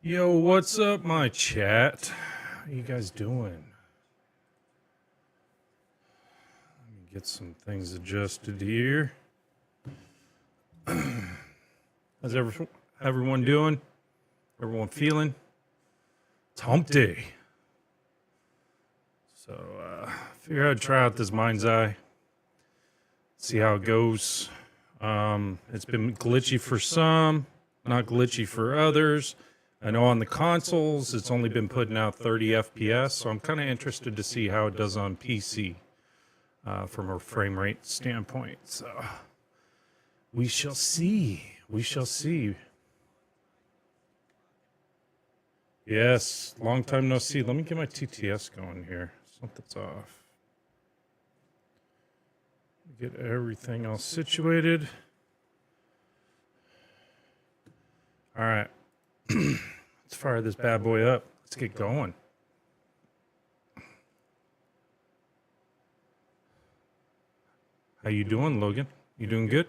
Yo, what's up, my chat? How you guys doing? Let me get some things adjusted here. How's everyone doing? Everyone feeling? It's hump day. So, figure I'd try out this Mindseye. See how it goes. It's been glitchy for some, not glitchy for others. I know on the consoles, it's only been putting out 30 FPS, so I'm kind of interested to see how it does on PC from a frame rate standpoint. So we shall see. We shall see. Yes, long time no see. Let me get my TTS going here. Something's off. Get everything all situated. All right. Let's fire this bad boy up. Let's get going. How you doing, Logan? You doing good?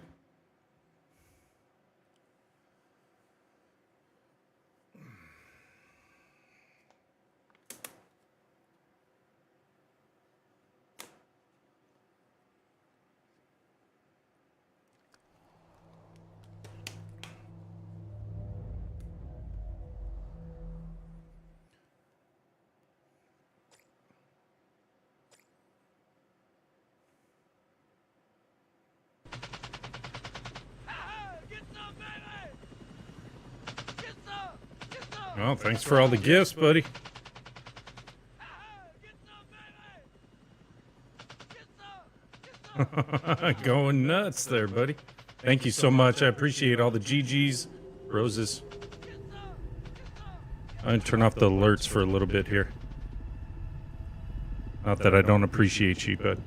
Well, thanks for all the gifts, buddy. Going nuts there, buddy. Thank you so much. I appreciate all the GGs, roses. I'm going to turn off the alerts for a little bit here. Not that I don't appreciate you, but...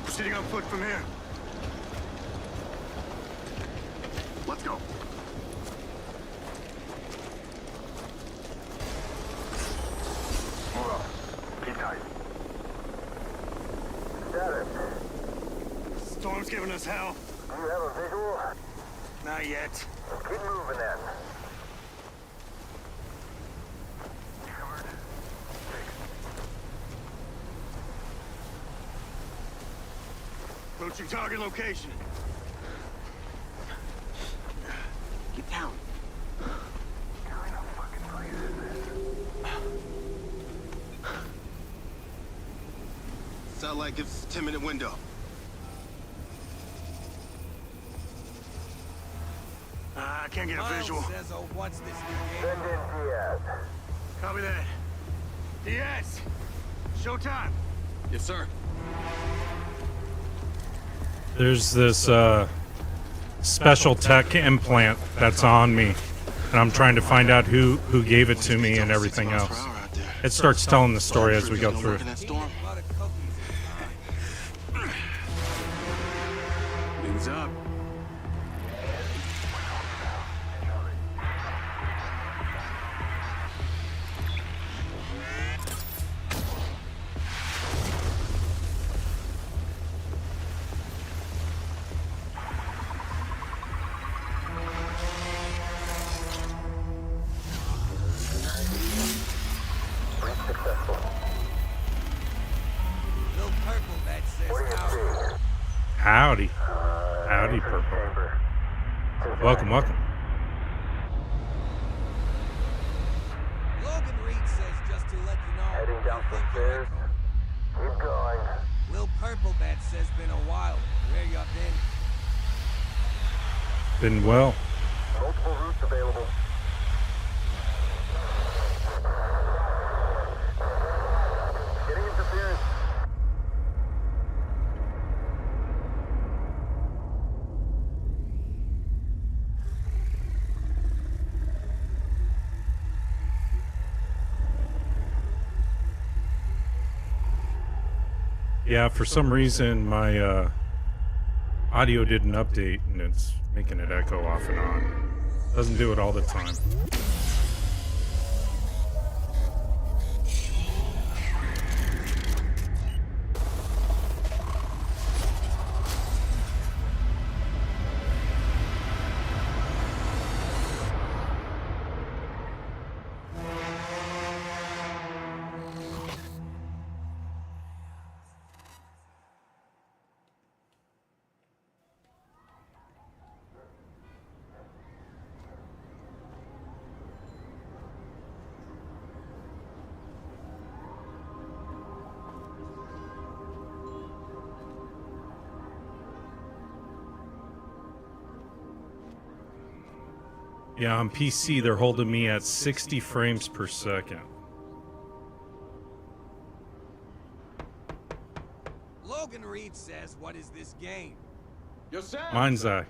Proceeding on foot from here. Let's go. Move up. Keep tight. Status. Storm's giving us hell. Do you have a visual? Not yet. Keep moving then. Approaching target location. Get down. What kind of fucking place is this? Satellite gives us a 10-minute window. I can't get a visual. Send in Diaz. Copy that. Diaz! Showtime! Yes, sir. There's this special tech implant that's on me, and I'm trying to find out who gave it to me and everything else. It starts telling the story as we go through. Wings up. Howdy. Howdy, Purple. Welcome, welcome. Logan Reed says just to let you know. Heading down some stairs. Keep going. Will Purple Bat says been a while. Where you been? Been well. Multiple routes available. Getting interference. Yeah, for some reason my audio didn't update and it's making it echo off and on. Doesn't do it all the time. Yeah, on PC, they're holding me at 60 frames per second. Logan Reed says, what is this game? Mindseye.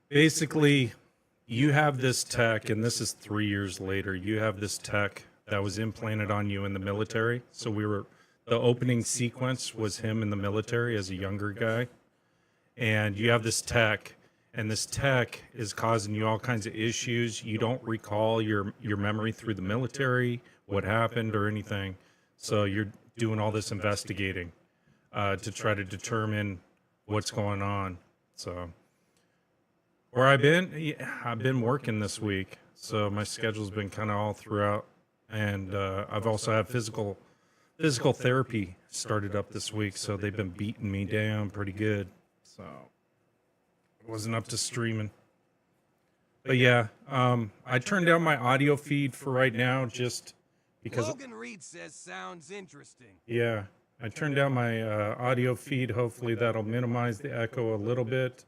Basically, you have this tech, and this is 3 years later. You have this tech that was implanted on you in the military. So the opening sequence was him in the military as a younger guy. And you have this tech, and this tech is causing you all kinds of issues. You don't recall your memory through the military, what happened or anything. So you're doing all this investigating to try to determine what's going on. So where I've been working this week. So my schedule's been kind of all throughout. And I've also had physical therapy started up this week. So they've been beating me down pretty good. So it wasn't up to streaming. But yeah, I turned down my audio feed for right now just because. Logan Reed says sounds interesting. Yeah, I turned down my audio feed. Hopefully that'll minimize the echo a little bit.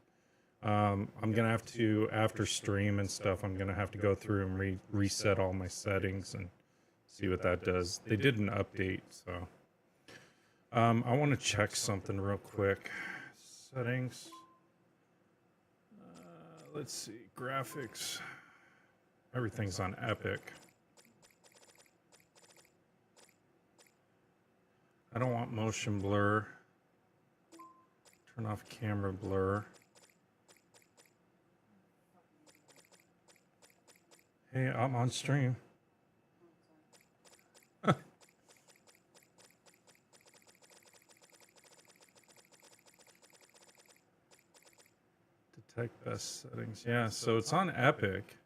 I'm going to have to, after stream and stuff, I'm going to have to go through and reset all my settings and see what that does. They did an update, so. I want to check something real quick. Settings. Let's see. Graphics. Everything's on Epic. I don't want motion blur. Turn off camera blur. Hey, I'm on stream. Detect best settings. Yeah, so it's on Epic.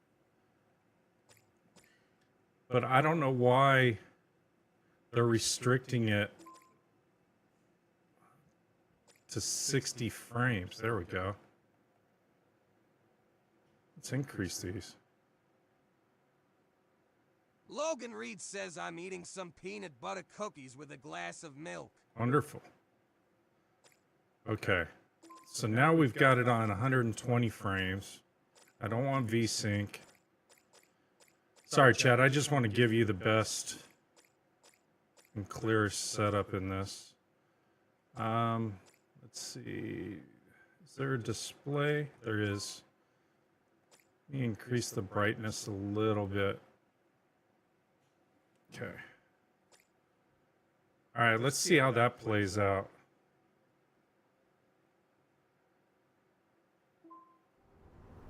But I don't know why they're restricting it to 60 frames. There we go. Let's increase these. Logan Reed says I'm eating some peanut butter cookies with a glass of milk. Wonderful. Okay. So now we've got it on 120 frames. I don't want VSync. Sorry, Chad. I just want to give you the best and clearest setup in this. Let's see. Is there a display? There is. Let me increase the brightness a little bit. Okay. All right, let's see how that plays out.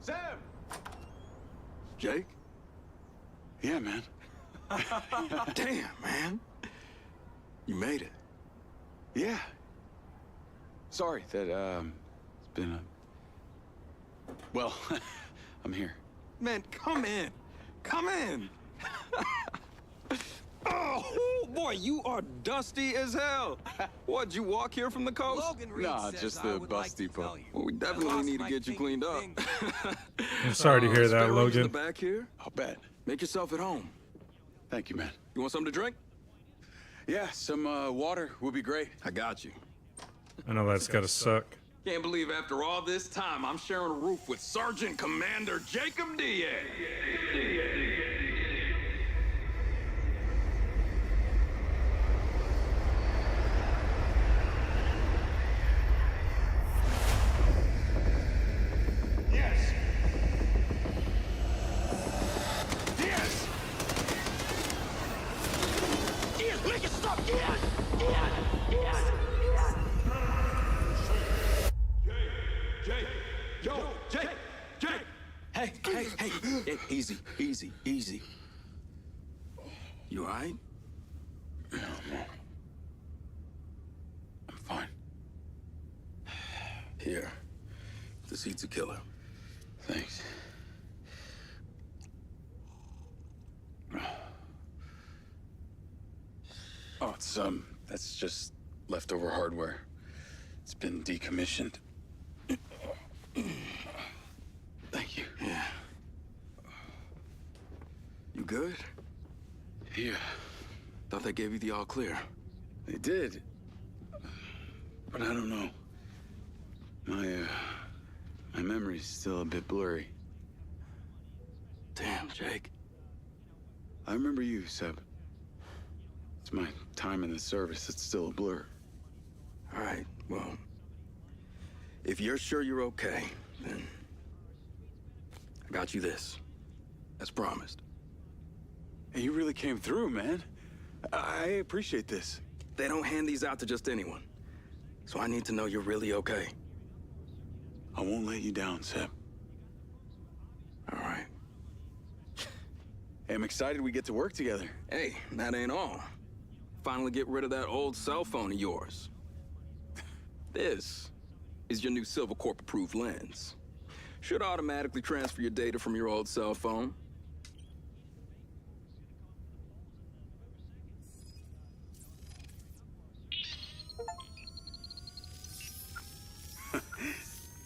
Sam! Jake? Yeah, man. Damn, man. You made it. Yeah. Sorry that, it's been a... Well, I'm here. Man, come in. Come in. Oh, boy, you are dusty as hell. What'd you walk here from the coast? Logan Reed Nah, says just I the would bus like to depot. tell you, Well, we I definitely lost need to my get you pinky cleaned up. finger. I'm sorry to hear that, Spare rooms in Logan. the back here. I'll bet. Make yourself at home. Thank you, man. You want something to drink? Yeah, some, water would be great. I got you. I know that's got to suck. Can't believe after all this time, I'm sharing a roof with Sergeant Commander Jacob Diaz. Yes! Yes! Easy, easy, easy. You all right? Yeah, I'm fine. Here. The seat's a killer. Thanks. Oh, that's just leftover hardware. It's been decommissioned. Thank you. Yeah. You good? Yeah, Thought they gave you the all clear. they did. But I don't know. My memory's still a bit blurry. Damn, Jake. I remember you, Seb. It's my time in the service that's still a blur. All right, well, if you're sure you're okay, then I got you this, as promised. Hey, you really came through, man. I appreciate this. They don't hand these out to just anyone, so I need to know you're really okay. I won't let you down, Seb. All right. Hey, I'm excited we get to work together. Hey, that ain't all. Finally get rid of that old cell phone of yours. This is your new Silver Corp approved lens. Should automatically transfer your data from your old cell phone.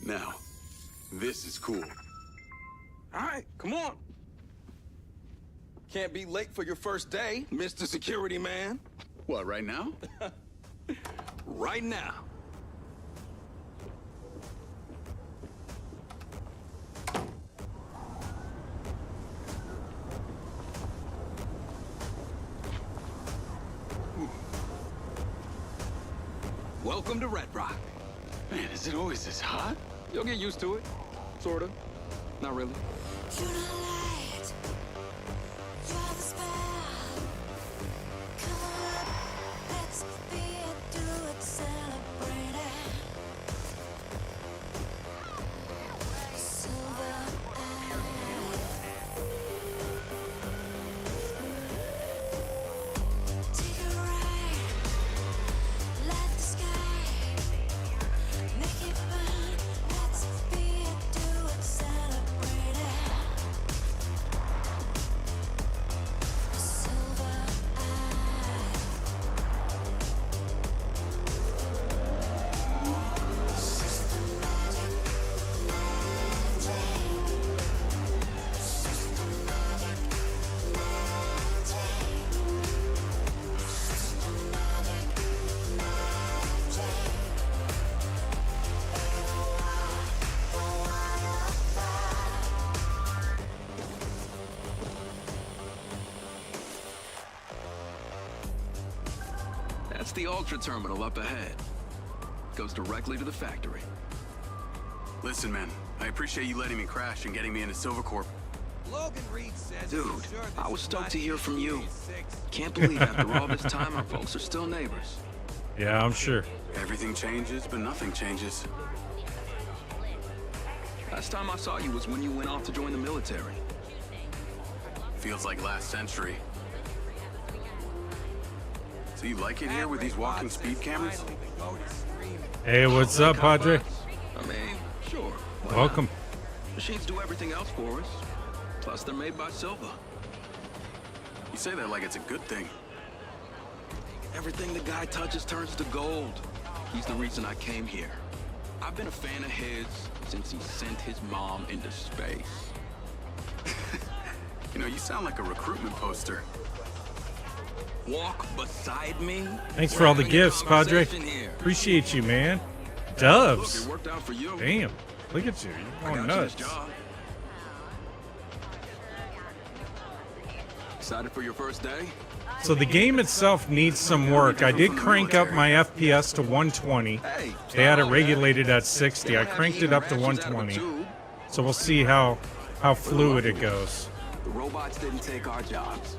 Now, this is cool. All right, come on. Can't be late for your first day, Mr. Security Man. What, right now? Right now. Welcome to Red Rock. Man, is it always this hot? You'll get used to it. Sorta. Not really. You're not light. You're the spell. Come on, let's be it, do it, celebrate it. Silver eye. Take a ride. Light the sky. Make it burn. Let's be it, do it, celebrate it. Silver eye. Systematic magic. Systematic magic. Systematic magic. That's the Ultra Terminal up ahead. Goes directly to the factory. Listen, man, I appreciate you letting me crash and getting me into Silvercorp. Logan Reed says Dude, he's sure I this was is stoked my to hear from you. GTA 6. Can't believe after all this time our folks are still neighbors. Yeah, I'm sure. Everything changes, but nothing changes. Last time I saw you was when you went off to join the military. Feels like last century. So you like it here with these walking speed cameras? Finally, the goat is screaming. Hey, what's up, Padre? I mean, sure. why Welcome. not? Machines do everything else for us. Plus, they're made by Silva. You say that like it's a good thing. Everything the guy touches turns to gold. He's the reason I came here. I've been a fan of his since he sent his mom into space. You know, you sound like a recruitment poster. Walk beside me. Thanks for all the We're having a gifts, Padre. conversation here. Appreciate you, man. Look, Doves. it worked out for you. Damn. Look at you. I You're got going you this nuts. job. Excited for your first day? So the game itself needs some work. I did crank up my FPS to 120. Hey, They had it stop, man. regulated at They 60. don't I have cranked you it up to eating rations out of a 120. tube. So we'll see how fluid it goes. The robots didn't take our jobs.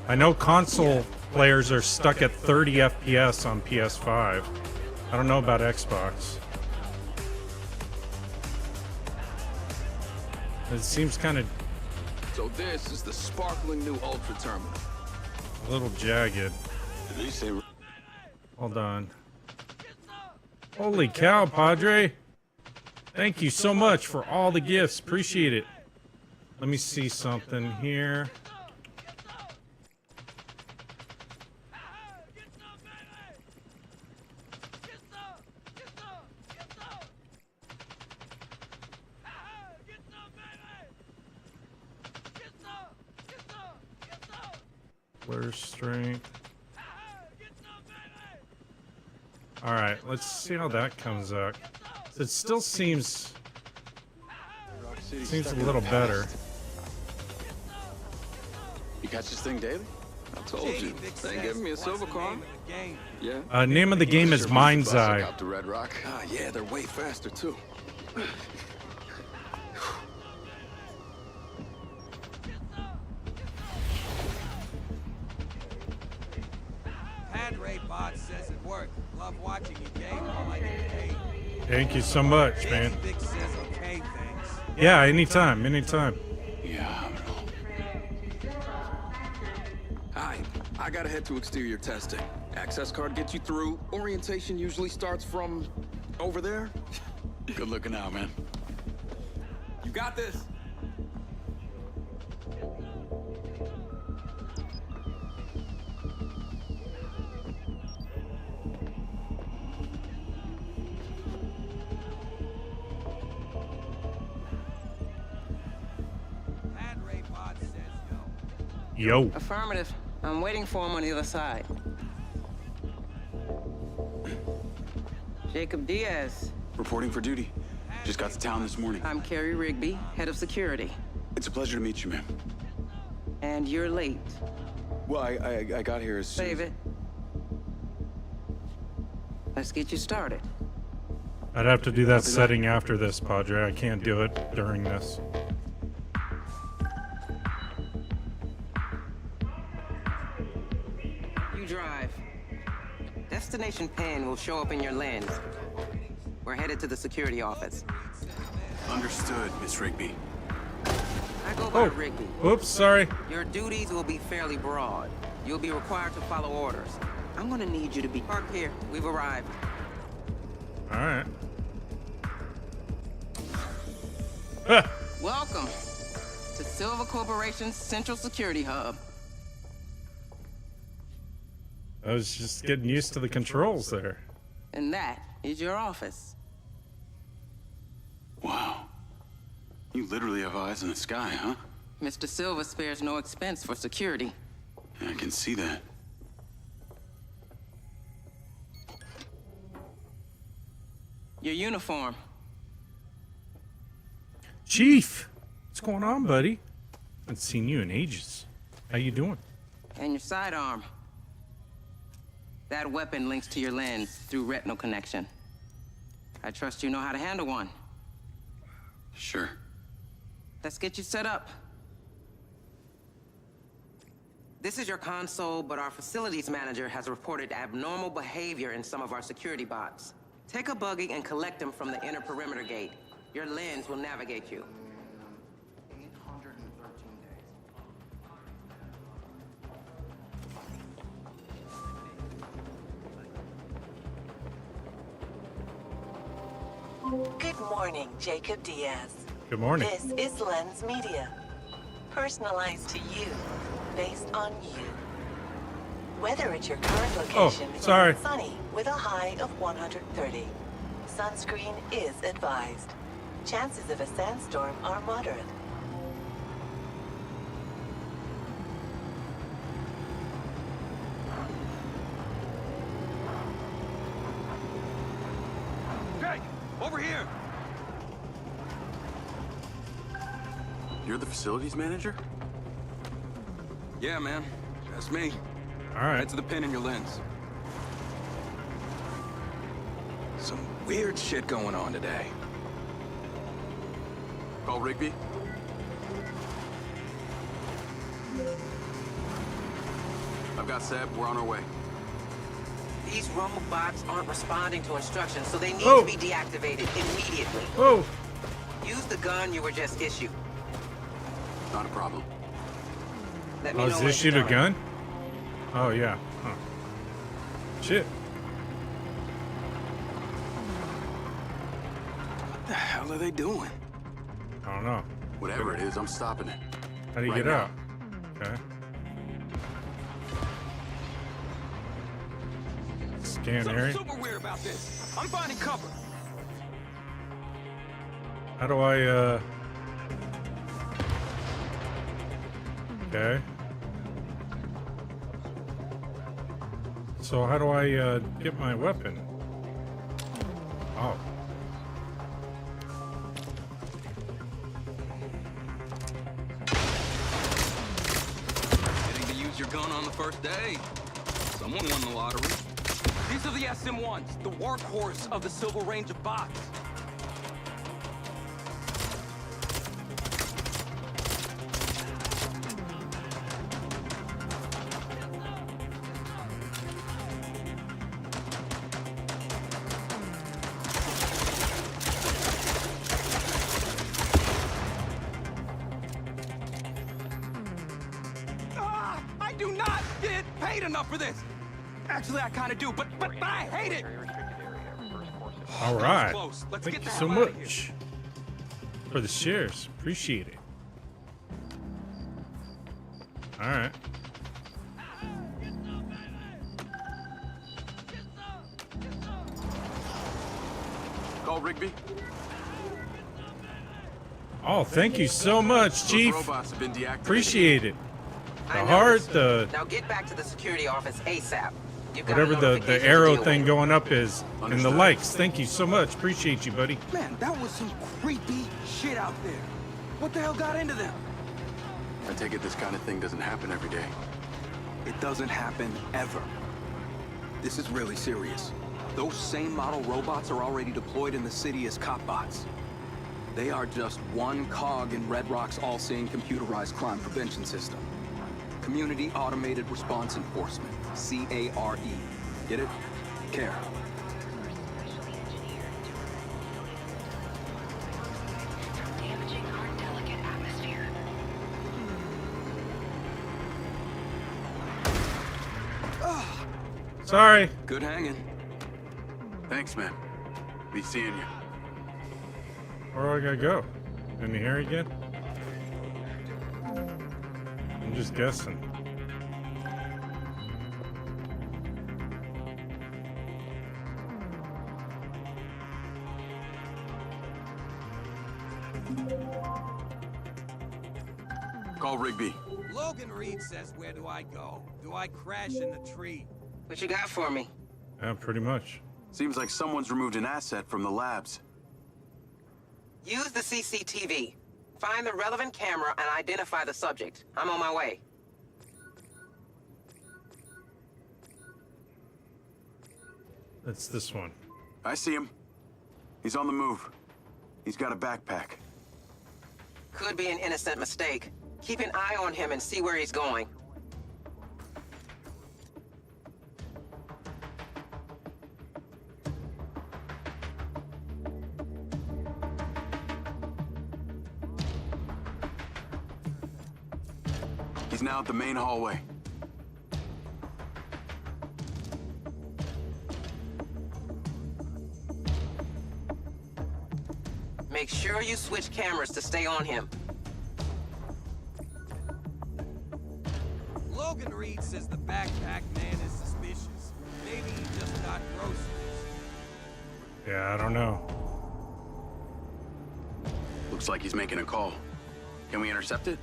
I know console players are stuck at 30 FPS on PS5. I don't know about Xbox. It seems kind of So this is the sparkling new Ultra Terminal. A little jagged. Did they say Hold on. Holy cow, Padre. Thank you so much for all the gifts. Appreciate it. Let me see something here. Blur strength. All right, let's see how that comes out. It still seems a little better. you catch this thing daily? I told you. They ain't giving me a silver car. Yeah? Name of the game is Mindseye. Up to Red Rock. Ah, yeah, they're way faster, too. Padre Bot says it worked. Love watching you game while I get paid. Thank you so much, man. Vic says okay, thanks. Yeah, anytime, anytime. Yeah, Hi, I gotta head to exterior testing. Access card gets you through. Orientation usually starts from over there. good looking out, man. You got this. Padre Bot says yo. Yo. Affirmative. I'm waiting for him on the other side. Jacob Diaz. Reporting for duty. Just got to town this morning. I'm Carrie Rigby, head of security. It's a pleasure to meet you, ma'am. And you're late. Well, I got here as soon Save it. Let's get you started. I'd have to do that setting after this, Padre. I can't do it during this. You drive. Destination pin will show up in your lens. We're headed to the security office. Understood, Miss Rigby. I go by Oh. Rigby. Oops, sorry. Your duties will be fairly broad. You'll be required to follow orders. I'm gonna need you to be parked here. We've arrived. All right. Ah, Welcome to Silver Corporation's Central Security Hub. I was just getting used to the controls there. And that is your office. Wow. You literally have eyes in the sky, huh? Mr. Silva spares no expense for security. Yeah, I can see that. Your uniform. Chief, what's going on, buddy? Haven't seen you in ages. How you doing? And your sidearm. That weapon links to your lens through retinal connection. I trust you know how to handle one. Sure. Let's get you set up. This is your console, but our facilities manager has reported abnormal behavior in some of our security bots. Take a buggy and collect them from the inner perimeter gate. Your lens will navigate you. 813 days. Good morning, Jacob Diaz. Good morning. This is Lens Media. Personalized to you, based on you. Weather at your current location is sorry. sunny with a high of 130. Sunscreen is advised. Chances of a sandstorm are moderate. Hey, over here. You're the facilities manager? Yeah, man. That's me. All right. Head to the pin in your lens. Some weird shit going on today. Call Rigby? I've got Seb. We're on our way. These robots aren't responding to instructions, so they need Oh. to be deactivated immediately. Whoa. Use the gun you were just issued. Not a problem. Let me Oh, know is when this to shit a start. gun? Oh, yeah. Huh. Shit. What the hell are they doing? I don't know. Whatever it is, I'm stopping it. How do you Right get now. out? Okay. Scan Something area. super weird about this. I'm finding cover. How do I, Okay. So how do I, get my weapon? Oh. Getting to use your gun on the first day. Someone won the lottery. These are the SM-1s, the workhorse of the Silver Range of bots. I do not get paid enough for this. Actually, I kind of do, but I hate it. All right. Close. Let's Thank get you the so hell outta much for the shares. Appreciate it. All right. Call Rigby. Oh, thank you so much, Those Chief. robots have been deactivated. Appreciate it. I The heart, noticed. the Now get back to the security office ASAP. You've got a whatever the notification to arrow deal thing with. going up is, and the Understood. likes. Thank you so much. Appreciate you, buddy. Man, that was some creepy shit out there. What the hell got into them? I take it this kind of thing doesn't happen every day. It doesn't happen ever. This is really serious. Those same model robots are already deployed in the city as cop bots. They are just one cog in Red Rock's all-seeing computerized crime prevention system. Community Automated Response Enforcement, CARE. Get it? Care. Damaging our delicate atmosphere. Sorry. Good hanging. Thanks, man. Be seeing you. Where do I gotta go? In here again? I'm just guessing. Call Rigby. Logan Reed says, where do I go? Do I crash in the tree? What you got for me? Yeah, pretty much. Seems like someone's removed an asset from the labs. Use the CCTV. Find the relevant camera and identify the subject. I'm on my way. That's this one. I see him. He's on the move. He's got a backpack. Could be an innocent mistake. Keep an eye on him and see where he's going. He's now at the main hallway. Make sure you switch cameras to stay on him. Logan Reed says the backpack man is suspicious. Maybe he just got groceries. Yeah, I don't know. Looks like he's making a call. Can we intercept it?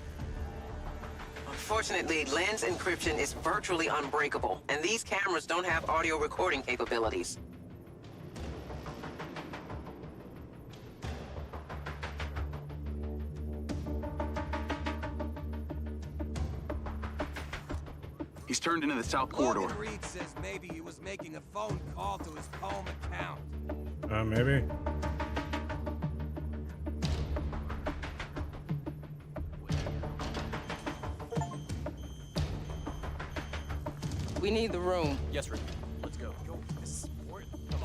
Unfortunately, lens encryption is virtually unbreakable, and these cameras don't have audio recording capabilities. He's turned into the south corridor. Logan Reed says maybe he was making a phone call to his home account. Maybe. We need the room. Yes, Rick. Let's go.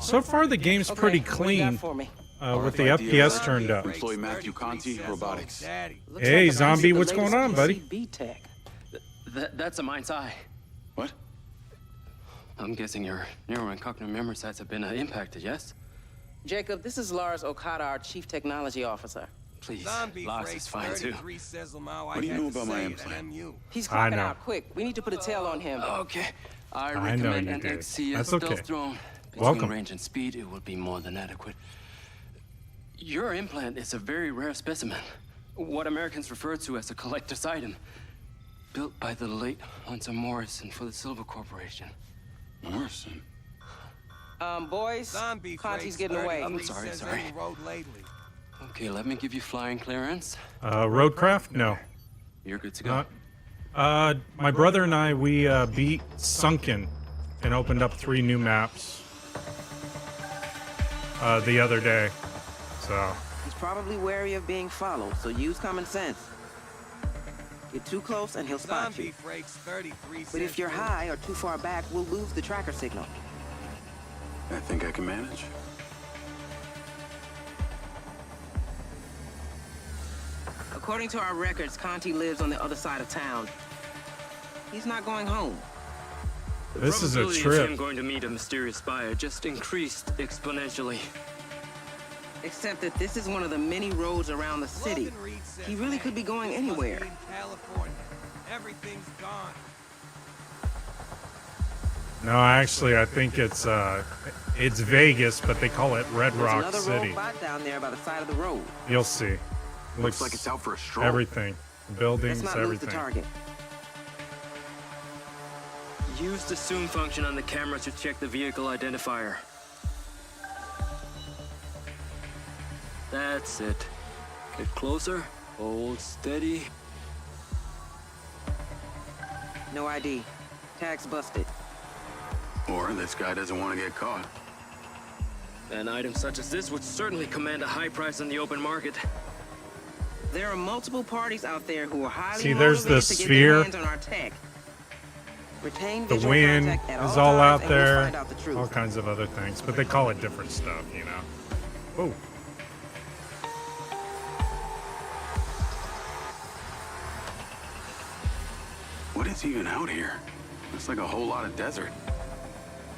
So far, the game's Okay, pretty what do you got clean. for me? with the RFID FPS alert. turned up. Employee Matthew Conti, robotics. Daddy. Looks Hey, like a zombie, piece of the what's going latest on, buddy? PCB tech. That's a Mindseye. What? I'm guessing your neural and cognitive memory sites have been impacted, yes? Jacob, this is Lars Okada, our chief technology officer. Please, Zombie Lars Freight is fine too. 33 says Lamau, What do you I know had to about my say it implant? at MU. He's I clocking know. out quick. We need to put a tail on him. Okay. I I know recommend you an do. XCS That's stealth okay. drone. Between Welcome. range and speed, it will be more than adequate. Your implant is a very rare specimen. What Americans refer to as a collector's item. Built by the late Hunter Morrison for the Silver Corporation. Morrison. Boys, Zombie Conti's Freight getting away. 33 sorry, says sorry. any road lately. Okay, let me give you flying clearance. Roadcraft? No. You're good to go. Not. My brother and I, we beat Sunken and opened up 3 new maps the other day. So, He's probably wary of being followed, so use common sense. Get too close and he'll spot Zombie you. Freights 33 But if says you're no. high or too far back, we'll lose the tracker signal. I think I can manage. According to our records, Conti lives on the other side of town. He's not going home. this is a Probability of him trip. going to meet a mysterious buyer just increased exponentially. Except that this is one of the many roads around the city. Logan Reed says He really could be going this must be anywhere. in California. Everything's gone. No, actually, I think it's Vegas, but they call it Red There's Rock another City. robot down there by the side of the road. You'll see. Looks like it's out for a stroll. Everything. Let's Buildings, not lose the everything. target. Use the zoom function on the camera to check the vehicle identifier. That's it. Get closer, hold steady. No ID. Tag's busted. Or this guy doesn't want to get caught. An item such as this would certainly command a high price on the open market. There are multiple parties out there who are highly See, there's the motivated to get sphere. their hands on our tech. Retain The visual wind contact at is all all out times, and we'll there. find out the truth. All kinds of other things, but they call it different stuff, you know. Oh. What is even out here? Looks like a whole lot of desert.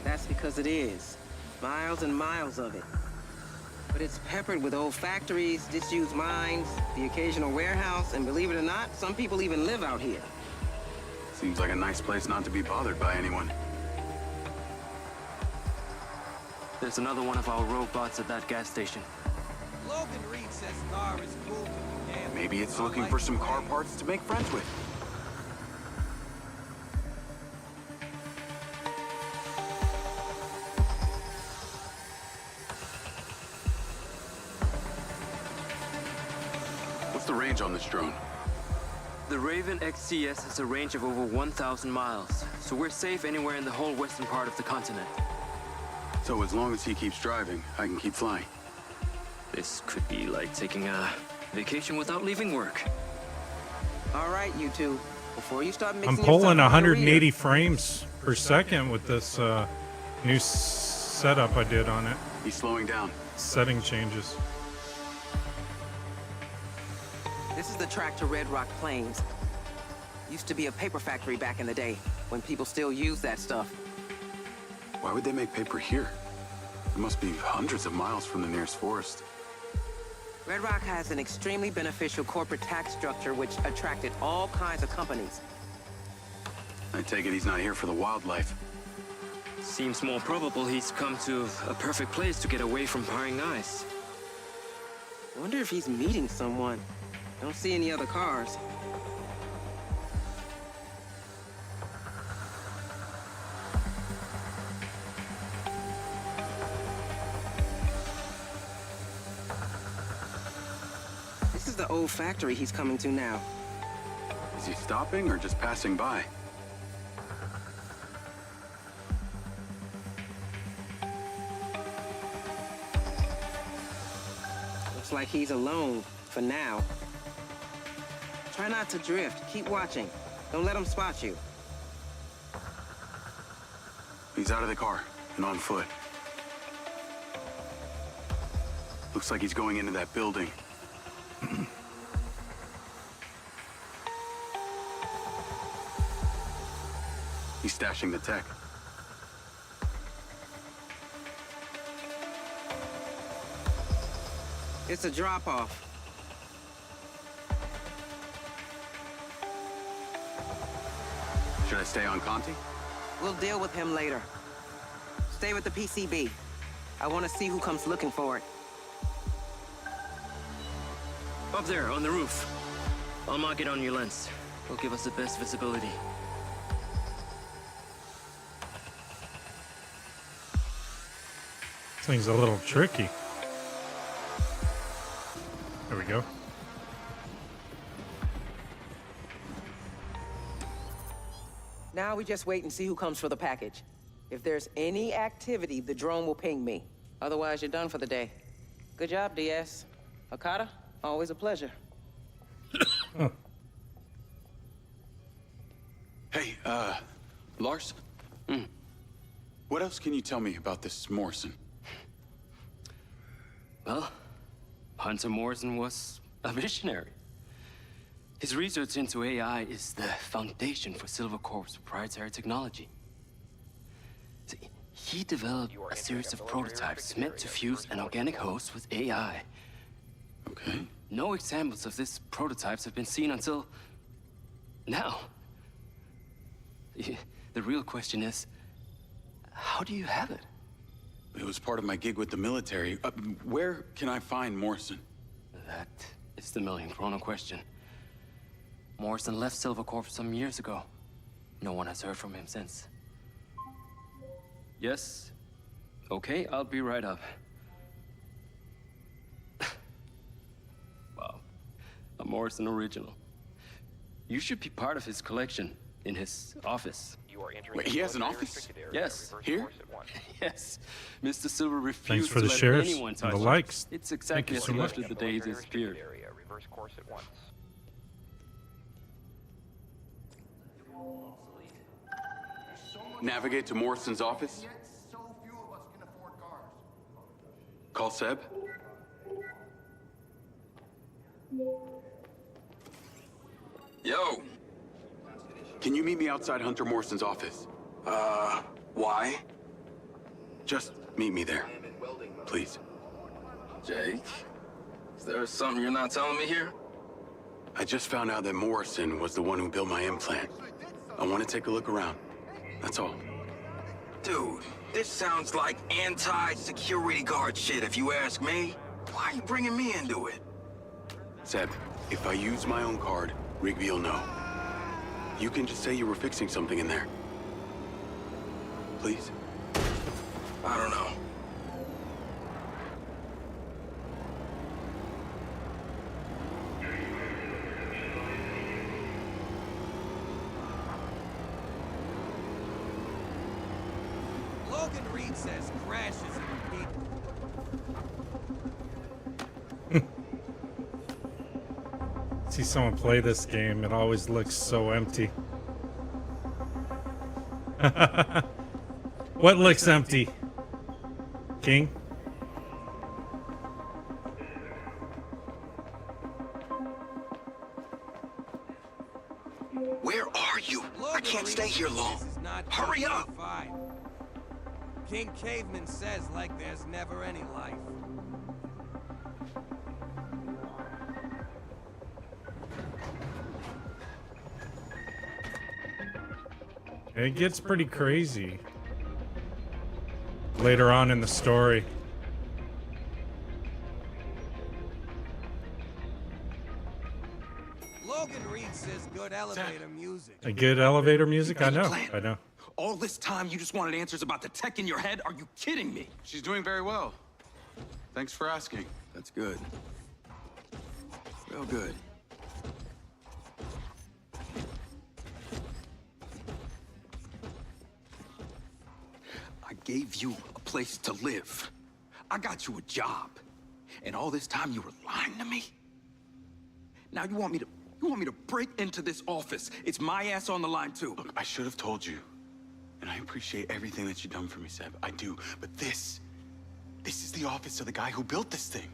That's because it is. Miles and miles of it. But it's peppered with old factories, disused mines, the occasional warehouse, and believe it or not, some people even live out here. Seems like a nice place not to be bothered by anyone. There's another one of our robots at that gas station. Logan Reed says car is cool. And Maybe it's I looking like for the some car way- parts to make friends with. What's the range on this drone? The Raven XCS has a range of over 1,000 miles, so we're safe anywhere in the whole western part of the continent. So as long as he keeps driving, I can keep flying. This could be like taking a vacation without leaving work. All right, you two. Before you start mixing I'm yourself pulling with the 180 rear, frames per second with this new setup I did on it. He's slowing down. Setting changes. This is the track to Red Rock Plains. Used to be a paper factory back in the day, when people still used that stuff. Why would they make paper here? It must be hundreds of miles from the nearest forest. Red Rock has an extremely beneficial corporate tax structure which attracted all kinds of companies. I take it he's not here for the wildlife. Seems more probable he's come to a perfect place to get away from prying eyes. I wonder if he's meeting someone. Don't see any other cars. This is the old factory he's coming to now. Is he stopping or just passing by? Looks like he's alone, for now. Try not to drift. Keep watching. Don't let him spot you. He's out of the car and on foot. Looks like he's going into that building. He's stashing the tech. It's a drop-off. Should I stay on Conti? We'll deal with him later. Stay with the PCB. I want to see who comes looking for it. Up there, on the roof. I'll mark it on your lens. It'll give us the best visibility. This thing's a little tricky. There we go. Now we just wait and see who comes for the package. If there's any activity, the drone will ping me. Otherwise, you're done for the day. Good job, DS. Okada, always a pleasure. Hey, Lars? What else can you tell me about this Morrison? Well, Hunter Morrison was a visionary. His research into AI is the foundation for Silvercorp's proprietary technology. See, he developed a series of prototypes meant to fuse an organic host with AI. Okay. No examples of these prototypes have been seen until now. The real question is, how do you have it? It was part of my gig with the military. Where can I find Morrison? That is the million-kroner question. Morrison left Silvercorp some years ago. No one has heard from him since. Yes. Okay, I'll be right up. Wow. A Morrison original. You should be part of his collection in his office. Wait, he has an office? Yes. Here? Yes. Mr. Silver Thanks refused for to the let shares anyone and touch the it. likes. It's Thank exactly you as so he much. left it the day he disappeared. Navigate to Morrison's office? Call Seb? Yo, Can you meet me outside Hunter Morrison's office? why? Just meet me there. Please. Jake, is there something you're not telling me here? I just found out that Morrison was the one who built my implant. I want to take a look around. That's all. Dude, this sounds like anti-security guard shit if you ask me. Why are you bringing me into it? Seb, if I use my own card, Rigby will know. You can just say you were fixing something in there. Please? I don't know. Logan Reed says crashes and people. See someone play this game, it always looks so empty. What looks empty? King? Where are you? I can't stay here long. This is not Hurry up! 25. King Caveman says like there's never any life. It gets pretty crazy later on in the story. Logan Reed says good elevator music. A good elevator music? I know. Plan. I know. All this time you just wanted answers about the tech in your head? Are you kidding me? She's doing very well. Thanks for asking. That's good. Real good. I gave you a place to live. I got you a job. And all this time you were lying to me? Now you want me to break into this office. It's my ass on the line too. Look, I should have told you. And I appreciate everything that you've done for me, Seb. I do. But this is the office of the guy who built this thing.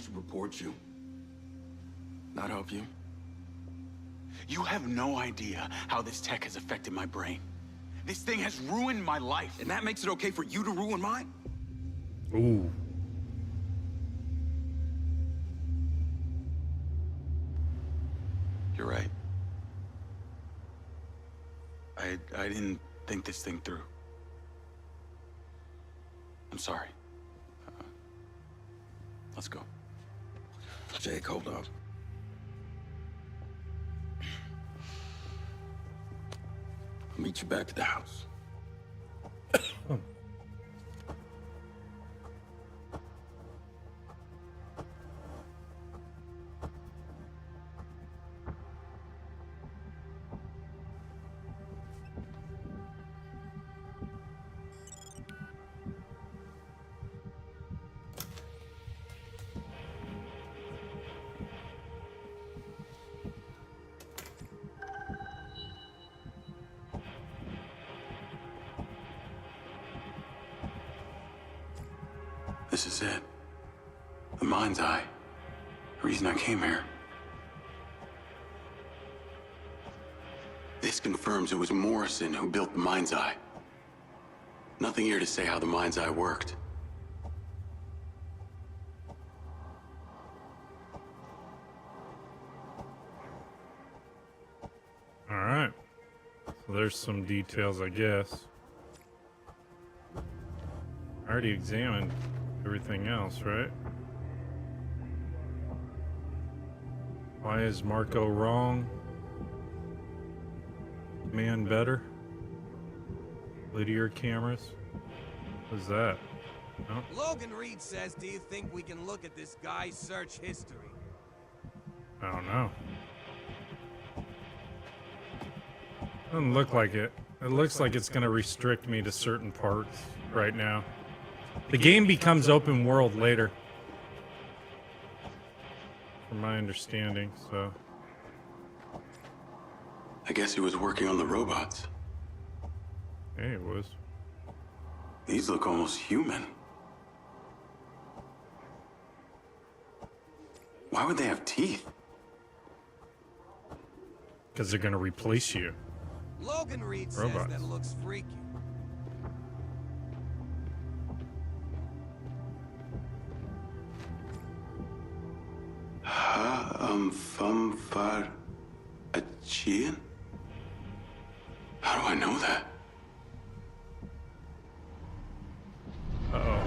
should report you. Not help you. You have no idea how this tech has affected my brain. This thing has ruined my life. And that makes it okay for you to ruin mine? Ooh. You're right. I didn't think this thing through. I'm sorry. Let's go. Jake, hold up. I'll meet you back at the house. This is it. The Mindseye. The reason I came here. This confirms it was Morrison who built the Mindseye. Nothing here to say how the Mindseye worked. All right. So there's some details, I guess. I already examined everything else, right? Why is Marco wrong? Man better? Lydier cameras? What's that? No? Logan Reed says, do you think we can look at this guy's search history? I don't know. Doesn't look like it. It looks like it's going to restrict me to certain parts right now. The game becomes open world later, from my understanding, so. I guess he was working on the robots. Hey, it was. These look almost human. Why would they have teeth? Because they're going to replace you. Logan Reed Robots. says that looks freaky. Far Achian? How do I know that? Uh-oh.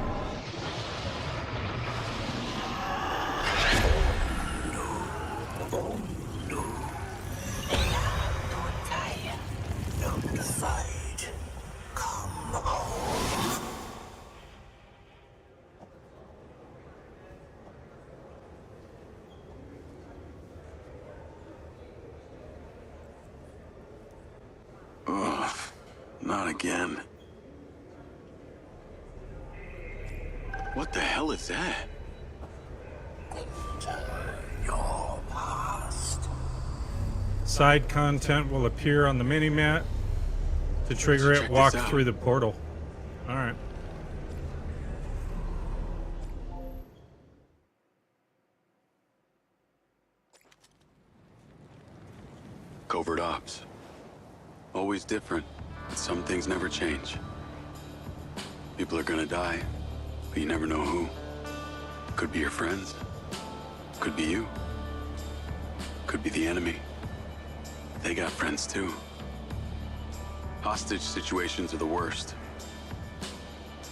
Ugh, not again. What the hell is that? Side content will appear on the mini-map. To trigger Check it, this walk out. through the portal. Alright. Covert ops. Always different, but some things never change. People are gonna die, but you never know who. Could be your friends. Could be you. Could be the enemy. They got friends too. Hostage situations are the worst.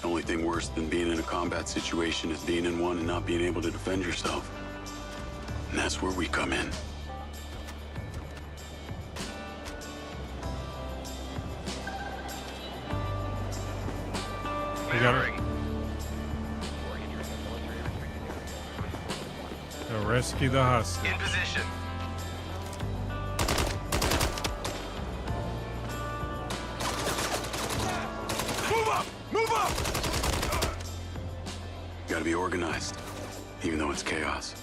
The only thing worse than being in a combat situation is being in one and not being able to defend yourself. And that's where we come in. We got it. Go rescue the hostage. In position. Move up! Move up! Gotta be organized, even though it's chaos.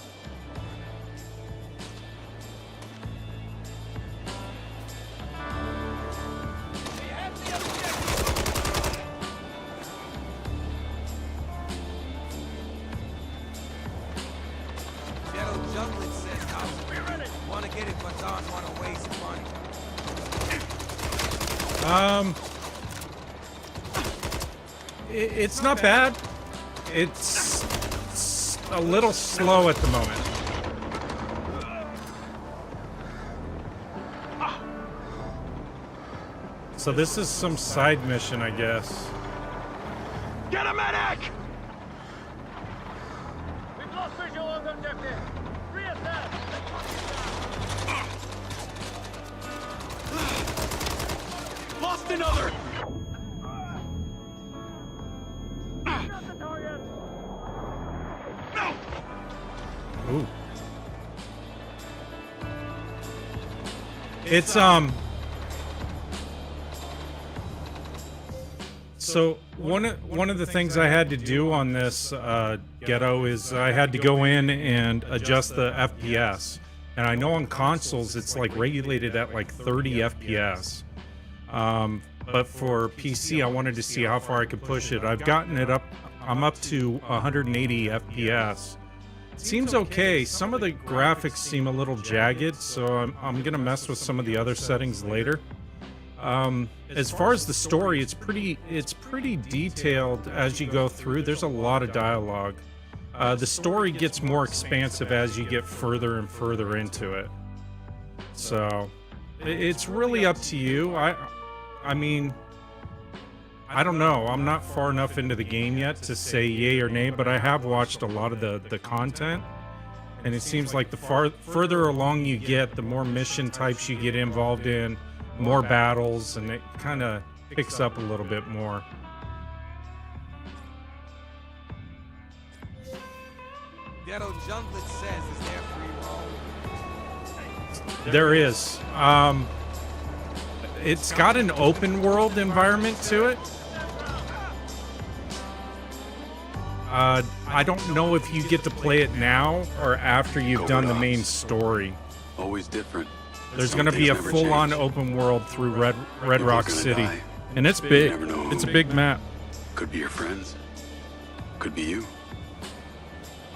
Wanna get it, but don't wanna waste money. It's not bad. It's a little slow at the moment. So this is some side mission, I guess. Get a medic! We've lost visual on the objective. Reassess. Lost another! Got the target. No! Ooh. It's So one of the things I had to do on this ghetto is I had to go in and adjust the FPS, and I know on consoles it's like regulated at like 30 FPS, but for PC I wanted to see how far I could push it. I've gotten it up. I'm up to 180 FPS. Seems okay. Some of the graphics seem a little jagged, so I'm gonna mess with some of the other settings later. As far as the story, it's pretty detailed as you go through. There's a lot of dialogue. The story gets more expansive as you get further and further into it. So it's really up to you. I mean, I don't know. I'm not far enough into the game yet to say yay or nay, but I have watched a lot of the content, and it seems like the further along you get, the more mission types you get involved in, more battles, and it kind of picks up a little bit more. Ghetto Junklet says, is there free roam? There is. It's got an open world environment to it. I don't know if you get to play it now or after you've done the main story. Always different. There's going to be a full-on open world through Red Rock City, and it's big. It's a big map. Could be your friends. Could be you.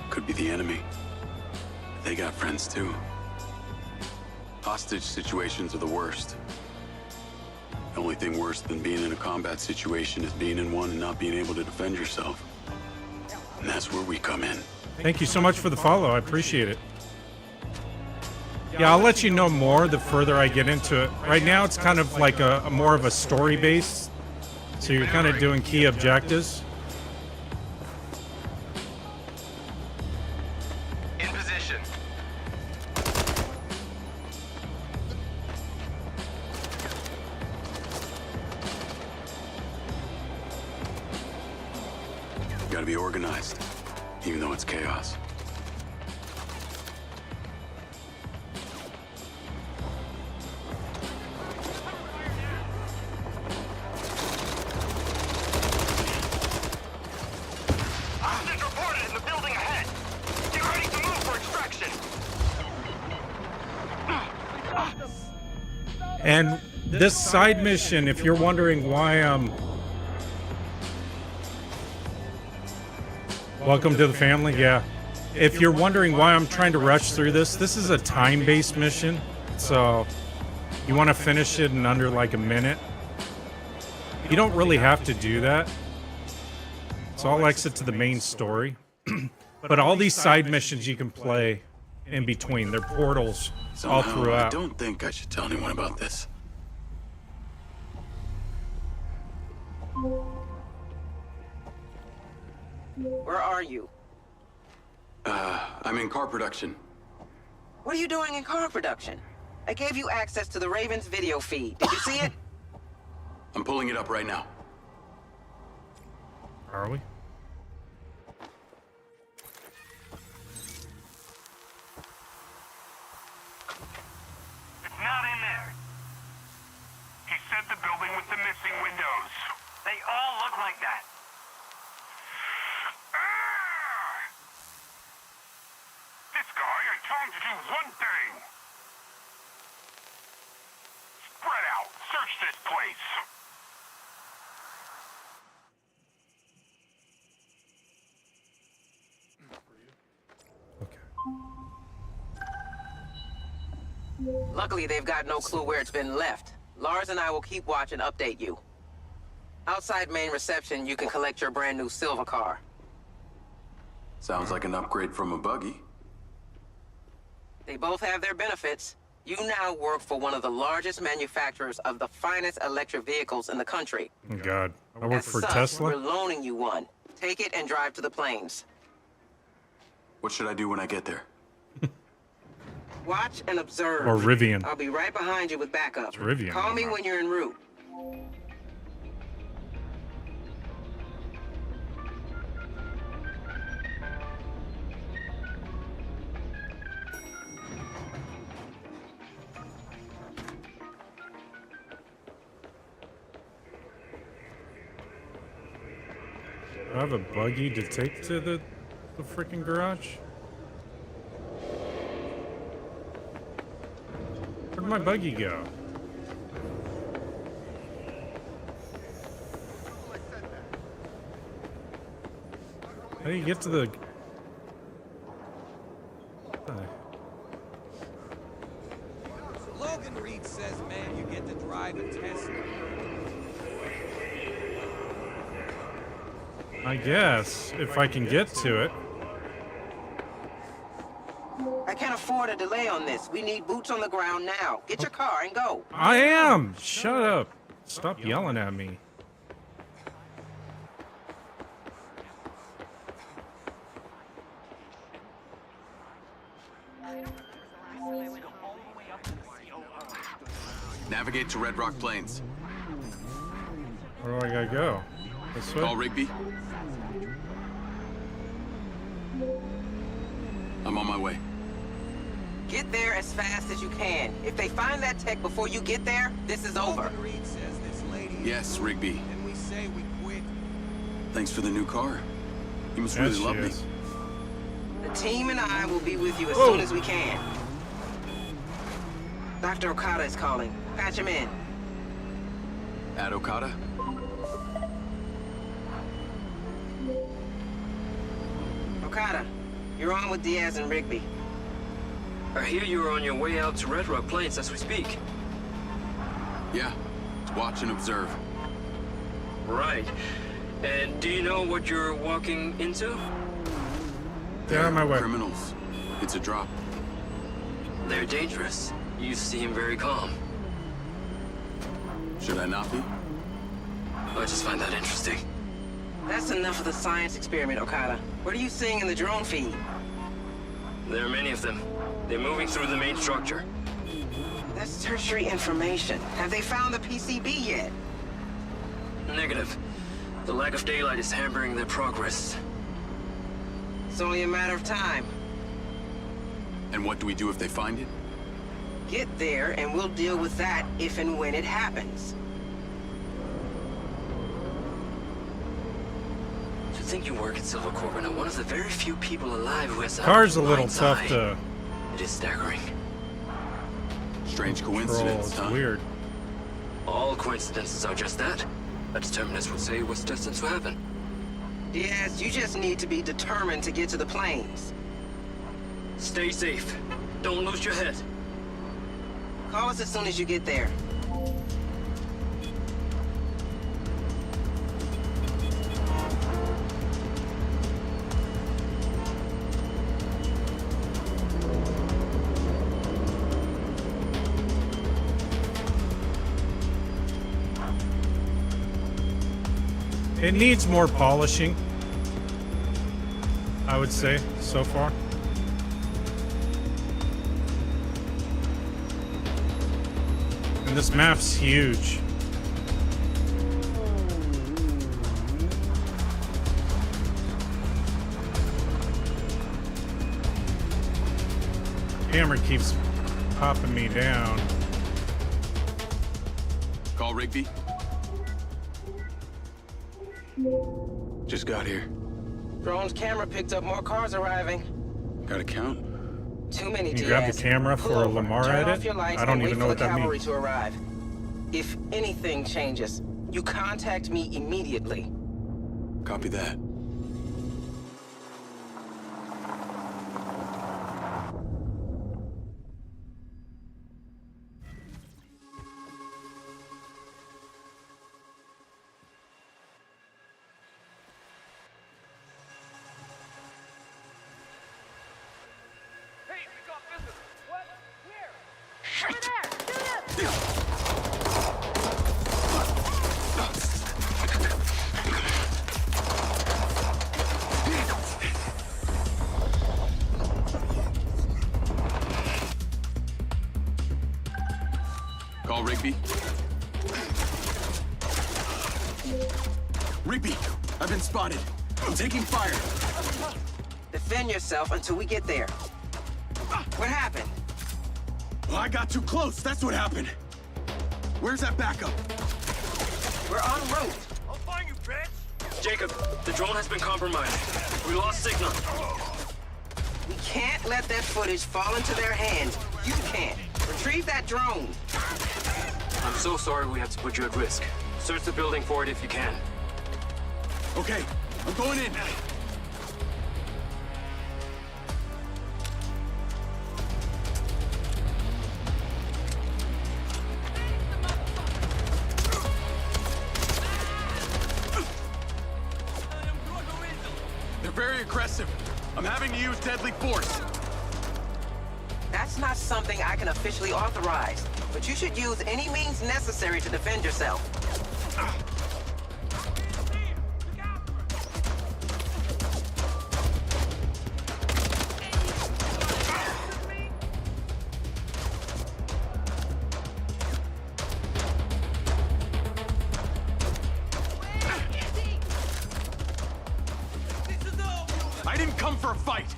Could be the enemy. They got friends too. Hostage situations are the worst. The only thing worse than being in a combat situation is being in one and not being able to defend yourself. And that's where we come in. Thank you so much for the follow. I appreciate it. Yeah, I'll let you know more the further I get into it. Right now, it's kind of like a more of a story base. So you're kind of doing key objectives. In position. You gotta be organized, even though it's chaos. Hostage reported in the building ahead. Get ready to move for extraction. And this side mission, if you're wondering why welcome to the family, yeah. If you're wondering why I'm trying to rush through this is a time-based mission. So you want to finish it in under like a minute. You don't really have to do that. So I'll exit to the main story. But all these side missions you can play in between. They're portals all Somehow, I throughout. don't think I should tell anyone about this. Where are you? I'm in car production. What are you doing in car production? I gave you access to the Ravens video feed. Did you see it? I'm pulling it up right now. Are we? It's not in there. He said the building with the missing windows. They all look like that. This guy, I told him to do one thing. Spread out. Search this place. Okay. Luckily, they've got no clue where it's been left. Lars and I will keep watch and update you. Outside main reception, you can collect your brand new silver car. Sounds like an upgrade from a buggy. They both have their benefits. You now work for one of the largest manufacturers of the finest electric vehicles in the country. Oh, God. I work As for such, Tesla? we're loaning you one. Take it and drive to the plains. What should I do when I get there? Watch and observe. Or Rivian. I'll be right behind you with backup. It's Rivian. Call me when you're en route. Do I have a buggy to take to the freaking garage? Where'd my buggy go? How do you get to the... Logan Reed says, man, you get to drive a Tesla. I guess, if I can get to it. I can't afford a delay on this. We need boots on the ground now. Get your car and go. I am! Shut up. Stop yelling at me. Navigate to Red Rock Plains. Where do I gotta go? This way? Call Rigby. I'm on my way. Get there as fast as you can. If they find that tech before you get there, this is over. Logan Reed says this lady... Yes, Rigby. And we say we quit. Thanks for the new car. You must Yes, really she love me. is. The team and I will be with you as Whoa. soon as we can. Dr. Okada is calling. Patch him in. At Okada? Okada, you're on with Diaz and Rigby. I hear you're on your way out to Red Rock Plains as we speak. Yeah. Watch and observe. Right. And do you know what you're walking into? Get out of my way. Criminals. It's a drop. They're dangerous. You seem very calm. Should I not be? I just find that interesting. That's enough of the science experiment, Okada. What are you seeing in the drone feed? There are many of them. They're moving through the main structure. That's tertiary information. Have they found the PCB yet? Negative. The lack of daylight is hampering their progress. It's only a matter of time. And what do we do if they find it? Get there, and we'll deal with that if and when it happens. To think you work at Silver Corp and are one of the very few people alive who has Car's a little mind's tough eye. to It is staggering. Strange control. coincidence, It's huh? weird. All coincidences are just that. A determinist would say what's destined to happen. Yes, you just need to be determined to get to the plains. Stay safe. Don't lose your head. Call us as soon as you get there. It needs more polishing, I would say, so far. And this map's huge. Camera keeps popping me down. Call Rigby. Just got here. Drone's camera picked up more cars arriving. Got a count? Too many, Can you Diaz. grab the camera Pull for a over, Lamar turn edit? off your lights I don't and even wait know for what the that cavalry means. to arrive. If anything changes, you contact me immediately. Copy that. Call Rigby. Rigby, I've been spotted. I'm taking fire. Defend yourself until we get there. What happened? Well, I got too close. That's what happened. Where's that backup? We're en route. I'll find you, bitch! Jacob, the drone has been compromised. We lost signal. We can't let that footage fall into their hands. You can't. Retrieve that drone. I'm so sorry we have to put you at risk. Search the building for it if you can. Okay, I'm going in. They're very aggressive. I'm having to use deadly force. That's not something I can officially authorize, but you should use any means necessary to defend yourself. I didn't come for a fight.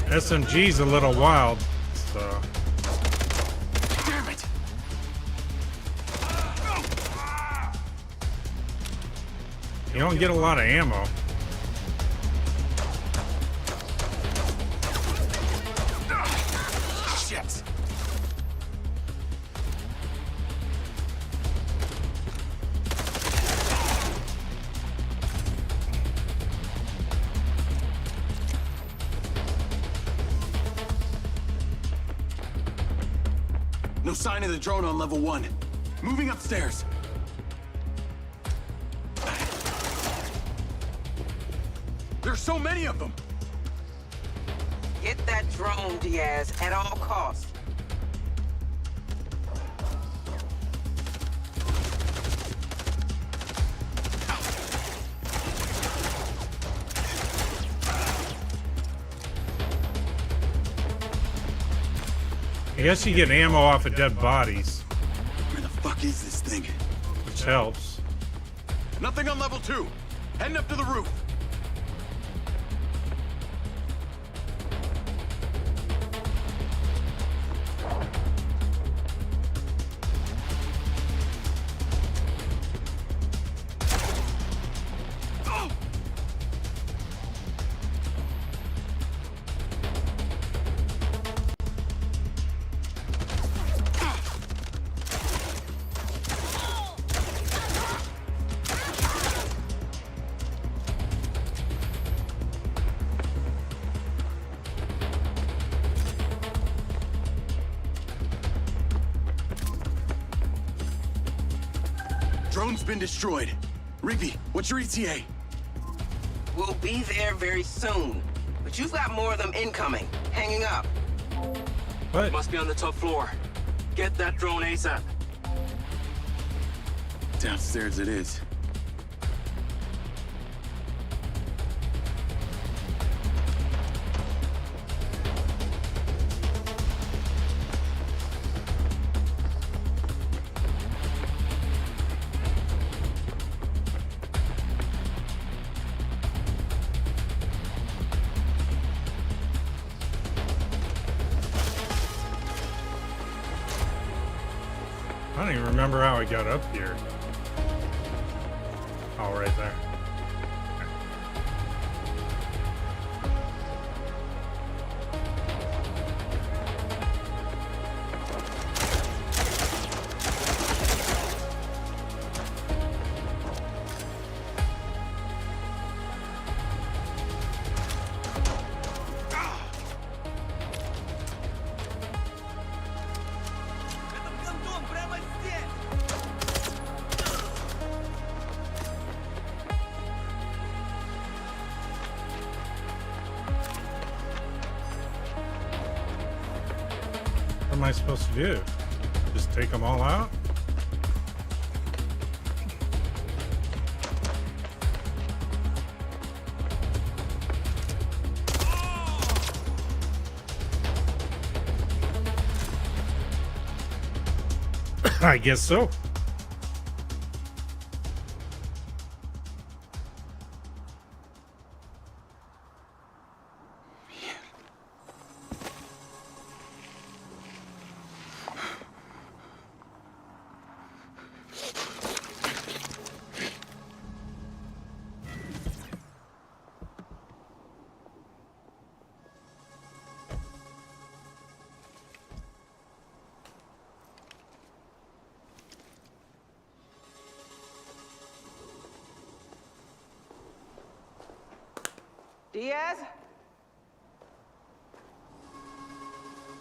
SMG's a little wild, so. Damn it! You don't get a lot of ammo. Shit! No sign of the drone on level 1. Moving upstairs. There's so many of them! Get that drone, Diaz, at all costs. I guess you get ammo off of dead bodies, Where the fuck is this thing? which helps. Nothing on level 2. Heading up to the roof. Drone's been destroyed. Rigby, what's your ETA? We'll be there very soon. But you've got more of them incoming. Hanging up. What? Must be on the top floor. Get that drone ASAP. Downstairs it is. I don't even remember how I got up here. Oh, right there. am I supposed to do? Just take them all out? I guess so. Diaz?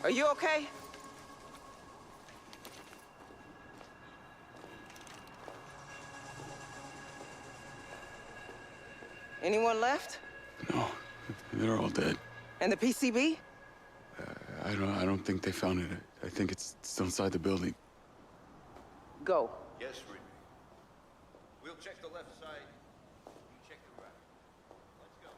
Are you okay? Anyone left? No, they're all dead. And the PCB? I don't think they found it. I think it's still inside the building. Go. Yes, Ridley. We'll check the left side. You check the right. Let's go.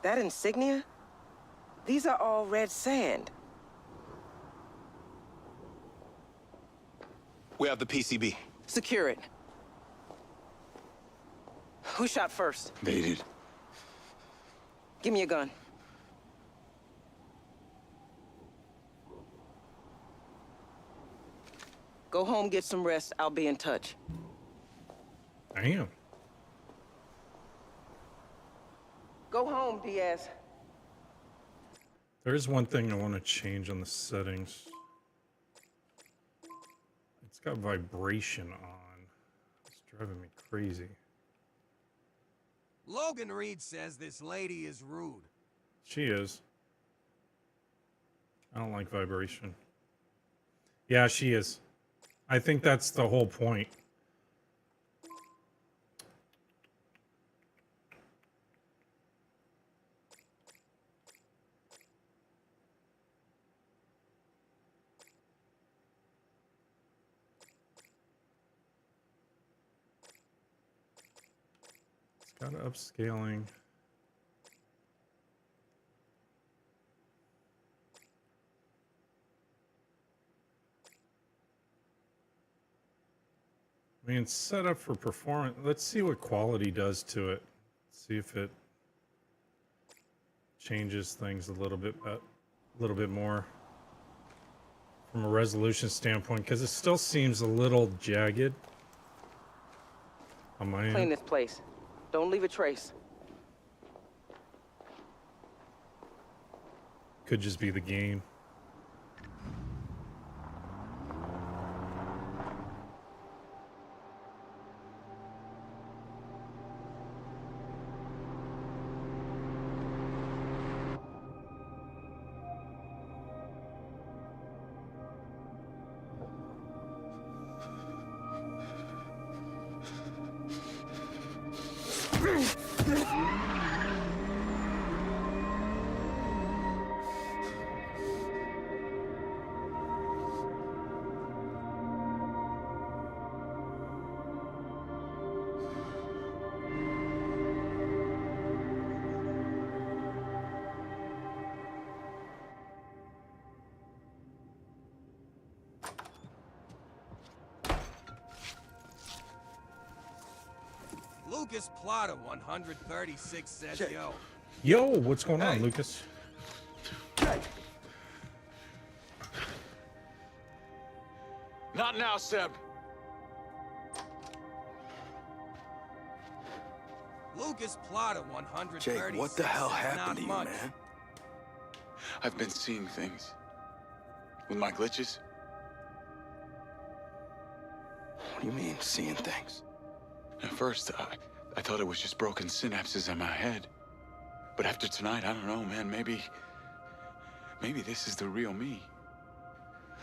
That insignia? These are all red sand. We have the PCB. Secure it. Who shot first? They did. Give me a gun. Go home, get some rest. I'll be in touch. Damn. Go home, Diaz. There is one thing I want to change on the settings. It's got vibration on. It's driving me crazy. Logan Reed says this lady is rude. She is. I don't like vibration. Yeah, she is. I think that's the whole point. It's got upscaling. I mean, it's set up for performance. Let's see what quality does to it. See if it changes things a little bit more from a resolution standpoint, because it still seems a little jagged on my Clean end. this place. Don't leave a trace. Could just be the game. Lucas Plata 136 says, yo. Yo, what's going on, Lucas? Not now, Seb. Lucas Plata 136 Jake, what the hell says happened to you, not much. man? I've been seeing things. With my glitches. What do you mean, seeing things? At first, I thought it was just broken synapses in my head. But after tonight, I don't know, man, maybe this is the real me.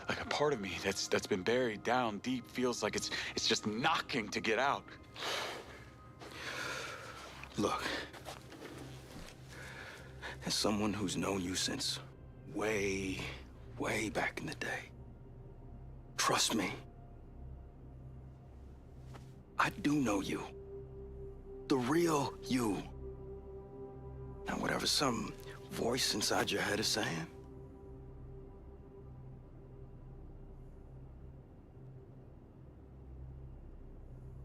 Like a part of me that's been buried down deep feels like it's just knocking to get out. Look, as someone who's known you since way back in the day, trust me, I do know you. The real you. Now, whatever some voice inside your head is saying,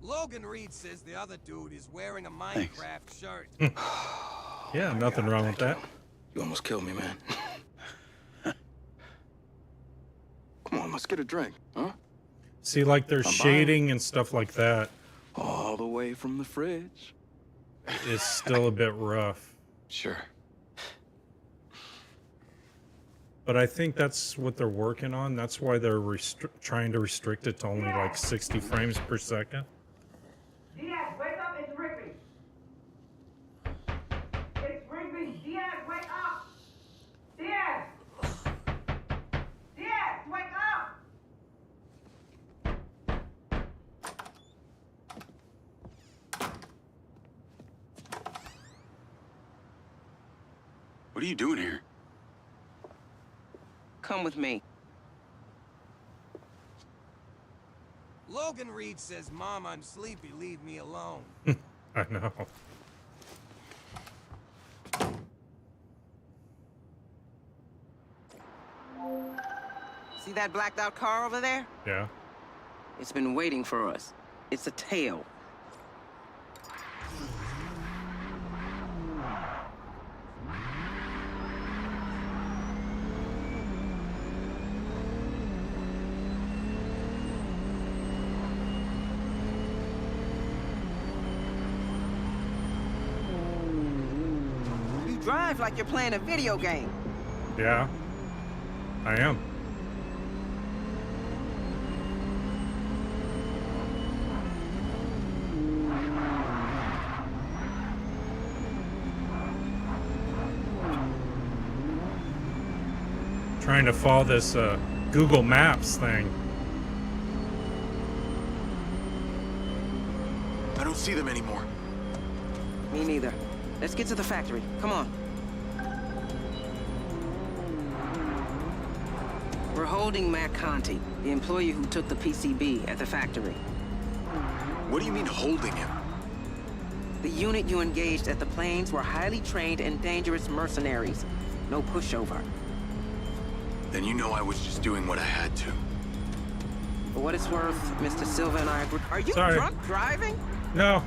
Logan Reed says the other dude is wearing a Thanks. Minecraft shirt. Yeah, nothing wrong with that. you almost killed me, man. Come on, let's get a drink, huh? See, like there's I'm shading and stuff like that. All the way from the fridge. It's still a bit rough. Sure. But I think that's what they're working on. That's why they're trying to restrict it to only like 60 frames per second. Diaz, wake up, it's Rigby. It's Rigby. Diaz, wake up. Diaz. Diaz, wake up. What are you doing here? Come with me. Logan Reed says, Mom, I'm sleepy, leave me alone. I know. See that blacked out car over there? Yeah. It's been waiting for us. It's a tail. You drive like you're playing a video game. Yeah. I am. Trying to follow this Google Maps thing. I don't see them anymore. Me neither. Let's get to the factory. Come on. We're holding Matt Conti, the employee who took the PCB at the factory. What do you mean holding him? The unit you engaged at the plains were highly trained and dangerous mercenaries. No pushover. Then you know I was just doing what I had to. For what it's worth, Mr. Silva and I agree. Are you Sorry. drunk driving? No.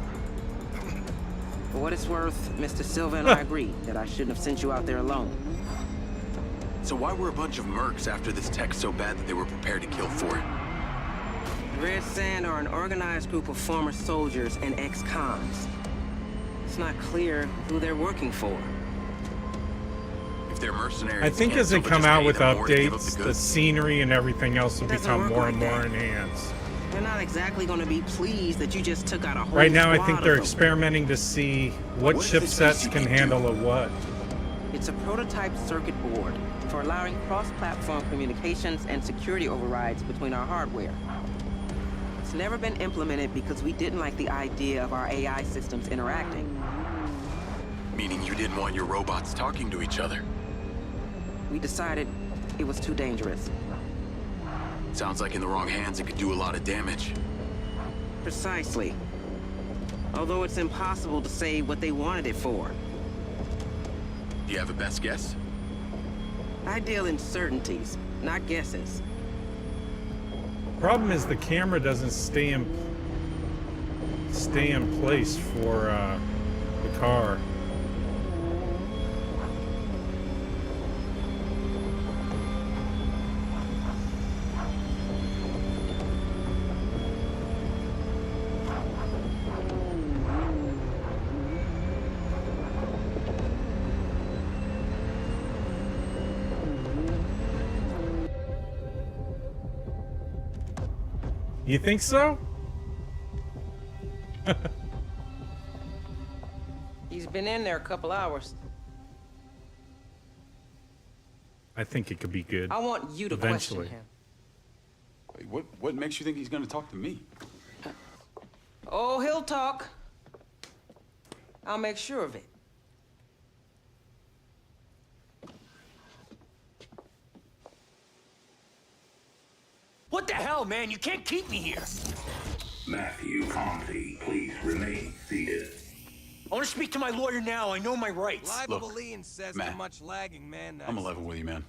For what it's worth, Mr. Silva and I agree that I shouldn't have sent you out there alone. So why were a bunch of mercs after this tech so bad that they were prepared to kill for it? Red Sand are an organized group of former soldiers and ex-cons. It's not clear who they're working for. If they're mercenaries, I think can't as they Silva come just out pay with them more to give up updates, the the goods? scenery and everything else will It doesn't become work more like and more that. enhanced. They're not exactly going to be pleased that you just took out a whole Right now, I squad think of they're them. experimenting to see what What does this chipsets can PCB do? handle a what. It's a prototype circuit board for allowing cross-platform communications and security overrides between our hardware. It's never been implemented because we didn't like the idea of our AI systems interacting. Meaning you didn't want your robots talking to each other. We decided it was too dangerous. Sounds like in the wrong hands it could do a lot of damage. Precisely. Although it's impossible to say what they wanted it for. Do you have a best guess? I deal in certainties, not guesses. Problem is the camera doesn't stay in place for the car. You think so? He's been in there a couple hours. I think it could be good. I want you to Eventually. question him. Wait, what makes you think he's gonna talk to me? Oh, he'll talk. I'll make sure of it. What the hell, man? You can't keep me here. Matthew Conti, please remain seated. I want to speak to my lawyer now. I know my rights. Live says Matt, too much lagging, man. I'm 11 with you, man.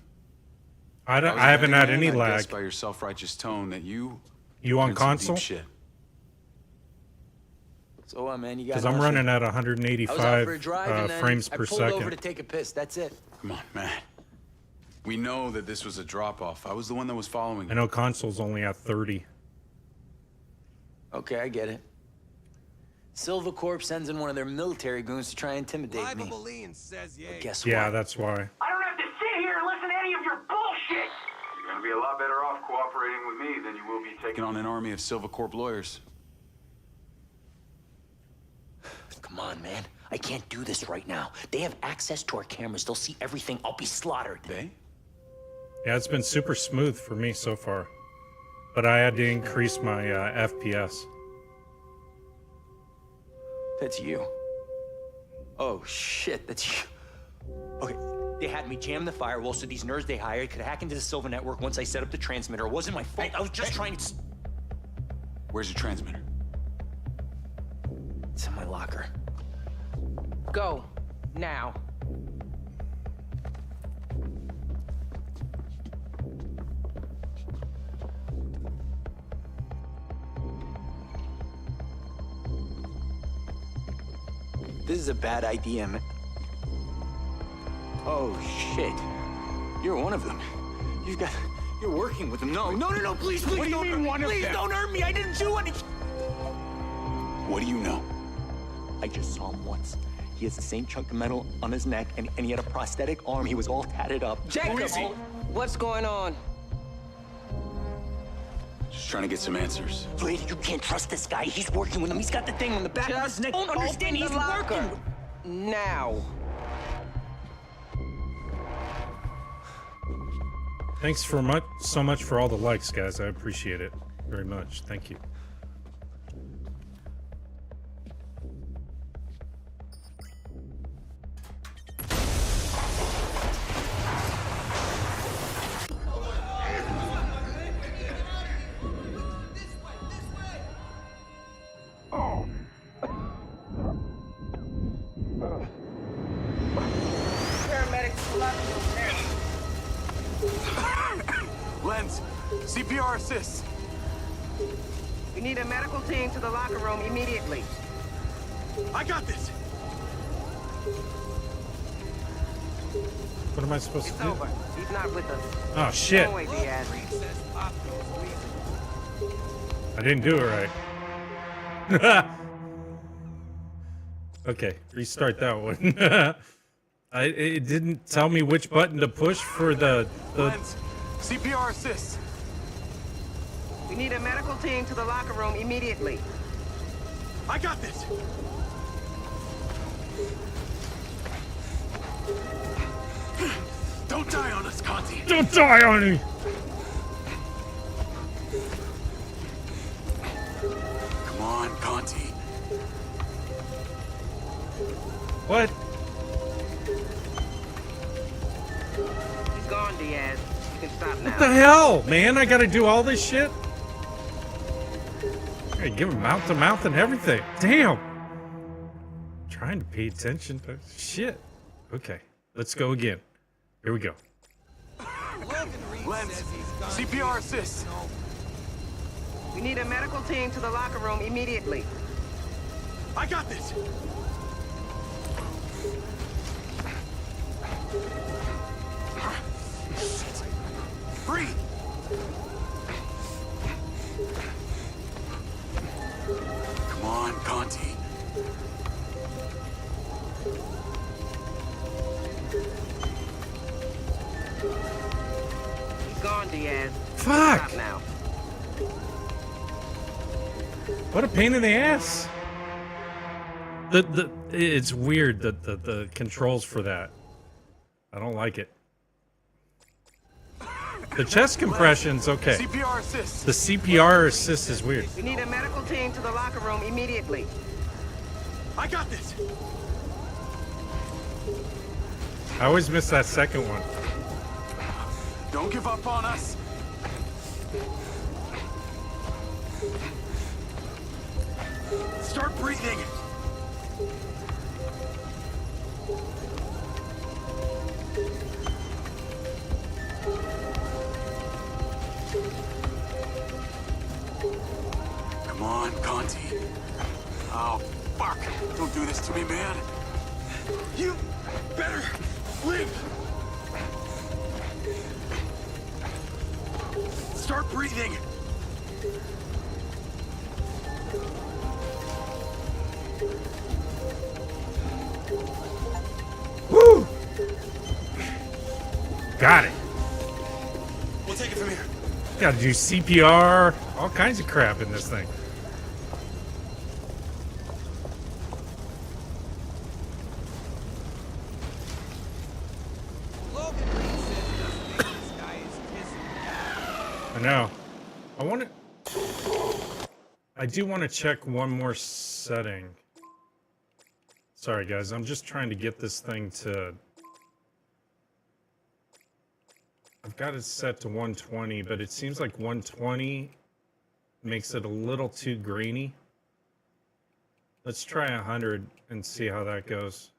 I was haven't had thinking, any man, I lag. guess by your self-righteous tone that you You on in some deep console? shit. So, man, you got Because I'm nothing? running at I was out for a 185 drive and then frames I per pulled over second. to take a piss. That's it. Come on, Matt. We know that this was a drop-off. I was the one that was following I you. know console's only at 30. Okay, I get it. Silver Corp sends in one of their military goons to try and intimidate me. Says But guess Yeah, what? that's why. I don't have to sit here and listen to any of your bullshit! You're gonna be a lot better off cooperating with me than you will be Taking on an army of Silver Corp lawyers. Come on, man. I can't do this right now. They have access to our cameras. They'll see everything. I'll be slaughtered. They? Yeah, it's been super smooth for me so far. But I had to increase my FPS. That's you. Oh, shit, that's you. Okay, they had me jam the firewall so these nerds they hired could hack into the Silver network once I set up the transmitter. It wasn't my fault. I was just trying to... Where's your transmitter? It's in my locker. Go. Now. This is a bad idea, man. Oh, shit. You're one of them. You're working with them. No, please, What do you don't mean, one of please them? don't hurt me. I didn't do anything. What do you know? I just saw him once. He has the same chunk of metal on his neck, and he had a prosthetic arm. He was all tatted up. Jacob, is he? what's going on? Just trying to get some answers. Lady, you can't trust this guy. He's working with him. He's got the thing on the back of his neck. Don't understand. Open He's the locker. working. Now. Thanks so much for all the likes, guys. I appreciate it very much. Thank you. Lens, CPR assist. We need a medical team to the locker room immediately. I got this. What am I supposed It's to do? over. He's not with us. Oh, shit. Go away, Diaz. I didn't do it right. Okay, restart that one. It didn't tell me which button to push for the Lens, CPR assist. We need a medical team to the locker room immediately. I got this. Don't die on us, Conti. Don't die on me! Come on, Conti. What? He's gone, Diaz. You can stop now. What the hell, man? I gotta do all this shit? I gotta give him mouth to mouth and everything. Damn! Trying to pay attention to shit. Okay, let's go again. Here we go. Lens, CPR assist. We need a medical team to the locker room immediately. I got this. Breathe. Come on, Conti. He's gone, Diaz. Fuck! Stop now. What a pain in the ass. It's weird that the controls for that. I don't like it. The chest compression's okay. CPR assist. The CPR assist is weird. We need a medical team to the locker room immediately. I got this. I always miss that second one. Don't give up on us. Start breathing. Come on, Conti. Oh, fuck. Don't do this to me, man. You better live. Start breathing. Woo! Got it. We'll take it from here. Gotta do CPR, all kinds of crap in this thing. Logan Reed says he doesn't think this guy is kissing. I know. I do want to check one more setting. Sorry guys, I'm just trying to get this thing to... I've got it set to 120, but it seems like 120 makes it a little too grainy. Let's try 100 and see how that goes.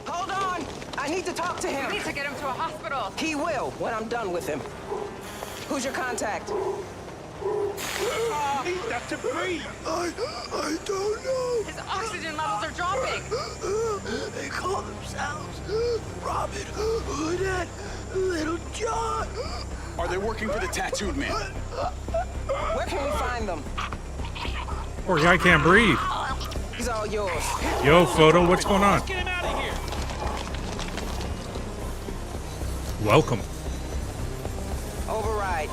Hold on! I need to talk to him. We need to get him to a hospital. He will when I'm done with him. Who's your contact? Need that to breathe. I don't know. His oxygen levels are dropping. They call themselves Robin Hood and Little John. Are they working for the tattooed man? Where can we find them? Poor guy can't breathe. He's all yours. Yo, Photo, what's going on? Get him out of here. Welcome. Override.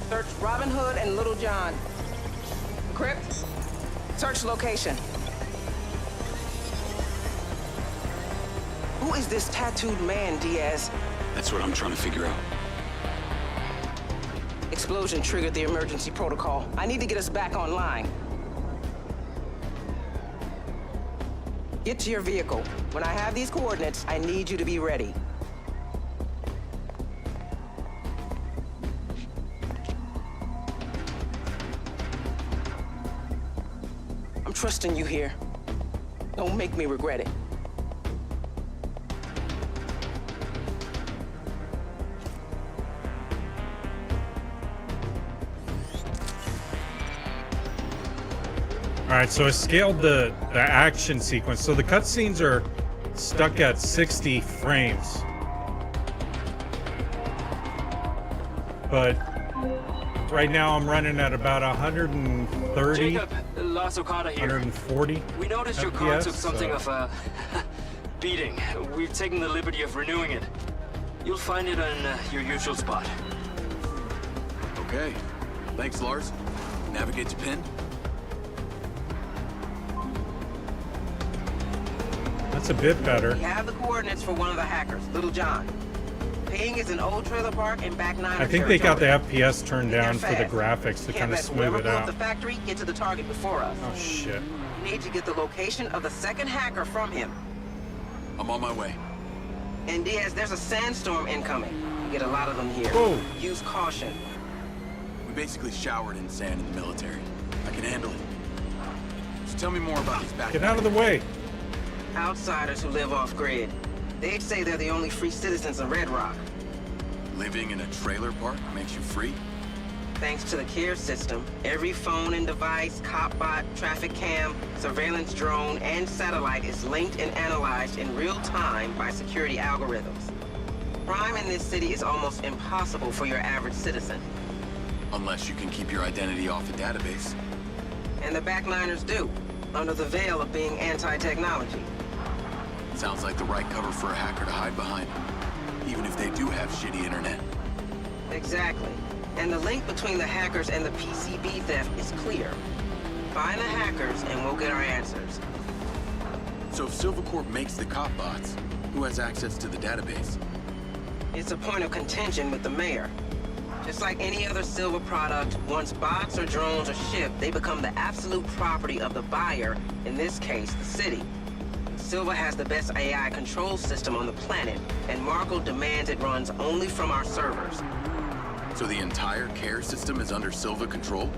Search Robin Hood and Little John. Crypt. Search location. Who is this tattooed man, Diaz? That's what I'm trying to figure out. Explosion triggered the emergency protocol. I need to get us back online. Get to your vehicle. When I have these coordinates, I need you to be ready. I'm trusting you here. Don't make me regret it. All right, so I scaled the action sequence. So the cutscenes are stuck at 60 frames. But right now I'm running at about 130, Jacob, Lars Okada here. 140. We noticed your car FPS, took something so- of a beating. We've taken the liberty of renewing it. You'll find it on your usual spot. Okay. Thanks, Lars. Navigate to pin. That's a bit better. We have the coordinates for one of the hackers, Little John. Ping is an old trailer park in back nine. I think they got the FPS turned down for the fast. graphics to Can't kind of let smooth whoever it built out. the factory get to the target before us. Oh shit. We need to get the location of the second hacker from him. I'm on my way. And Diaz, there's a sandstorm incoming. We get a lot of them here. Whoa. Use caution. We basically showered in sand in the military. I can handle it. So tell me more about these back. Get out of the way. Outsiders who live off-grid. They say they're the only free citizens in Red Rock. Living in a trailer park makes you free? Thanks to the CARE system, every phone and device, cop bot, traffic cam, surveillance drone, and satellite is linked and analyzed in real time by security algorithms. Crime in this city is almost impossible for your average citizen. Unless you can keep your identity off a database. And the backliners do, under the veil of being anti-technology. Sounds like the right cover for a hacker to hide behind. Even if they do have shitty internet. Exactly. And the link between the hackers and the PCB theft is clear. Find the hackers and we'll get our answers. So if Silvercorp makes the cop bots, who has access to the database? It's a point of contention with the mayor. Just like any other Silva product, once bots or drones are shipped, they become the absolute property of the buyer, in this case, the city. Silva has the best AI control system on the planet, and Marco demands it runs only from our servers. So the entire care system is under Silva control?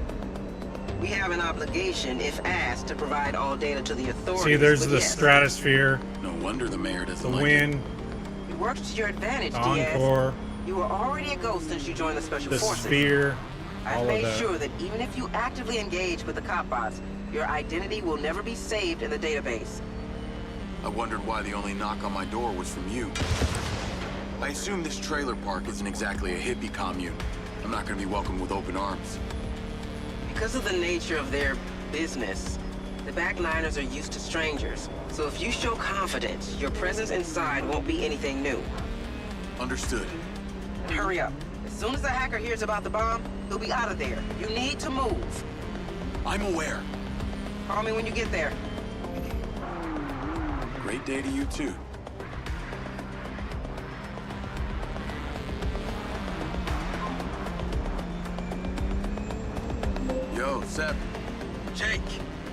We have an obligation, if asked, to provide all data to the authorities. See, there's but the yes, stratosphere, No wonder the mayor the doesn't like wind, it works to your advantage, the Diaz. encore, You were already a ghost since you joined the Special the Forces. sphere, I've all of made that. sure that even if you actively engage with the cop bots, your identity will never be saved in the database. I wondered why the only knock on my door was from you. I assume this trailer park isn't exactly a hippie commune. I'm not gonna be welcomed with open arms. Because of the nature of their business, the back niners are used to strangers. So if you show confidence, your presence inside won't be anything new. Understood. Hurry up. As soon as the hacker hears about the bomb, he'll be out of there. You need to move. I'm aware. Call me when you get there. Great day to you too. Yo, Seb. Jake,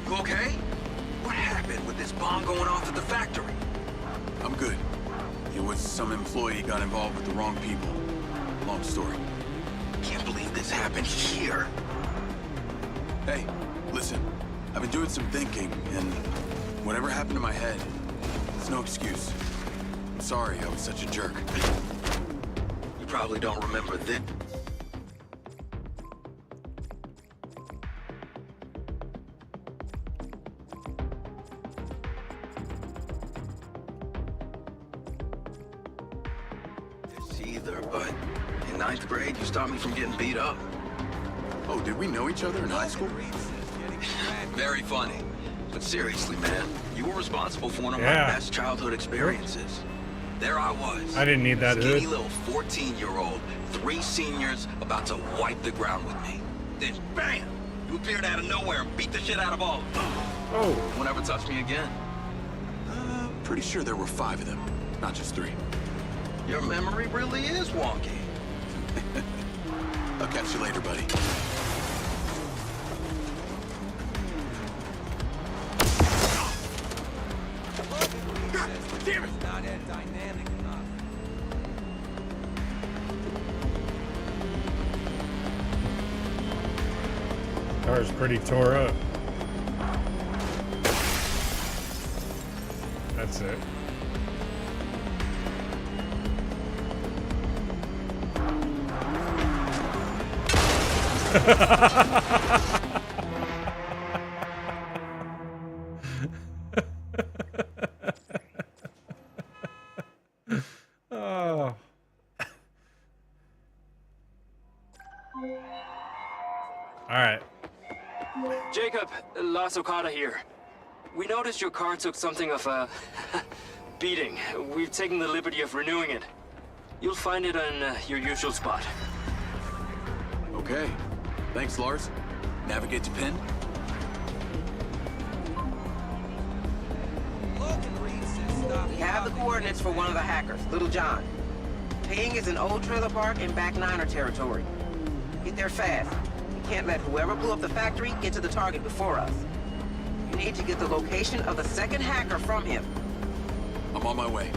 you okay? What happened with this bomb going off at the factory? I'm good. It was some employee got involved with the wrong people. Long story. Can't believe this happened here. Hey, listen. I've been doing some thinking, and whatever happened to my head, it's no excuse. I'm sorry I was such a jerk. You probably don't remember this. Either, but in 9th grade, you stopped me from getting beat up. Oh, did we know each other in high school? Very funny. But seriously, man, you were responsible for one of my Yeah. best childhood experiences. There I was. I didn't need that skinny hood. little 14-year-old, 3 seniors about to wipe the ground with me. Then, bam! You appeared out of nowhere and beat the shit out of all of them. Oh. Won't ever touch me again. Pretty sure there were 5 of them, not just 3. Your memory really is wonky. I'll catch you later, buddy. Damn it! Not as dynamic enough. Car's pretty tore up. That's it. Oh. All right. Jacob, Las Okada here. We noticed your car took something of a beating. We've taken the liberty of renewing it. You'll find it on your usual spot. Okay. Thanks, Lars. Navigate to pin. We have the coordinates for one of the hackers, Little John. Ping is an old trailer park in back niner territory. Get there fast. We can't let whoever blew up the factory get to the target before us. You need to get the location of the second hacker from him. I'm on my way.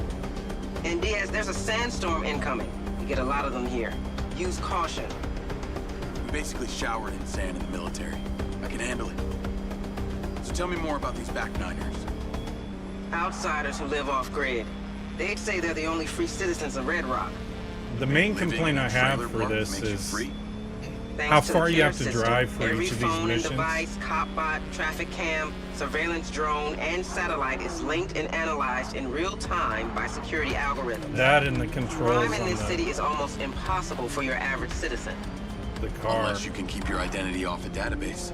And Diaz, there's a sandstorm incoming. We get a lot of them here. Use caution. We basically showered in sand in the military. I can handle it. So tell me more about these back niners. Outsiders who live off-grid. They'd say they're the only free citizens of Red Rock. The main Living complaint in a I have trailer for park this makes you is free? Thanks how to the far you care have to system, drive for every each of these phone and missions. device, cop bot, traffic cam, surveillance drone, and satellite is linked and analyzed in real time by security algorithms. That and the controls Crime in on this the, city is almost impossible for your average citizen. the car. Unless you can keep your identity off a database.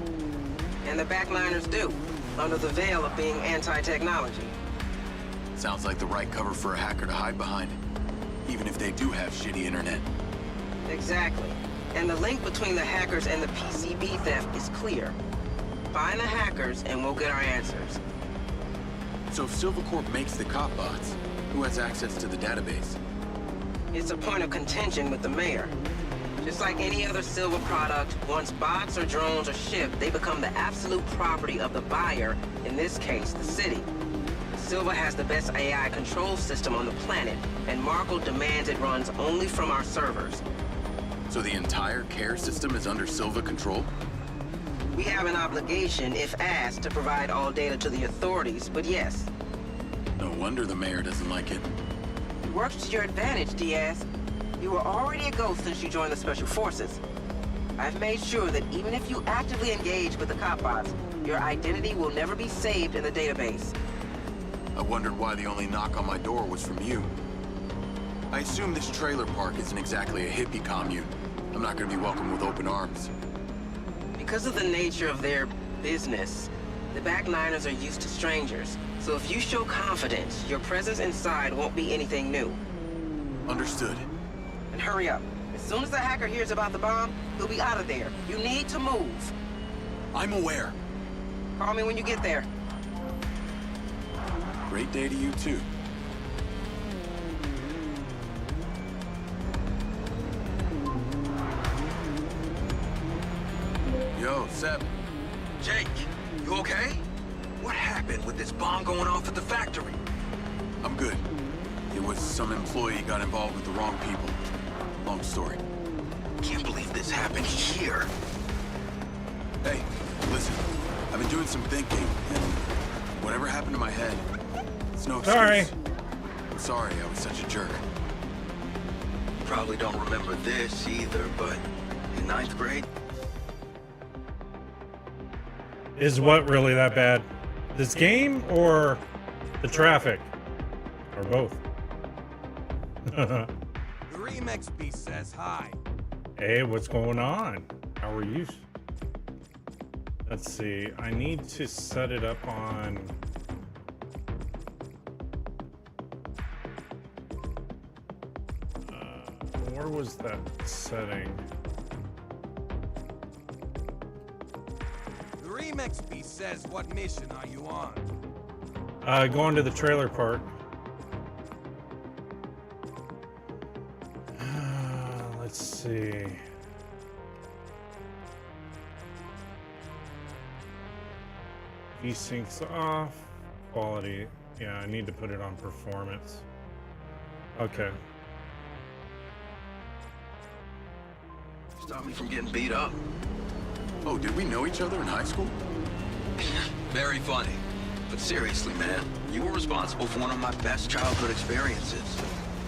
And the backliners do, under the veil of being anti-technology. Sounds like the right cover for a hacker to hide behind. Even if they do have shitty internet. Exactly. And the link between the hackers and the PCB theft is clear. Find the hackers and we'll get our answers. So if Silvercorp makes the cop bots, who has access to the database? It's a point of contention with the mayor. Just like any other Silva product, once bots or drones are shipped, they become the absolute property of the buyer, in this case, the city. Silva has the best AI control system on the planet, and Markle demands it runs only from our servers. So the entire care system is under Silva control? We have an obligation, if asked, to provide all data to the authorities, but yes. No wonder the mayor doesn't like it. It works to your advantage, Diaz. You were already a ghost since you joined the Special Forces. I've made sure that even if you actively engage with the cop bots, your identity will never be saved in the database. I wondered why the only knock on my door was from you. I assume this trailer park isn't exactly a hippie commune. I'm not gonna be welcomed with open arms. Because of the nature of their business, the back niners are used to strangers. So if you show confidence, your presence inside won't be anything new. Understood. And hurry up. As soon as the hacker hears about the bomb, he'll be out of there. You need to move. I'm aware. Call me when you get there. Great day to you, too. Yo, Seb. Jake, you okay? What happened with this bomb going off at the factory? I'm good. It was some employee got involved with the wrong people. Long story. Can't believe this happened here. Hey, listen. I've been doing some thinking, and whatever happened to my head, it's no excuse. Sorry. I'm sorry I was such a jerk. You probably don't remember this either, but in 9th grade, Is what really that bad? This game or the traffic? Or both? The Remix Beast says hi. Hey, what's going on? How are you? Let's see. I need to set it up on... where was that setting? The Remix Beast says, what mission are you on? Going to the trailer park. Let's see. Desyncs off. Quality. Yeah, I need to put it on performance. Okay. stop me from getting beat up. Oh, did we know each other in high school? Very funny. But seriously, man, you were responsible for one of my best childhood experiences.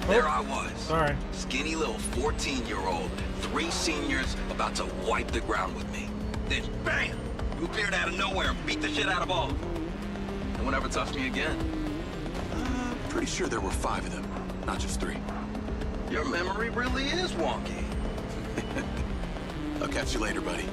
There I was. Sorry. Skinny little 14-year-old, 3 seniors about to wipe the ground with me. Then, bam! You appeared out of nowhere and beat the shit out of all. No one ever touched me again. Pretty sure there were 5 of them, not just 3. Your memory really is wonky. I'll catch you later, buddy.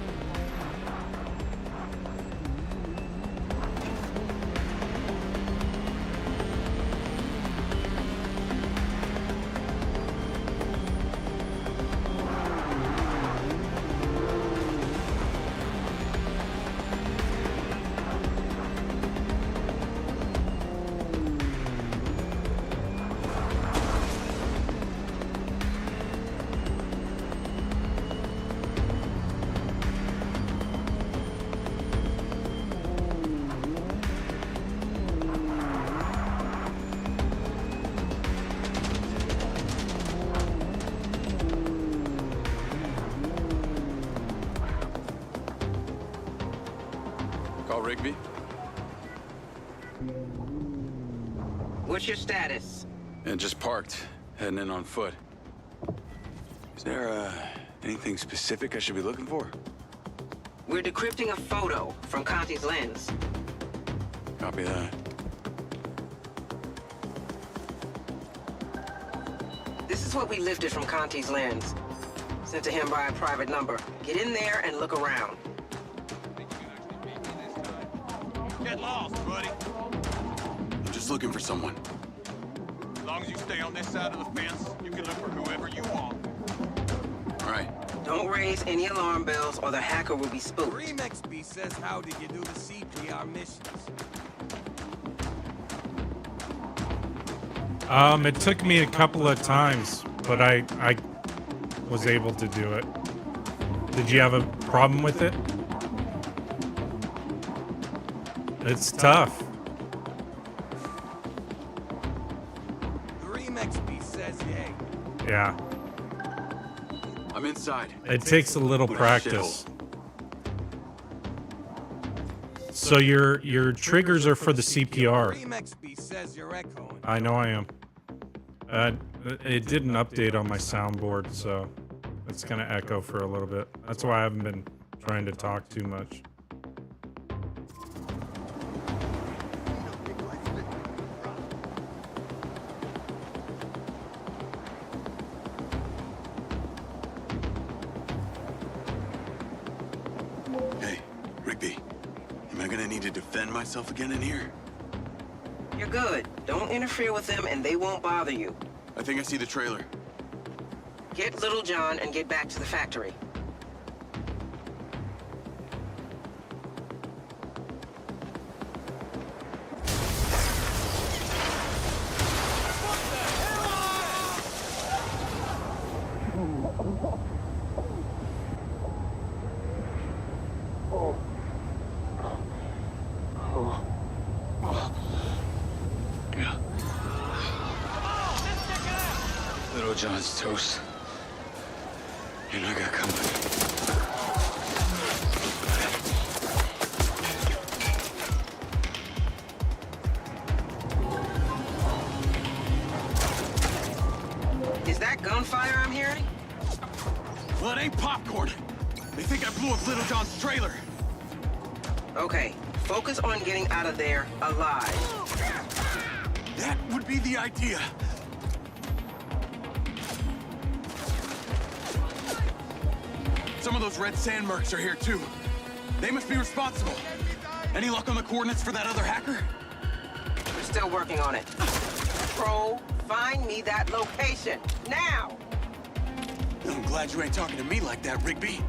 Call Rigby. What's your status? And just parked, heading in on foot. Is there, anything specific I should be looking for? We're decrypting a photo from Conti's lens. Copy that. This is what we lifted from Conti's lens. Sent to him by a private number. Get in there and look around. Get lost, buddy. I'm just looking for someone. As long as you stay on this side of the fence, you can look for whoever you want. All right. Don't raise any alarm bells or the hacker will be The spooked. Remix Beast says, how did you do the CPR missions? It took me a couple of times, but I was able to do it. Did you have a problem with it? It's tough. The remix piece says yay. Yeah. I'm inside. It takes a little practice. So your triggers are for the CPR. Remix piece says you're echoing. I know I am. It did an update on my soundboard, so it's gonna echo for a little bit. That's why I haven't been trying to talk too much. Hey, Rigby. Am I gonna need to defend myself again in here? You're good. Don't interfere with them and they won't bother you. I think I see the trailer. Get Little John and get back to the factory. Little John's toast. And I got company. Is that gunfire I'm hearing? Well, it ain't popcorn. They think I blew up Little John's trailer. Okay, focus on getting out of there alive. That would be the idea. Some of those red sand mercs are here too. They must be responsible. Any luck on the coordinates for that other hacker? We're still working on it. Pro, find me that location, now! I'm glad you ain't talking to me like that, Rigby.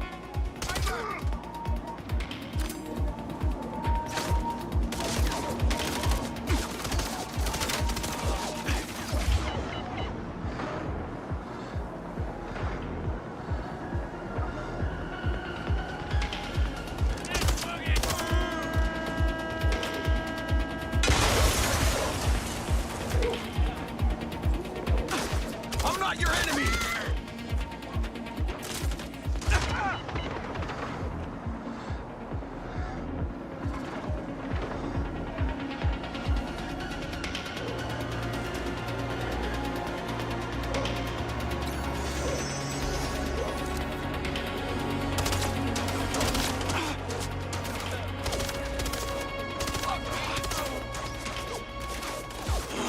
I'm not your enemy!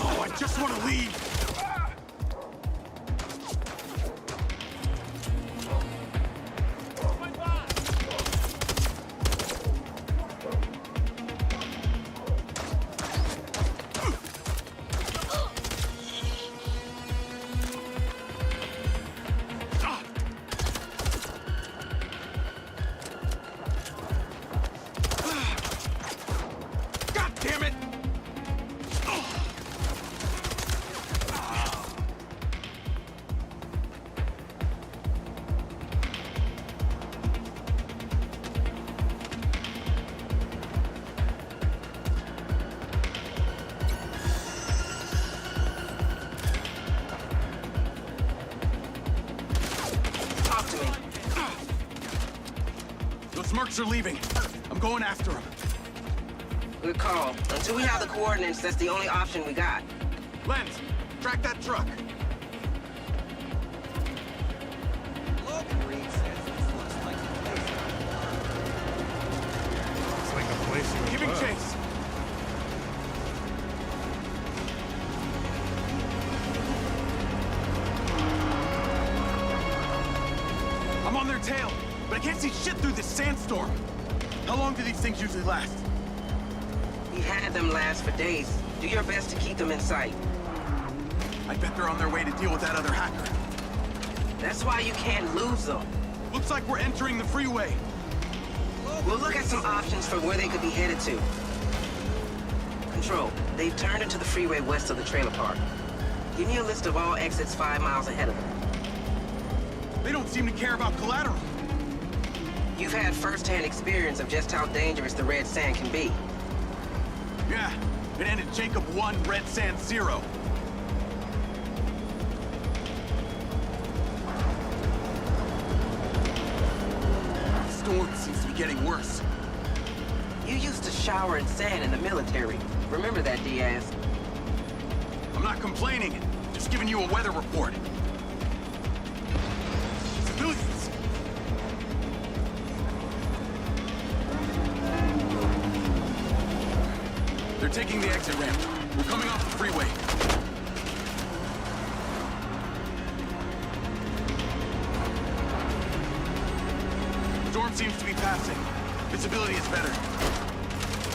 Oh, I just want to leave. God damn it! Talk to me. Those mercs are leaving. I'm going after them. Good call. Until we have the coordinates, that's the only option we got. Lens, track that truck. Logan Reed says this looks like a place. It's like a place you Giving love. chase. I'm on their tail, but I can't see shit through this sandstorm. How long do these things usually last? We had them last for days. Do your best to keep them in sight. I bet they're on their way to deal with that other hacker. That's why you can't lose them. Looks like we're entering the freeway. We'll look at some options for where they could be headed to. Control, they've turned into the freeway west of the trailer park. Give me a list of all exits 5 miles ahead of them. They don't seem to care about collateral. You've had first-hand experience of just how dangerous the red sand can be. Yeah, it ended Jacob 1, Red Sand 0. The storm seems to be getting worse. You used to shower in sand in the military. Remember that, Diaz? I'm not complaining, just giving you a weather report. Civilians! They're taking the exit ramp. We're coming off the freeway. Storm seems to be passing. Visibility is better.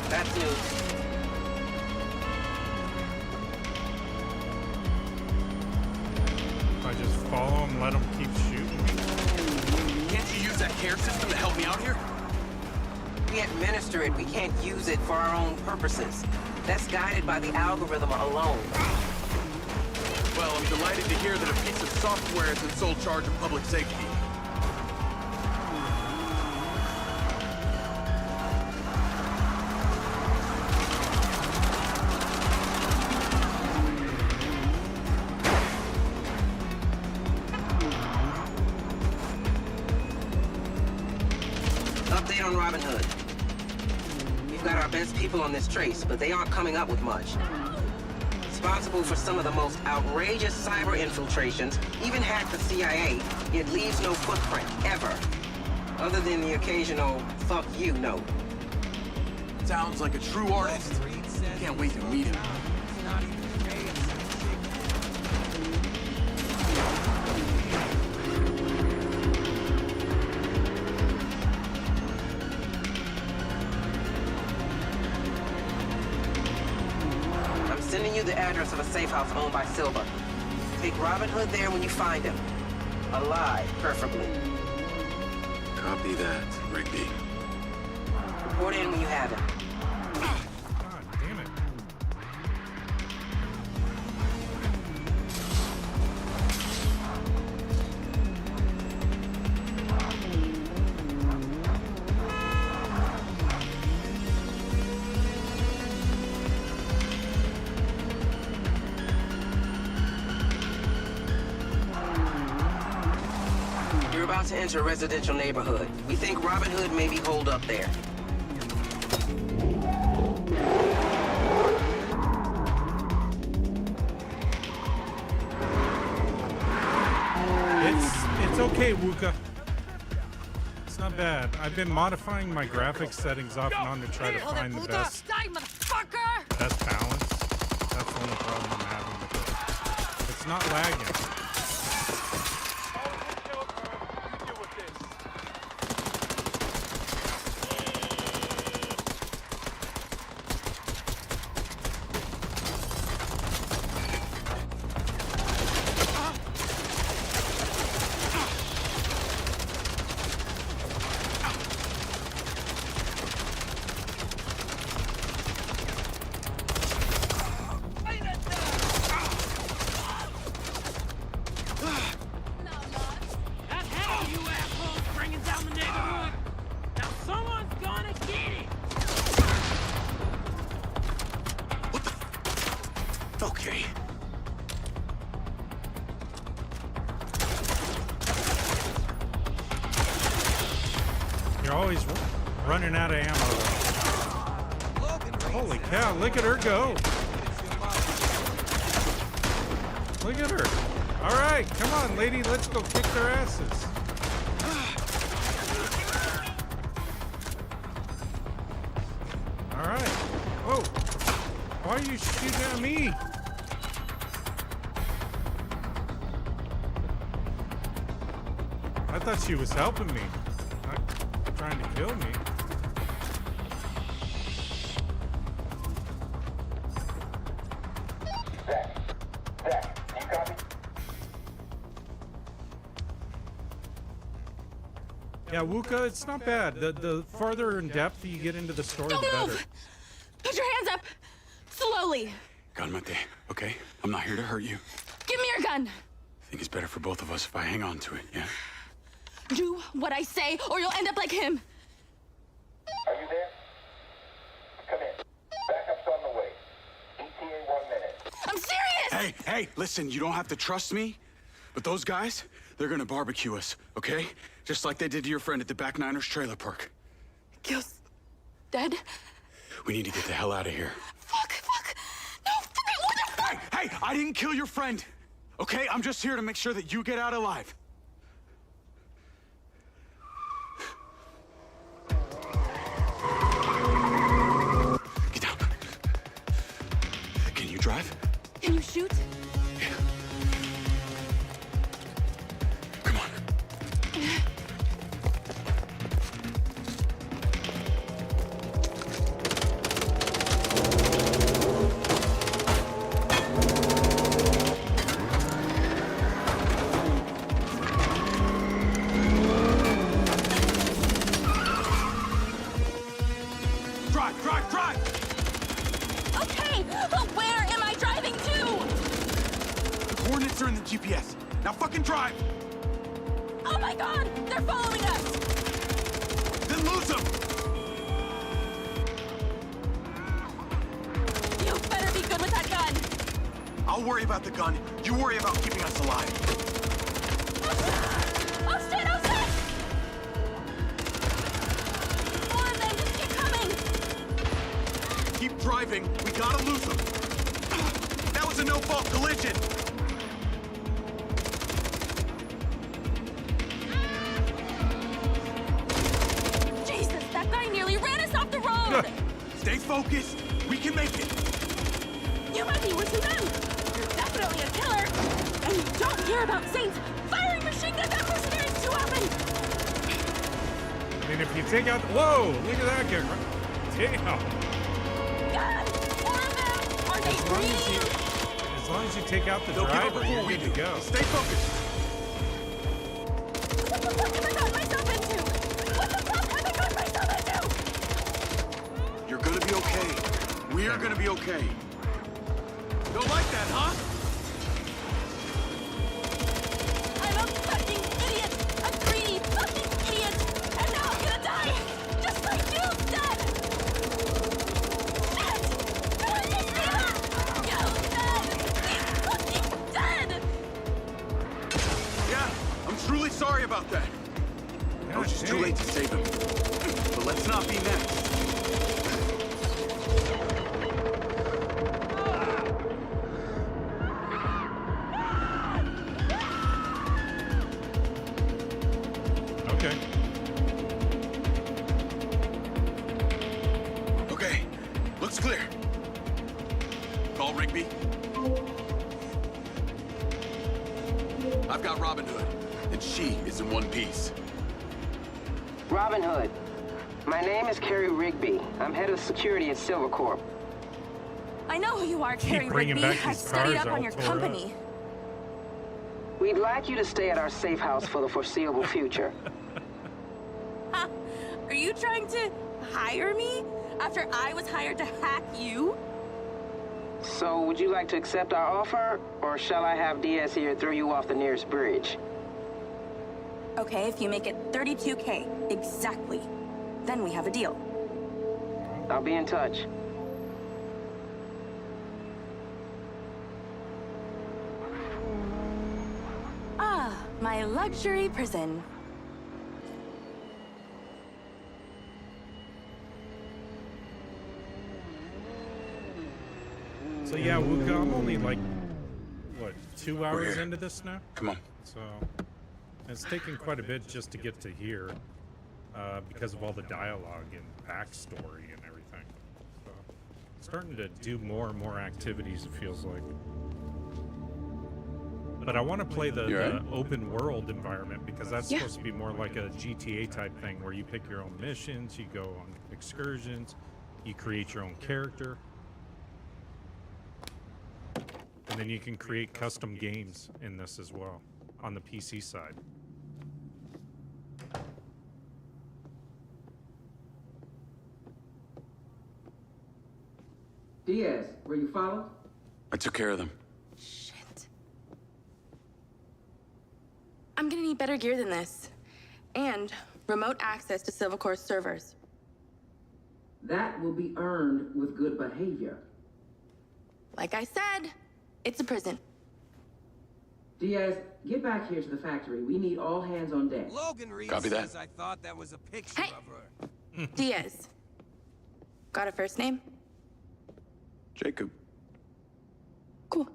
That's news. If I just follow him, let him keep shooting me. Can't you use that care system to help me out here? We administer it. We can't use it for our own purposes. That's guided by the algorithm alone. Well, I'm delighted to hear that a piece of software is in sole charge of public safety. Update on Robin Hood. We've got our best people on this trace, but they aren't coming up with much. Responsible for some of the most outrageous cyber infiltrations, even hacked the CIA, yet leaves no footprint, ever. Other than the occasional, fuck you note. Sounds like a true artist. Can't wait to meet him. Not even paying I'm sending you the address of a safe house owned by Silva. Take Robin Hood there when you find him. Alive, preferably. Copy that, Rigby. Report in when you have him. God damn it. You're about to enter a residential neighborhood. We think Robin Hood may be holed up there. It's okay, Wuka. It's not bad. I've been modifying my graphics settings off and on to try to find the best balance. That's the only problem I'm having with it. It's not lagging. Okay. You're always running out of ammo. Holy cow, look at her go. Look at her. All right, come on, lady, let's go kick their asses. All right. Whoa. Why are you shooting at me? I thought she was helping me, not trying to kill me. Yeah, Wuka, it's not bad. The farther in depth you get into the story, the better. Put your hands up! Slowly! Calmate, okay? I'm not here to hurt you. Give me your gun! I think it's better for both of us if I hang on to it, yeah? Do what I say, or you'll end up like him. Are you there? Come in. Backup's on the way. ETA 1 minute. I'm serious! Hey, listen, you don't have to trust me, but those guys, they're gonna barbecue us, okay? Just like they did to your friend at the Back Niners trailer park. Gil's dead? We need to get the hell out of here. Fuck. No, fucking what the fuck? Hey, I didn't kill your friend, okay? I'm just here to make sure that you get out alive. Get down. Can you drive? Can you shoot? Yeah. Come on. Drive! Okay, but where am I driving to? The coordinates are in the GPS. Now fucking drive! Oh my god, they're following us! Then lose them! You better be good with that gun! I'll worry about the gun. You worry about keeping us alive. Oh shit! More of them, just keep coming! Keep driving. We gotta lose them. That was a no-fault collision. Jesus, that guy nearly ran us off the road! Stay focused. We can make it. You might be worse than them! You're definitely a killer! And you don't hear about Saints firing machine guns at mercenaries too often! I mean, if you take out... Whoa! Look at that guy. Damn. God! More of them! Are they breeding? As long as you take out the They'll give up driver, before you're we good do. to go. Stay focused. What the fuck have I got myself into? What the fuck have I got myself into? You're gonna be okay. We are gonna be okay. Don't like that, huh? I'm a fucking idiot! A greedy fucking idiot! And now I'm gonna die! Just like Gil's dead! Shit! Did I just see that? Gil's dead! He's fucking dead! Yeah, I'm truly sorry about that. It was just too late to save him. But let's not be next. Okay. Okay, looks clear. Call Rigby. I've got Robin Hood, and she is in one piece. Robin Hood. My name is Carrie Rigby. I'm head of security at Silvercorp. I know who you are, Carrie bringing Rigby. back I these studied cars up on all your tore company. We'd like you to stay at our safe house for the foreseeable future. Are you trying to hire me after I was hired to hack you? So, would you like to accept our offer, or shall I have Diaz here throw you off the nearest bridge? Okay, if you make it 32K, exactly. Then we have a deal. I'll be in touch. Ah, my luxury prison. So yeah, Wuka, I'm only like, what, 2 hours here. into this now? Come on. So it's taken quite a bit just to get to here because of all the dialogue and backstory and everything. So starting to do more and more activities, it feels like. But I want to play the open world environment because that's supposed to be more like a GTA type thing where you pick your own missions, you go on excursions, you create your own character. And then you can create custom games in this as well on the PC side. Diaz, were you followed? I took care of them. Shit. I'm gonna need better gear than this. And remote access to Civil Corps servers. That will be earned with good behavior. Like I said, it's a prison. Diaz, get back here to the factory. We need all hands on deck. Logan Reed Copy that. says I thought that was a picture Hey. of her. Diaz. Got a first name? Jacob. Cool.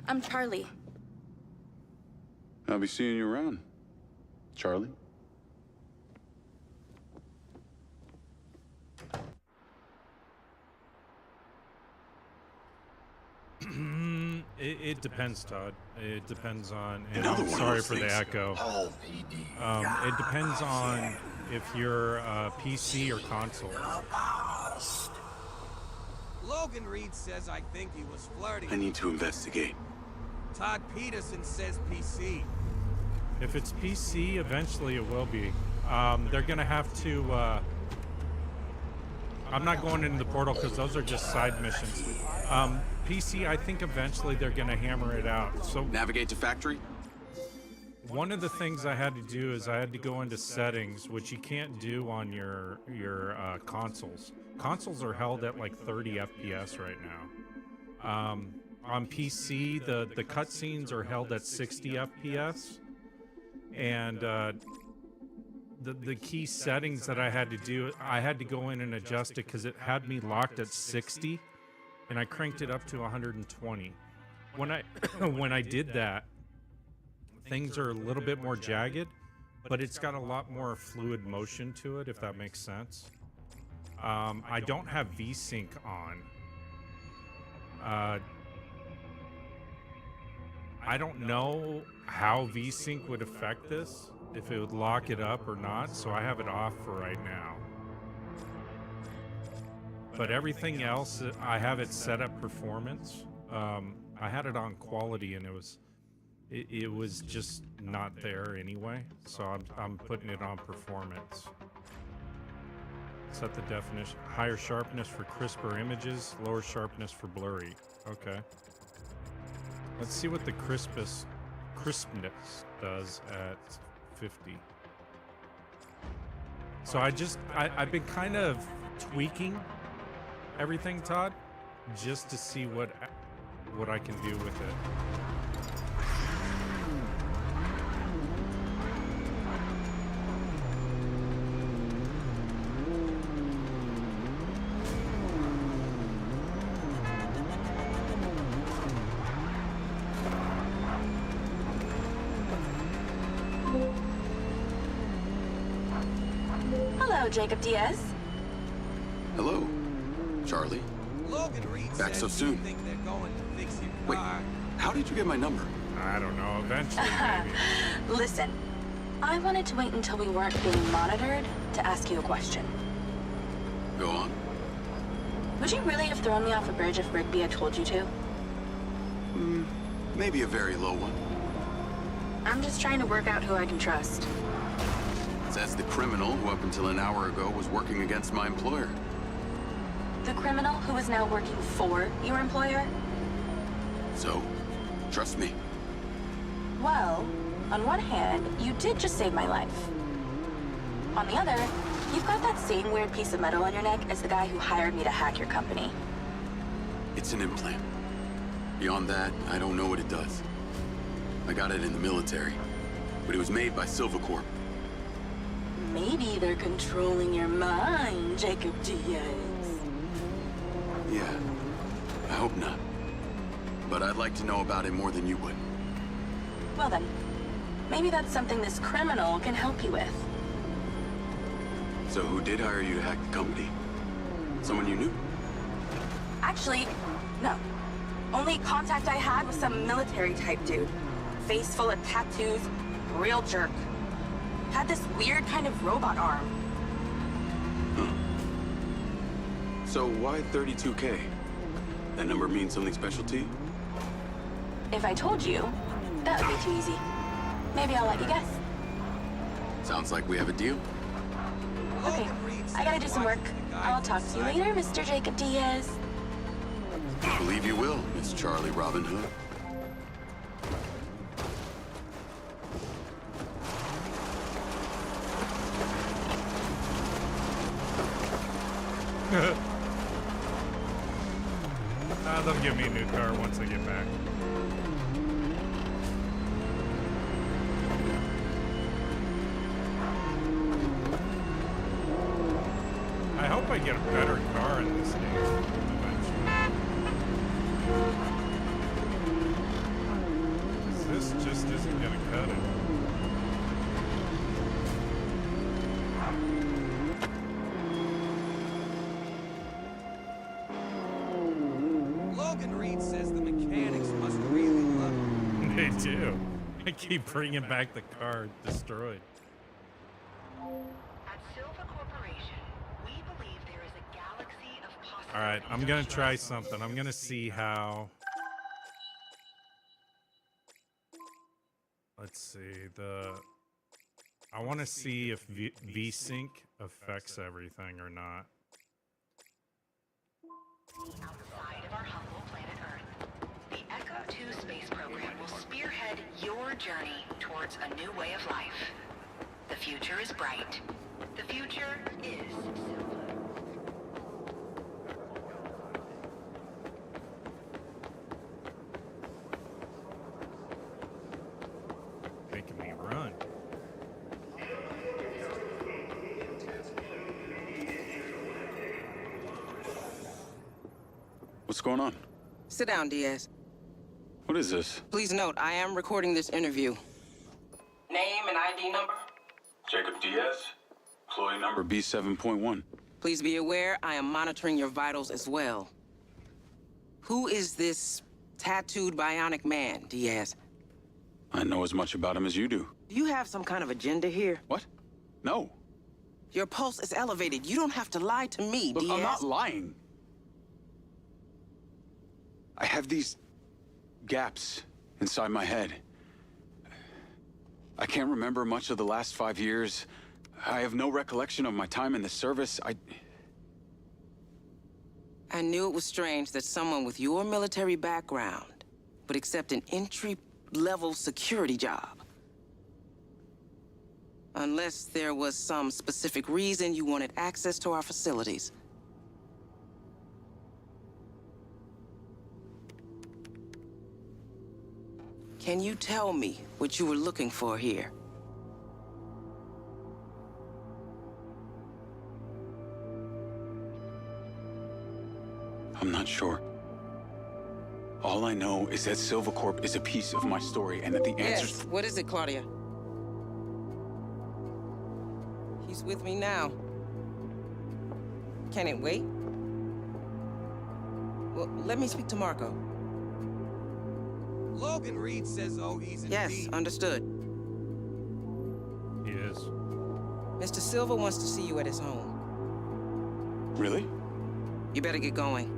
I'm Charlie. I'll be seeing you around, Charlie. It depends, Todd. It depends on. And Another I'm one of sorry those for the things. echo. It depends on if you're PC or console. Logan Reed says I think he was flirting. I need to investigate. Todd Peterson says PC. If it's PC, eventually it will be. They're gonna have to. I'm not going into the portal because those are just side missions. PC, I think eventually they're gonna hammer it out. So Navigate to factory? one of the things I had to do is I had to go into settings, which you can't do on your consoles. Consoles are held at like 30 FPS right now. On PC, the cutscenes are held at 60 FPS, and the key settings that I had to do, I had to go in and adjust it because it had me locked at 60, and I cranked it up to 120. When I when I did that, things are a little bit more jagged, but it's got a lot more fluid motion to it, if that makes sense. I don't have VSync on. I don't know how VSync would affect this, if it would lock it up or not, so I have it off for right now. But everything else, I have it set up performance. I had it on quality, and it was just not there anyway, so I'm putting it on performance. Set the definition. Higher sharpness for crisper images, lower sharpness for blurry. Okay. Let's see what the crispness does at 50. So I've been kind of tweaking everything, Todd, just to see what I can do with it. Hello, Jacob Diaz. Hello, Charlie. Logan Reed Back says so soon. you think they're going to fix your Wait, car. how did you get my number? I don't know, eventually maybe. Listen, I wanted to wait until we weren't being monitored to ask you a question. Go on. Would you really have thrown me off a bridge if Rigby had told you to? Maybe a very low one. I'm just trying to work out who I can trust. Says the criminal who up until an hour ago was working against my employer. The criminal who is now working for your employer? So, trust me. Well, on one hand, you did just save my life. On the other, you've got that same weird piece of metal on your neck as the guy who hired me to hack your company. It's an implant. Beyond that, I don't know what it does. I got it in the military, but it was made by Silvercorp. Maybe they're controlling your mind, Jacob Diaz. Yeah, I hope not. But I'd like to know about it more than you would. Well then, maybe that's something this criminal can help you with. So who did hire you to hack the company? Someone you knew? Actually, no. Only contact I had was some military type dude. Face full of tattoos, real jerk. Had this weird kind of robot arm. So why 32K? That number means something special to you? If I told you, that would be too easy. Maybe I'll let you guess. Sounds like we have a deal. Okay, I gotta do some work. I'll talk to you later, Mr. Jacob Diaz. I believe you will, Miss Charlie Robin Hood. They'll give me a new car once I get back. I hope I get a better car in this game eventually. 'Cause this just isn't gonna cut it. Logan Reed says the mechanics must really love him. They do. I keep bringing back the car destroyed. At Silva Corporation, we believe there is a galaxy of possibilities. All right, I'm gonna try something. I'm gonna see how. Let's see I want to see if VSync affects everything or not. Outside of our humble planet Earth, the Echo 2 space program will spearhead your journey towards a new way of life. The future is bright. The future is Silva. Making me run. What's going on? Sit down, Diaz. What is this? Please note, I am recording this interview. Name and ID number? Jacob Diaz, employee number B7.1. Please be aware, I am monitoring your vitals as well. Who is this tattooed bionic man, Diaz? I know as much about him as you do. Do you have some kind of agenda here? What? No. Your pulse is elevated. You don't have to lie to me, Look, Diaz. I'm not lying. I have these gaps inside my head. I can't remember much of the last 5 years. I have no recollection of my time in the service. I knew it was strange that someone with your military background would accept an entry-level security job. Unless there was some specific reason you wanted access to our facilities. Can you tell me what you were looking for here? I'm not sure. All I know is that Silva Corp is a piece of my story and that the answers... Yes, what is it, Claudia? He's with me now. Can it wait? Well, let me speak to Marco. Logan Reed says, oh, he's in Yes, D. understood. He is. Mr. Silva wants to see you at his home. Really? You better get going.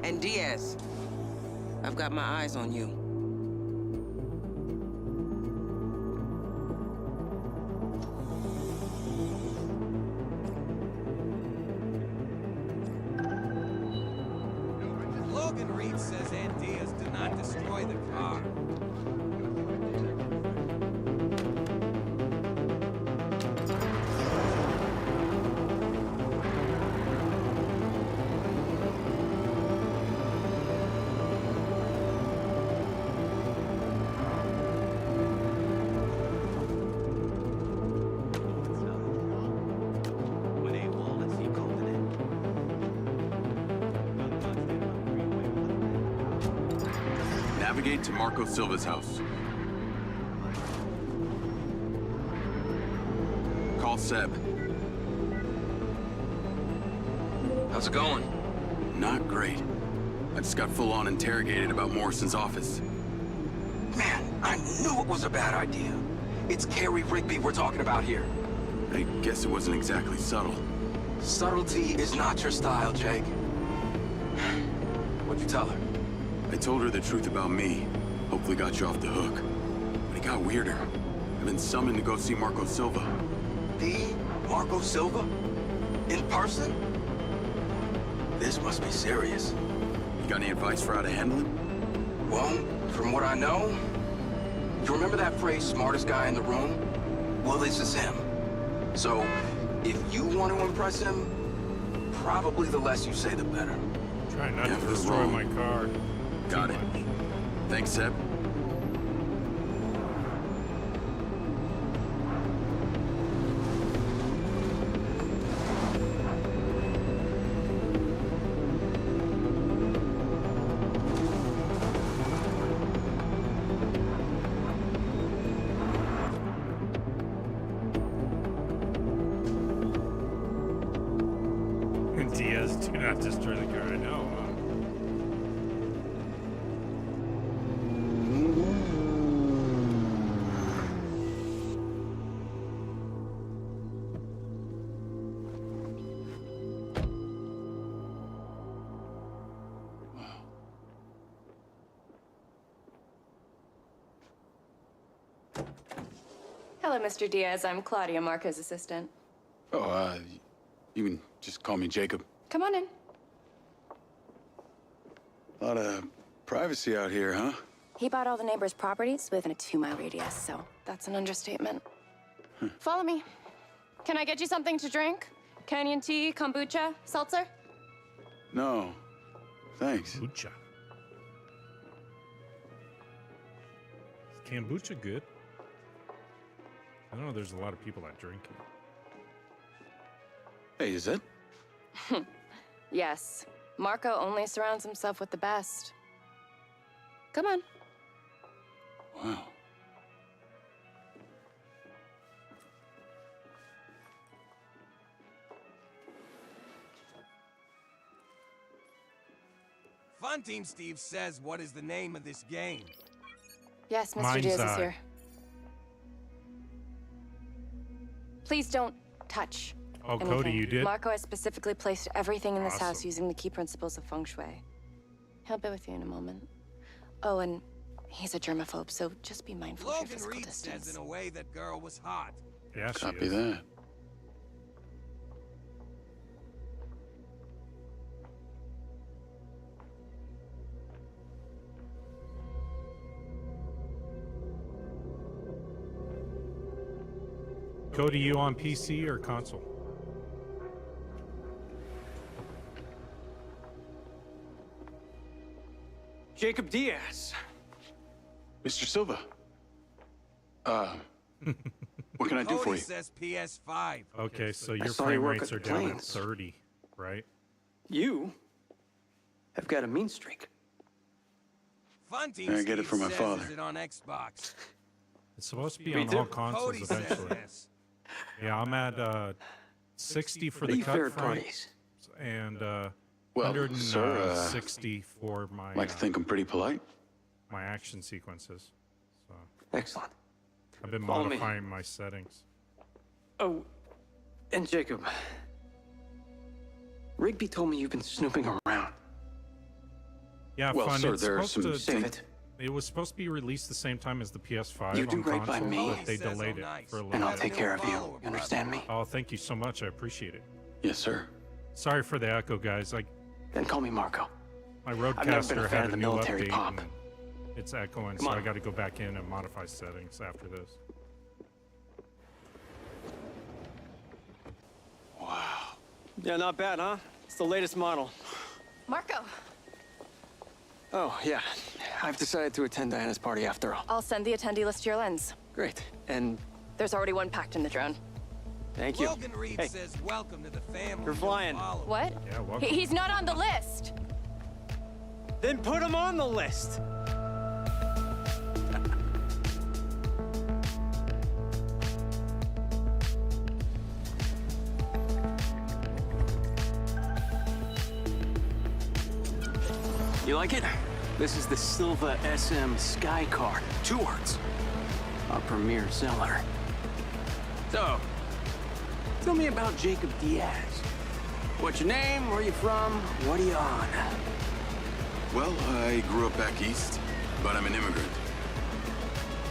And Diaz, I've got my eyes on you. Logan Reed says Diaz did not destroy the car. Navigate to Marco Silva's house. Call Seb. How's it going? Not great. I just got full-on interrogated about Morrison's office. Man, I knew it was a bad idea. It's Carrie Rigby we're talking about here. I guess it wasn't exactly subtle. Subtlety is not your style, Jake. What'd you tell her? I told her the truth about me. Hopefully got you off the hook. But it got weirder. I've been summoned to go see Marco Silva. The Marco Silva? In person? This must be serious. You got any advice for how to handle him? Well, from what I know, you remember that phrase, smartest guy in the room? Well, this is him. So, if you want to impress him, probably the less you say, the better. Try not Never to destroy wrong. my car. Got Too it. much. Thanks, Seb. Diaz, do not destroy the car. I know. Hello, Mr. Diaz. I'm Claudia, Marco's assistant. Oh, you can just call me Jacob. Come on in. A lot of privacy out here, huh? He bought all the neighbors' properties within a 2-mile radius, so that's an understatement. Follow me. Can I get you something to drink? Canyon tea, kombucha, seltzer? No, thanks. Kombucha. Is kombucha good? I know there's a lot of people that drink it. Hey, is that? Yes. Marco only surrounds himself with the best. Come on. Wow. Fun Team Steve says, what is the name of this game? Yes, Mr. Diaz is Mindseye. here. Please don't touch. Oh, Cody, anything. you did? Marco has specifically placed everything in this house Awesome. using the key principles of feng shui. He'll be with you in a moment. Oh, and he's a germaphobe, so just be mindful of your Logan physical Reed distance. says in a way that girl was hot. Yeah, she Copy is. that. Cody, you on PC or console? Jacob Diaz. Mr. Silva. What can I do for Cody you? says PS5. Okay, so your saw you frame work rates at are the down at Plains. 30, right? You have got a mean streak. Fun Team I Steve get it from my says, father. is it on Xbox? It's supposed to be Me on too. all consoles Cody says eventually. yes. Yeah, I'm at 60 for What are the you cut third frame parties? and Well, sir, 160 for my like to think I'm pretty polite. my action sequences. So Excellent. I've been Follow me. modifying my settings. Oh, and Jacob. Rigby told me you've been snooping around. Yeah, Well, fun. sir, It's there are supposed some to. Save it. It was supposed to be released the same time as the PS5 You do on right by console, me. but they Says, delayed oh, it nice. for a And little I'll bit. take care of you. Follower, You understand me? Oh, thank you so much. I appreciate it. Yes, sir. Sorry for the echo, guys. Then call me Marco. My never been a roadcaster fan had of a the new military update. pop. And it's echoing, Come so on. I got to go back in and modify settings after this. Wow. Yeah, not bad, huh? It's the latest model. Marco, Oh, yeah. I've decided to attend Diana's party after all. I'll send the attendee list to your lens. Great. And There's already one packed in the drone. thank you. Logan Reed Hey, says, welcome to the family. You're flying. What? Yeah, welcome. He's not on the list. then put him on the list. You like it? This is the Silva SM Sky Car. 2 words. Our premier seller. So, tell me about Jacob Diaz. What's your name? Where you from? What are you on? Well, I grew up back east, but I'm an immigrant.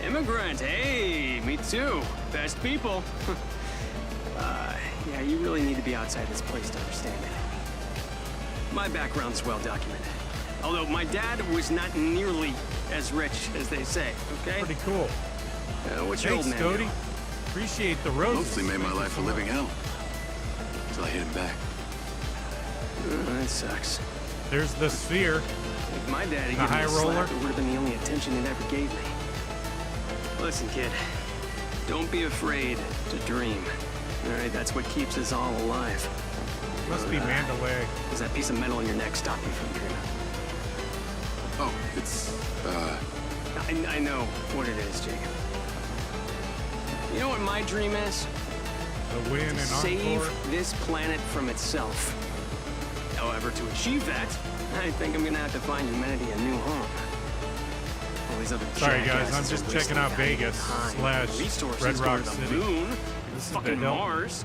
Immigrant, hey, me too. Best people. Yeah, you really need to be outside this place to understand it. My background's well documented. Although my dad was not nearly as rich as they say, okay? Pretty cool. What's your old Thanks, man Cody. do? Appreciate the roses. Mostly made my Thank you life so a living much. hell. till I hit him back. That sucks. There's the sphere. If my daddy The gave me high a roller. slap, it would have been the only attention he'd ever gave me. Listen, kid. Don't be afraid to dream. All right, that's what keeps us all alive. Must be Mandalay. Does that piece of metal in your neck stop you from dreaming? Oh, it's, I know what it is, Jacob. You know what my dream is? A win and Save encore. this planet from itself. However, to achieve that, I think I'm gonna have to find humanity a new home. All these other Sorry, guys, I'm jackasses just are checking out wasting Vegas time, / resources Red Rock going to the City. moon, This is the fucking hill. Mars.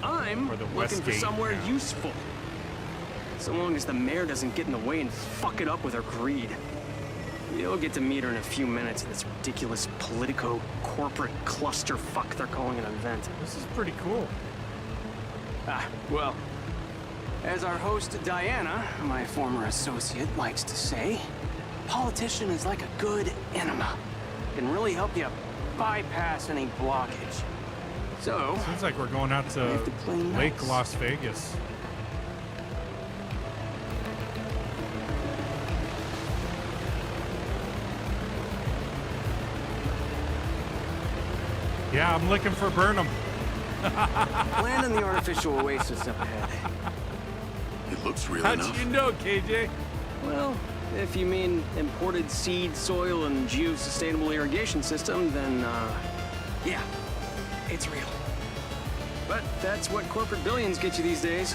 I'm Or the looking for Westgate somewhere now. useful. So long as the mayor doesn't get in the way and fuck it up with her greed. You'll get to meet her in a few minutes at this ridiculous politico-corporate clusterfuck they're calling an event. This is pretty cool. Well, as our host Diana, my former associate, likes to say, politician is like a good enema. Can really help you bypass any blockage. So, Seems like we're going out to have to play Lake nice. Las Vegas. Yeah, I'm looking for Burnham. land in the artificial oasis up ahead. It looks real How'd enough. you know, KJ? Well, if you mean imported seed, soil, and geosustainable irrigation system, then, yeah, it's real. But that's what corporate billions get you these days.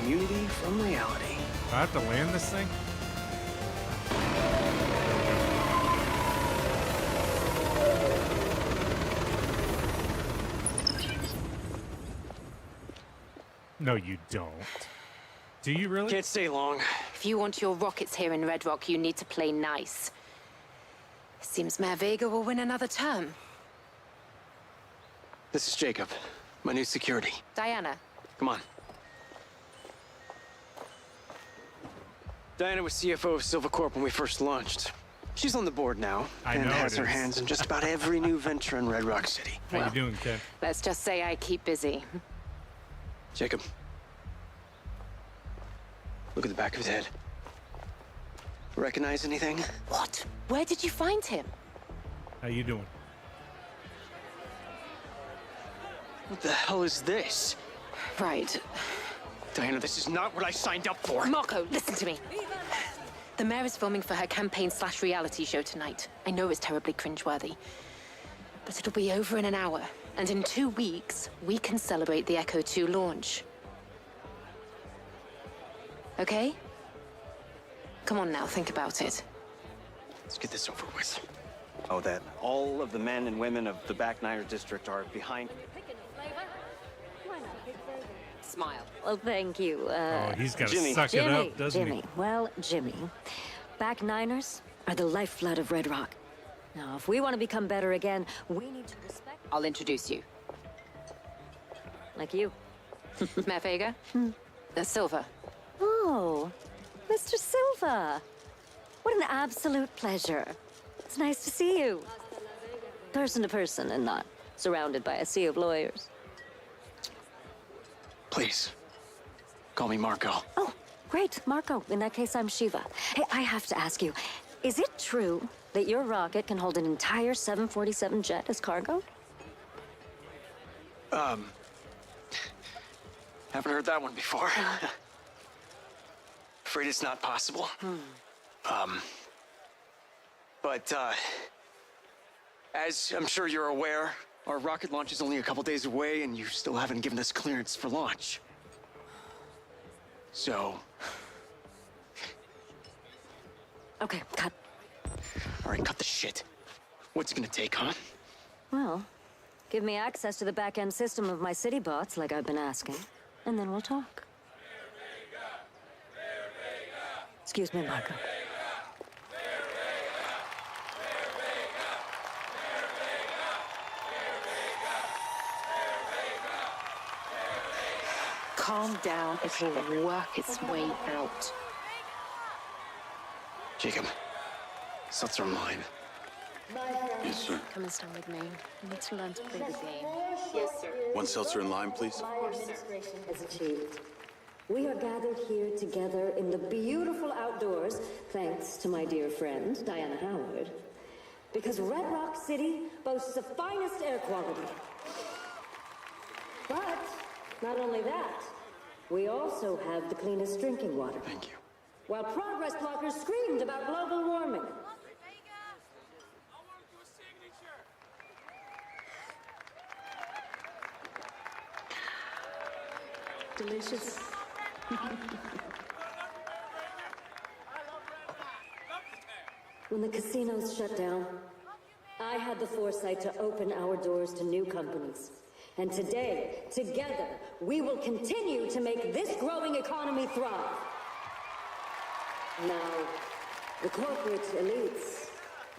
Immunity from reality. I have to land this thing? No, you don't. Do you really? Can't stay long. If you want your rockets here in Red Rock, you need to play nice. Seems Mayor Vega will win another term. This is Jacob, my new security. Diana. Come on. Diana was CFO of Silva Corp when we first launched. She's on the board now, and know has it her is. hands in just about every new venture in Red Rock City. How you doing, Ken? Let's just say I keep busy. Jacob. Look at the back of his head. Recognize anything? What? Where did you find him? How you doing? What the hell is this? Right. Diana, this is not what I signed up for. Marco, listen to me. The mayor is filming for her campaign/reality show tonight. I know it's terribly cringeworthy. But it'll be over in an hour. And in 2 weeks, we can celebrate the Echo 2 launch. Okay? Come on now, think about it. Let's get this over with. Oh, that all of the men and women of the Back Niner district are behind. Smile. Well, thank you. Oh, he's got to Jimmy. suck it Jimmy, up, doesn't Jimmy. Well, Jimmy, Back Niners are the lifeblood of Red Rock. Now, if we want to become better again, we need to respect... I'll introduce you. Like you. Mayor Vega? Silva. Oh, Mr. Silva. What an absolute pleasure. It's nice to see you. Person to person and not surrounded by a sea of lawyers. Please, call me Marco. Oh, great, Marco. In that case, I'm Shiva. Hey, I have to ask you, is it true that your rocket can hold an entire 747 jet as cargo? Haven't heard that one before. Afraid it's not possible. But, as I'm sure you're aware, our rocket launch is only a couple days away, and you still haven't given us clearance for launch. So... Okay, cut. All right, cut the shit. What's it gonna take, huh? Well, give me access to the back-end system of my city bots, like I've been asking, and then we'll talk. Excuse me, Marco. Calm down. It'll work its way out. Jacob, Suts are mine. Yes, sir. Come and stand with me. You need to learn to play the game. Yes, sir. One seltzer in lime, please. My administration has achieved. We are gathered here together in the beautiful outdoors, thanks to my dear friend, Diana Howard. Because Red Rock City boasts the finest air quality. But, not only that, we also have the cleanest drinking water. Thank you. While progress blockers screamed about global warming. Delicious. When the casinos shut down, I had the foresight to open our doors to new companies. And today, together, we will continue to make this growing economy thrive. Now, the corporate elites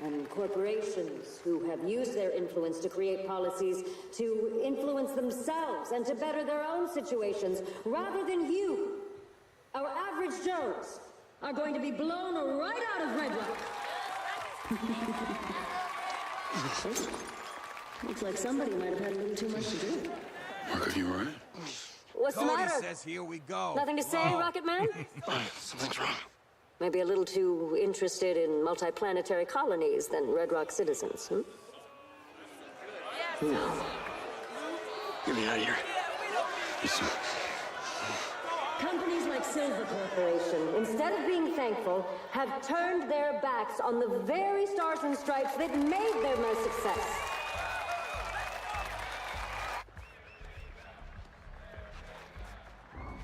and corporations who have used their influence to create policies to influence themselves and to better their own situations, rather than you, our average Joes, are going to be blown right out of Red Rock. Looks like somebody might have had a little too much to drink. Mark, are you all right? What's the Cody matter? says here we go. Nothing to say, Rocket Man? Something's wrong. Maybe a little too interested in multiplanetary colonies than Red Rock citizens, hmm? No. Get me out of here. Yes, sir. Companies like Silver Corporation, instead of being thankful, have turned their backs on the very stars and stripes that made them a success.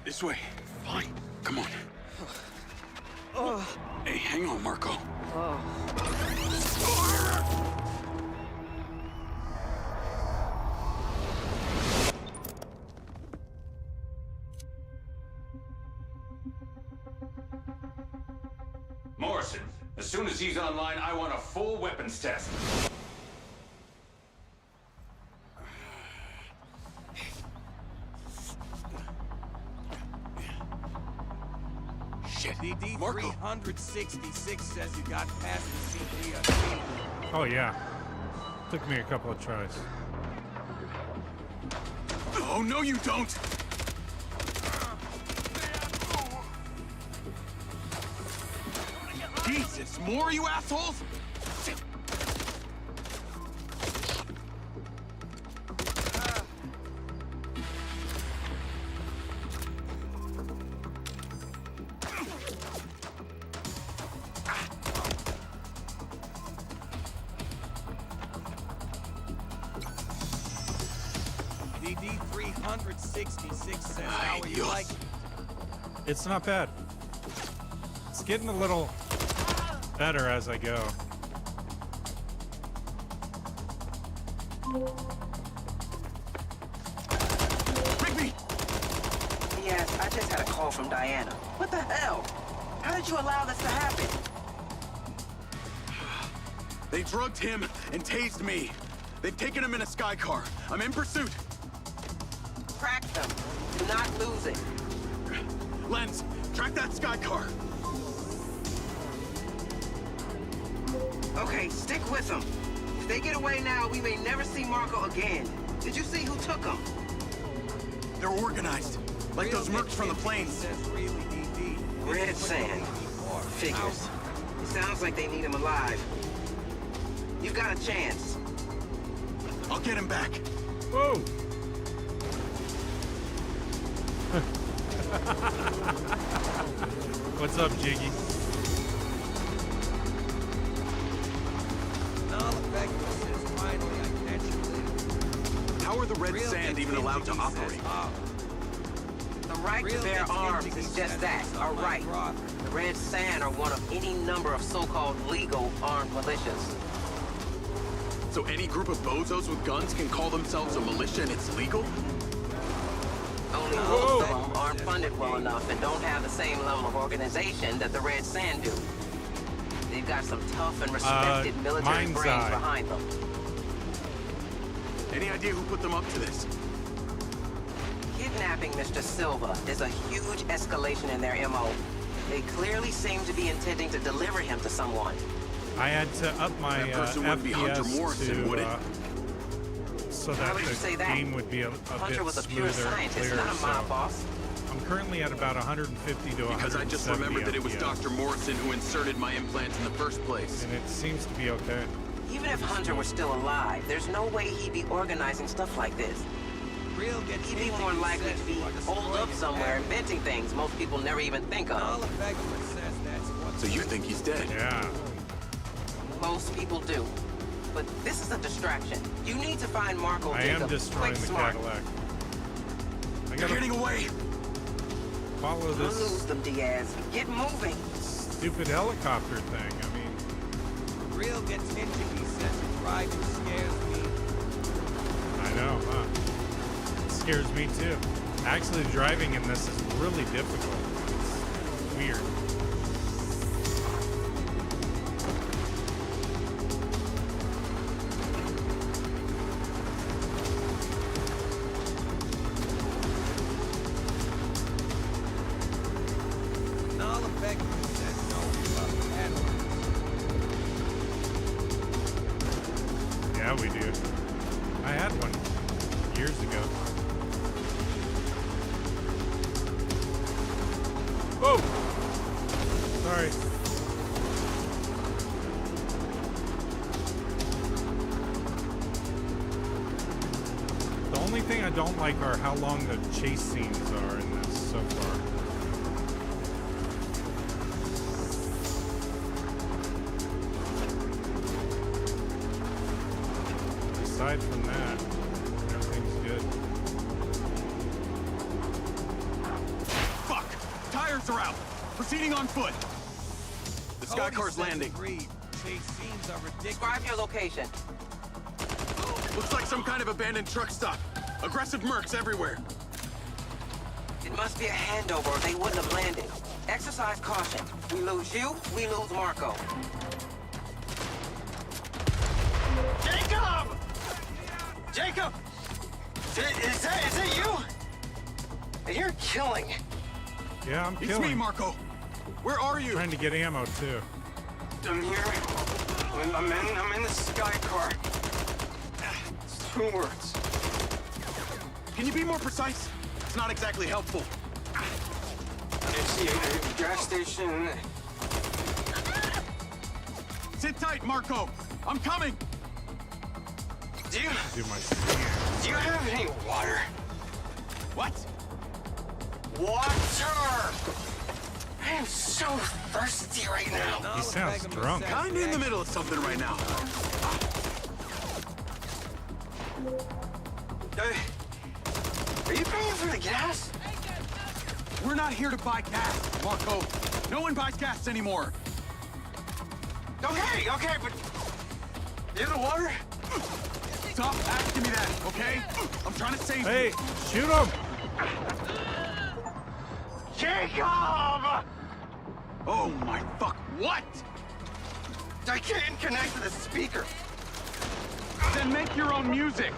This way. Fine. Come on. Hey, hang on, Marco. Morrison, as soon as he's online, I want a full weapons test. Shit. DD Marco. 366 says you got past the CPSC. Oh, yeah. Took me a couple of tries. Oh, no, you don't! Jesus, more, you assholes! DD 366 says how would you Dios. like it? It's not bad. It's getting a little better as I go. Rigby! Yes, I just had a call from Diana. What the hell? How did you allow this to happen? They drugged him and tased me. They've taken him in a sky car. I'm in pursuit. Track them. Do not lose it. Lens, track that sky car. Okay, stick with them. If they get away now, we may never see Marco again. Did you see who took them? They're organized. Like those mercs from the plains. Says really DD. Red Sand. Figures. It sounds like they need him alive. You've got a chance. I'll get him back. Whoa! What's up, Jiggy? Says finally I catch you later. How are the Red Real Sand even Infinity allowed to says, operate? The right to bear arms is just that, a right. The Red Sand are one of any number of so-called legal armed militias. So any group of bozos with guns can call themselves a militia and it's legal? Only most of them aren't funded well enough and don't have the same level of organization that the Red Sand do. They've got some tough and respected military brains Mindseye. behind them. Any idea who put them up to this? Kidnapping Mr. Silva is a huge escalation in their MO. They clearly seem to be intending to deliver him to someone. I had to up my That person wouldn't be Hunter FPS Morrison, to, would it? so Why that would you say the that? game would be a Hunter bit was a pure smoother and scientist, clearer. not a mob So boss. I'm currently at about 150 to 170 Because I just remembered that it was FPS, Dr. Morrison who inserted my implants in the first place. and it seems to be okay. Even if Hunter were still alive, there's no way he'd be organizing stuff like this. Real gets He'd be into more you, likely says to be you are holed up destroying somewhere, his inventing things most people never even think of. All the Beggarman says that's what. So you think he's dead? Yeah. Most people do. But this is a distraction. You need to find Marco I Jacob. am destroying Quick, the smart. Cadillac. I You're gotta getting away! follow You'll this lose them, Diaz. Get moving. stupid helicopter thing. I mean, Real gets into you, says driving scares me. I know, huh? It scares me too. Actually, driving in this is really difficult. It's weird. All the Beggarman says no about Cadillacs. Yeah, we do. I had one years ago. Whoa! Sorry. The only thing I don't like are how long the chase scenes are in this so far. Aside from that, everything's good. Fuck! Tires are out! Proceeding on foot! The sky Cody car's says landing. agreed. Chase scenes are ridiculous. Describe your location. Looks like some kind of abandoned truck stop. Aggressive mercs everywhere. It must be a handover or they wouldn't have landed. Exercise caution. We lose you, we lose Marco. Jacob! Jacob! Is that you? You're killing. Yeah, I'm It's killing. me, Marco. Where are you? Trying to get ammo too. I'm here. I'm in the sky car. It's 2 words. Can you be more precise? It's not exactly helpful. It's a gas station. Sit tight, Marco. I'm coming. Do you Do my scan. have any water? What? Water! I am so thirsty right now. He sounds drunk. Kinda in the middle of something right now. Are you paying for the gas? We're not here to buy gas, Marco. No one buys gas anymore. Okay, but you have the water? Stop asking me that, okay? I'm trying to save Hey, you. shoot him! Jacob! Oh my fuck, what? I can't connect to the speaker. Then make your own music.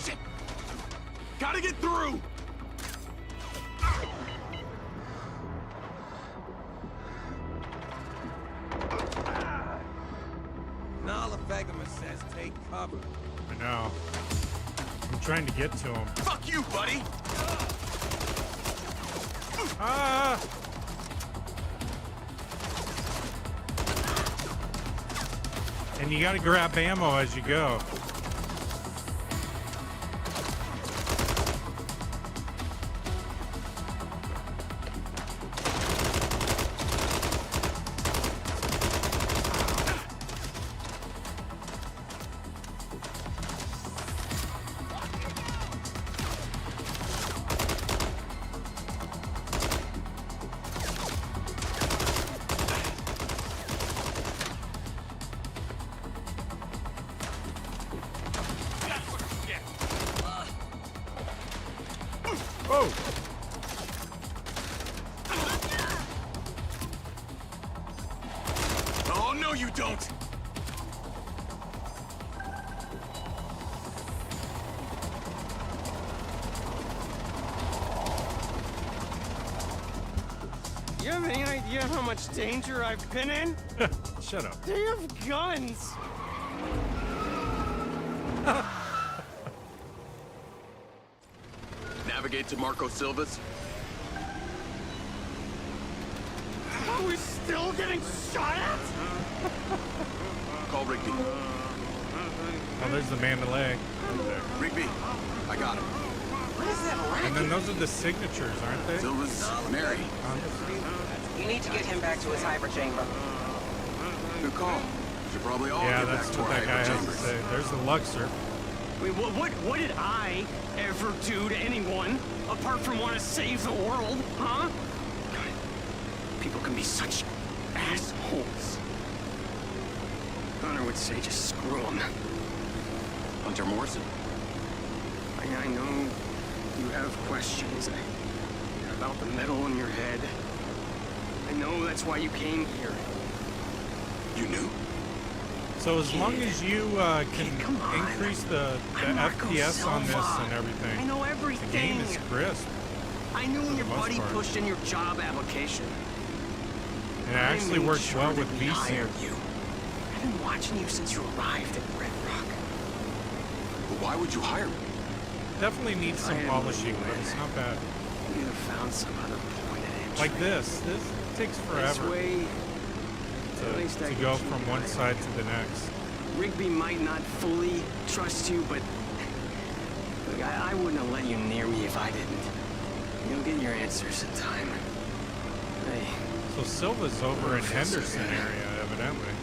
Shit. Gotta get through. Nala Beggarman says take cover. I know. I'm trying to get to him. Fuck you, buddy. Ah! And you gotta grab ammo as you go. Oh! Oh, no, you don't. idea how much danger I've been in? Shut up. They have guns! Navigate to Marco Silva's. Are we still getting shot at? Call Rigby. Oh, there's the Mandalay. Right there. Rigby, I got him. What is that racket? And then those are the signatures, aren't they? Silva's Mary. You need to get him back to his hyper chamber. Good call. Should probably all Yeah, get that's back to what our that guy hyper has to chambers. say. There's the Luxor. Wait, what did I ever do to anyone apart from want to save the world, huh? God, people can be such assholes. Hunter would say just screw them. Hunter Morrison. I know you have questions about the metal in your head. I know that's why you came here. You knew? So as long as you can increase the FPS on this and everything, I know the everything. game is crisp. I knew when for your the most buddy part. pushed in your job application. And it actually I made works sure well that with we VC. hired you. I've been watching you since you arrived at Red Rock. But why would you hire me? Definitely needs some I had polishing, money but when- it's not bad. You could have found some other point of entry. Like this takes This forever way, at least I to can go keep from an one eye on side you. to the next. Rigby might not fully trust you, but look, I wouldn't have let you near me if I didn't. You'll get your answers in time. Hey. So Silva's over in Feels so Henderson good. area, evidently.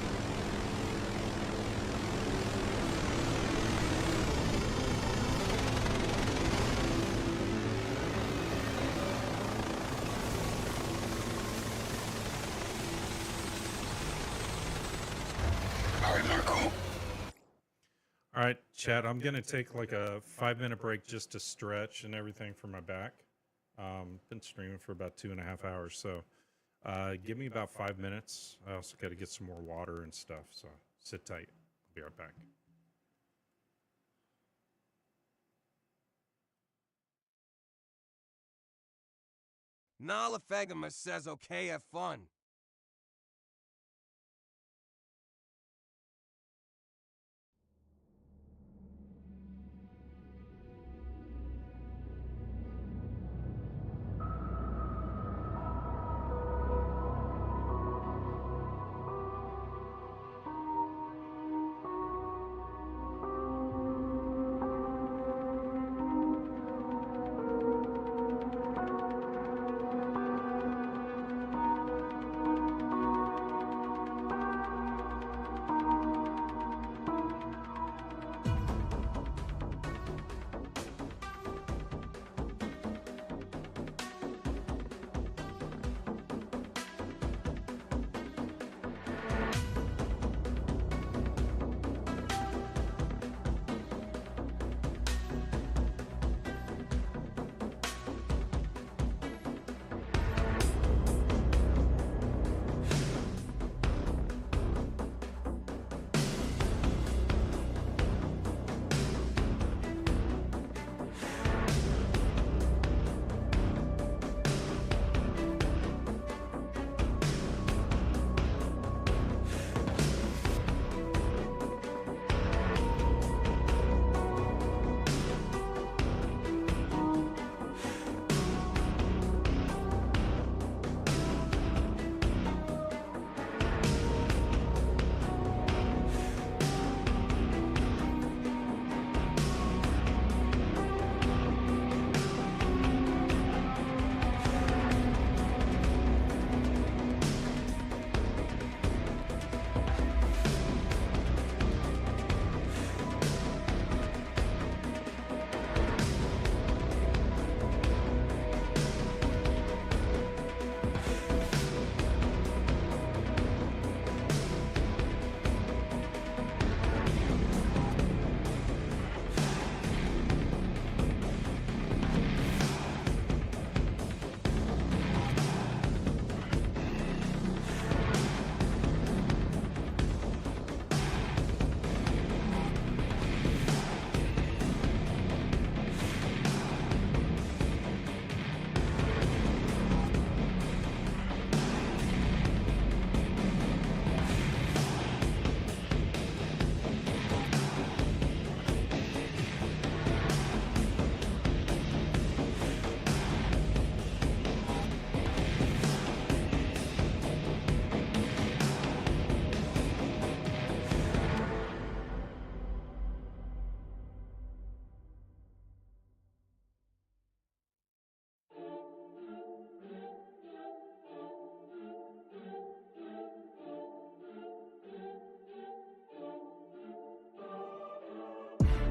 All right, Marco. All right, chat, I'm going to take like a 5-minute break just to stretch and everything for my back. Been streaming for about 2.5 hours, so give me about 5 minutes. I also got to get some more water and stuff, so sit tight. I'll be right back. Nala Fegema says okay, have fun.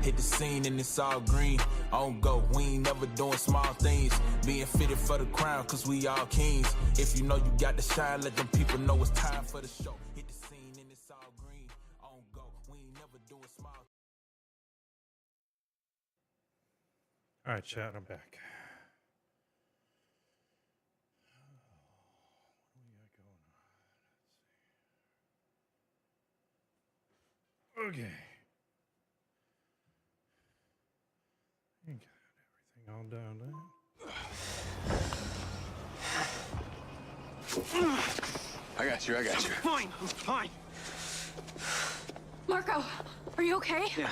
Hit the scene and it's all green. On go, we ain't never doing small things. Being fitted for the crown, cause we all kings. If you know you got to shine, let them people know it's time for the show. Hit the scene and it's all green. On go, we ain't never doing small. All right, chat, I'm back. Okay. You got everything all down there. I got you. Fine, I'm fine. Marco, are you okay? Yeah.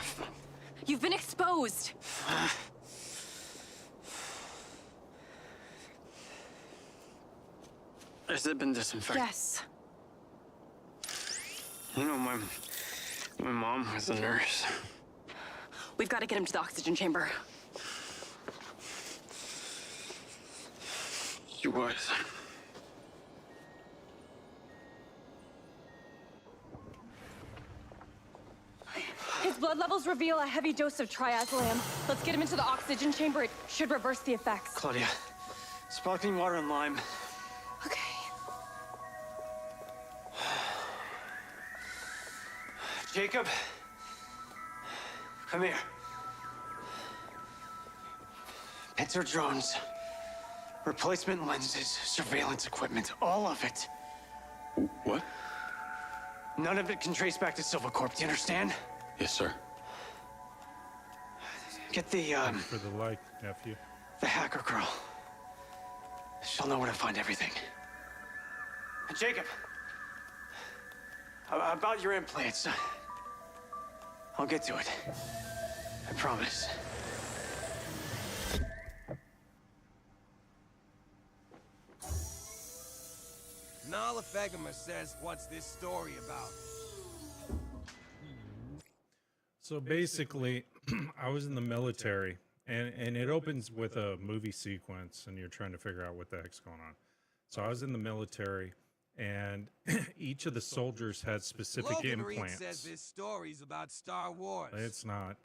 You've been exposed. Has it been disinfected? Yes. You know, my mom was a nurse. We've got to get him to the oxygen chamber. She was. His blood levels reveal a heavy dose of triazolam. Let's get him into the oxygen chamber. It should reverse the effects. Claudia, sparkling water and lime. Okay. Jacob, come here. Pincer drones, replacement lenses, surveillance equipment, all of it. What? None of it can trace back to Silvercorp, do you understand? Yes, sir. Get the, Thanks for the like, nephew. the hacker girl. She'll know where to find everything. And Jacob, about your implants, I'll get to it. I promise. Nala Fegema says, what's this story about? So basically, I was in the military, and it opens with a movie sequence, and you're trying to figure out what the heck's going on. So I was in the military, and each of the soldiers had specific Logan implants. Reed says this story's about Star Wars. It's not.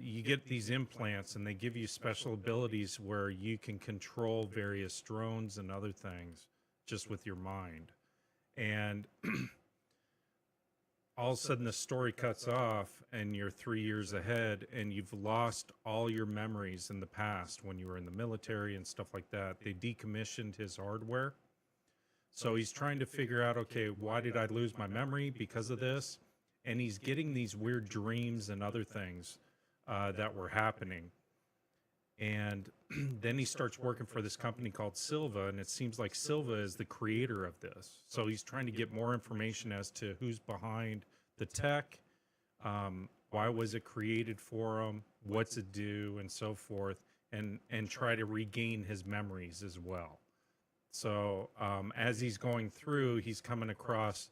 You get these implants, and they give you special abilities where you can control various drones and other things just with your mind. And all of a sudden the story cuts off and you're 3 years ahead and you've lost all your memories in the past when you were in the military and stuff like that. They decommissioned his hardware. So he's trying to figure out, okay, why did I lose my memory because of this? And he's getting these weird dreams and other things that were happening. And then he starts working for this company called Silva, and it seems like Silva is the creator of this. So he's trying to get more information as to who's behind the tech, why was it created for him, what's it do, and so forth, and try to regain his memories as well. So as he's going through, he's coming across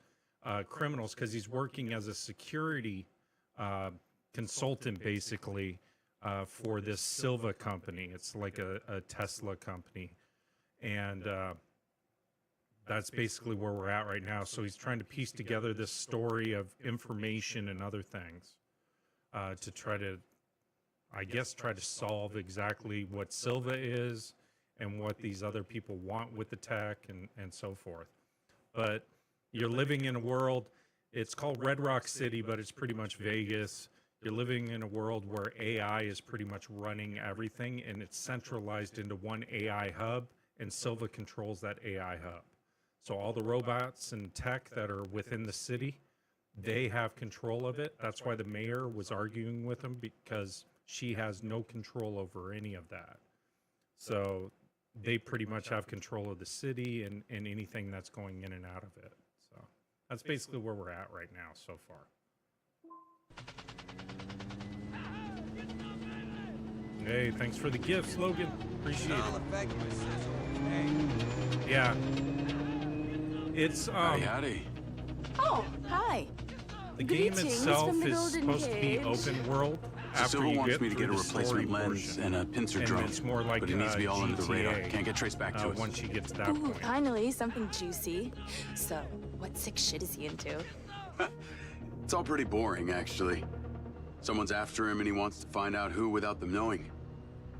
criminals because he's working as a security consultant, basically, for this Silva company. It's like a Tesla company. And that's basically where we're at right now. So he's trying to piece together this story of information and other things to try to, I guess, try to solve exactly what Silva is and what these other people want with the tech and so forth. But you're living in a world, it's called Red Rock City, but it's pretty much Vegas. You're living in a world where AI is pretty much running everything, and it's centralized into one AI hub, and Silva controls that AI hub. So all the robots and tech that are within the city, they have control of it. That's why the mayor was arguing with him, because she has no control over any of that. So they pretty much have control of the city and anything that's going in and out of it. So that's basically where we're at right now so far. Hey, thanks for the gifts, Logan. Appreciate it. Yeah. It's howdy. Oh, hi. The game Greetings itself from the is Golden supposed to be Cage. open world. So After Silva you wants get me to get a through the story replacement lens portion. and a pincer And drone, it's more like but it needs to be all under the radar. GTA, Can't get traced back to us. once you get to that Ooh, point. finally, something juicy. So, what sick shit is he into? It's all pretty boring, actually. Someone's after him and he wants to find out who without them knowing.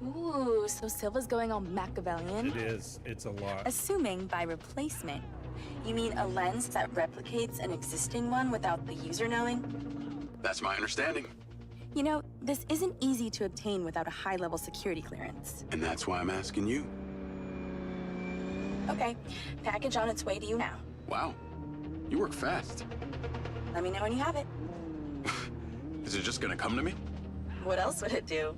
Ooh, so Silva's going all Machiavellian? It is. It's a lot. Assuming by replacement, you mean a lens that replicates an existing one without the user knowing? That's my understanding. You know, this isn't easy to obtain without a high-level security clearance. And that's why I'm asking you. Okay, package on its way to you now. Wow. You work fast. Let me know when you have it. Is it just gonna come to me? What else would it do?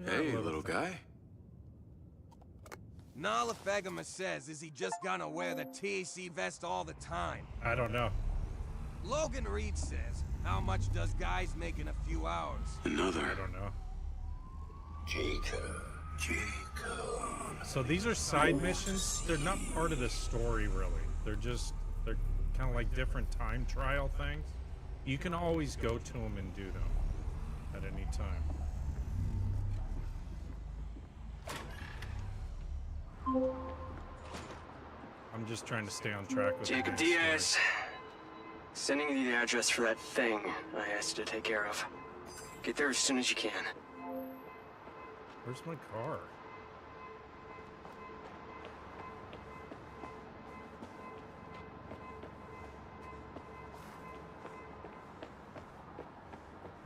Hey, little guy. Nalafagama says, is he just gonna wear the TAC vest all the time? I don't know. Logan Reed says, how much does guys make in a few hours? Another. I don't know. Jacob. So these are side missions. They're not part of the story, really. They're kind of like different time trial things. You can always go to them and do them at any time. I'm just trying to stay on track with Jacob the main Diaz. story. Sending you the address for that thing I asked you to take care of. Get there as soon as you can. Where's my car?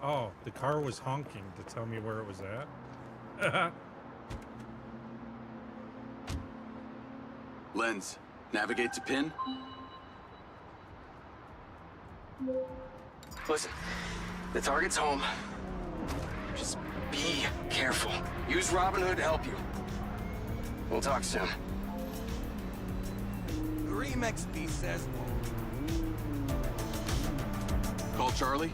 Oh, the car was honking to tell me where it was at. Lens, navigate to pin. Listen, the target's home. Just be careful. Use Robin Hood to help you. We'll talk soon. Remexby says, Call Charlie.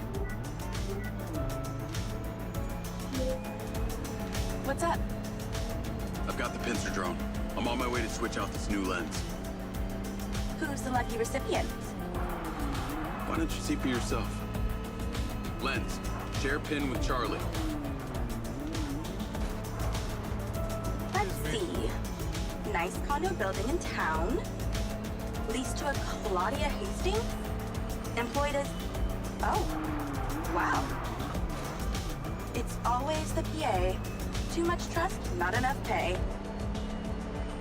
What's up? I've got the pincer drone. I'm on my way to switch out this new lens. Who's the lucky recipient? Why don't you see for yourself? Lens, share pin with Charlie. Let's see. Nice condo building in town. Leased to a Claudia Hastings? Employed as... Oh. Wow. It's always the PA. Too much trust, not enough pay.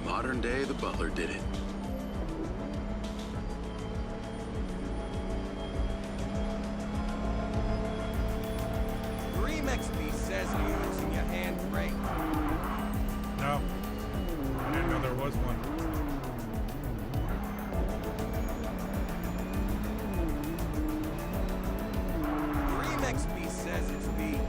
Modern day, the butler did it. Remexby says you're using your hand brake. No. I didn't know there was one. Remexby says it's me.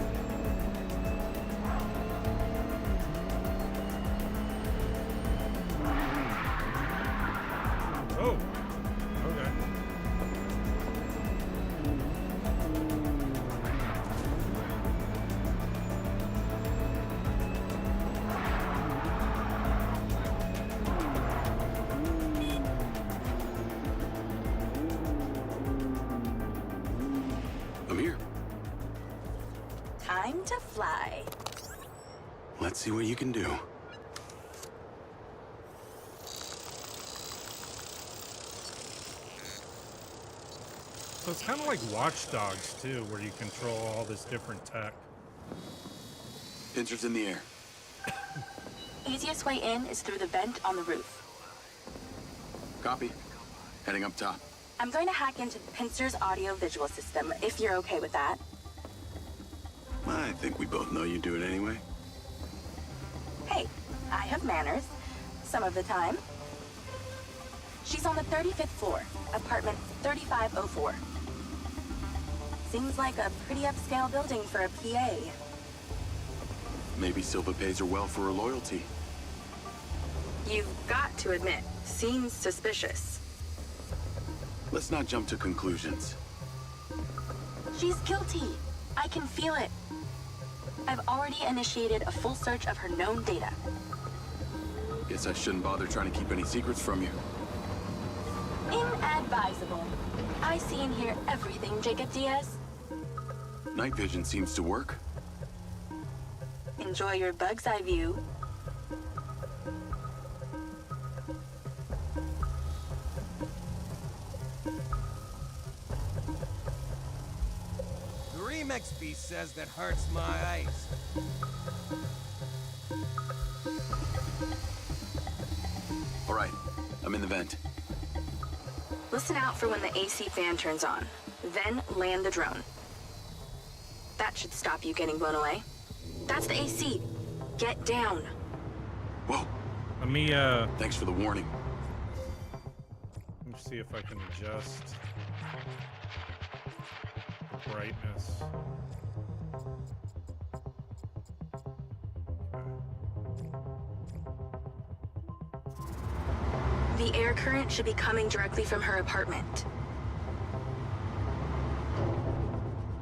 Oh. Okay. I'm here. Time to fly. Let's see what you can do. So it's kind of like Watch Dogs, too, where you control all this different tech. Pincer's in the air. Easiest way in is through the vent on the roof. Copy. Heading up top. I'm going to hack into the Pincer's audio-visual system, if you're okay with that. I think we both know you do it anyway. Hey, I have manners. Some of the time. She's on the 35th floor, apartment 3504. Seems like a pretty upscale building for a PA. Maybe Silva pays her well for her loyalty. You've got to admit, seems suspicious. Let's not jump to conclusions. She's guilty. I can feel it. I've already initiated a full search of her known data. Guess I shouldn't bother trying to keep any secrets from you. Inadvisable. I see and hear everything, Jacob Diaz. Night vision seems to work. Enjoy your bug's eye view. The remix beast says that hurts my eyes. All right, I'm in the vent. Listen out for when the AC fan turns on. Then land the drone. That should stop you getting blown away. That's the AC. Get down. Whoa. Let me, Thanks for the warning. Let me see if I can adjust the brightness. The air current should be coming directly from her apartment.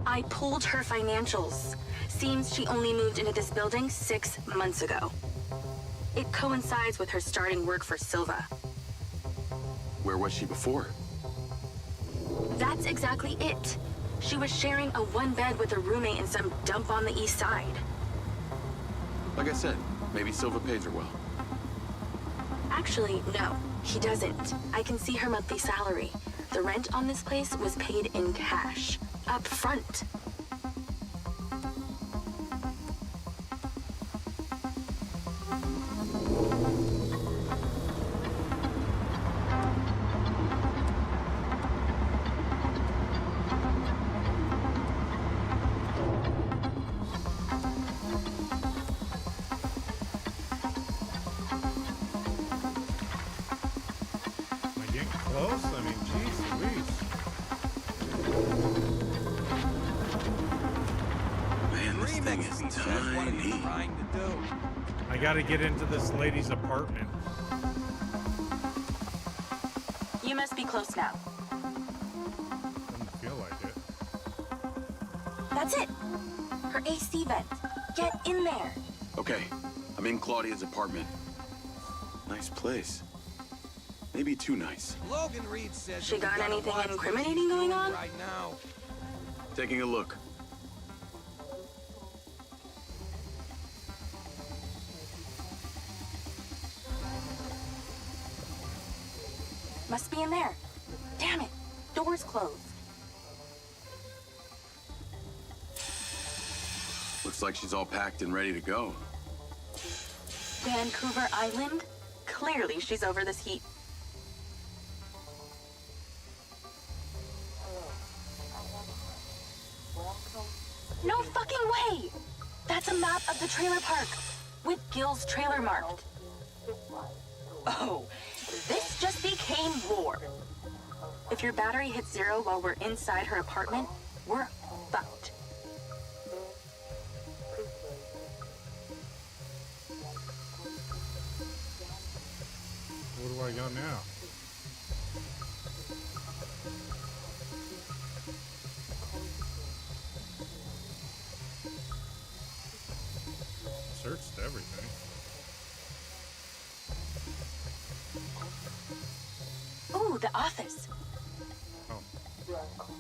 I pulled her financials. Seems she only moved into this building 6 months ago. It coincides with her starting work for Silva. Where was she before? That's exactly it. She was sharing a one bed with a roommate in some dump on the east side. Like I said, maybe Silva pays her well. Actually, no, he doesn't. I can see her monthly salary. The rent on this place was paid in cash, up front. Am I getting close? I mean, jeez Louise. Man, this thing Remix is beast says what are you tiny. trying to do? I gotta get into this lady's apartment. You must be close now. Doesn't feel like it. That's it. Her AC vent. Get in there. Okay, I'm in Claudia's apartment. Nice place. Maybe too nice. Logan Reed says She that we got gotta anything watch what incriminating she's going doing on? right now. Taking a look. Must be in there. Damn it. Door's closed. Looks like she's all packed and ready to go. Vancouver Island? Clearly she's over this heat. No fucking way! That's a map of the trailer park, with Gil's trailer marked. Oh, this just became war. If your battery hits 0 while we're inside her apartment, we're fucked. Where do I go now? Searched everything. Ooh, the office.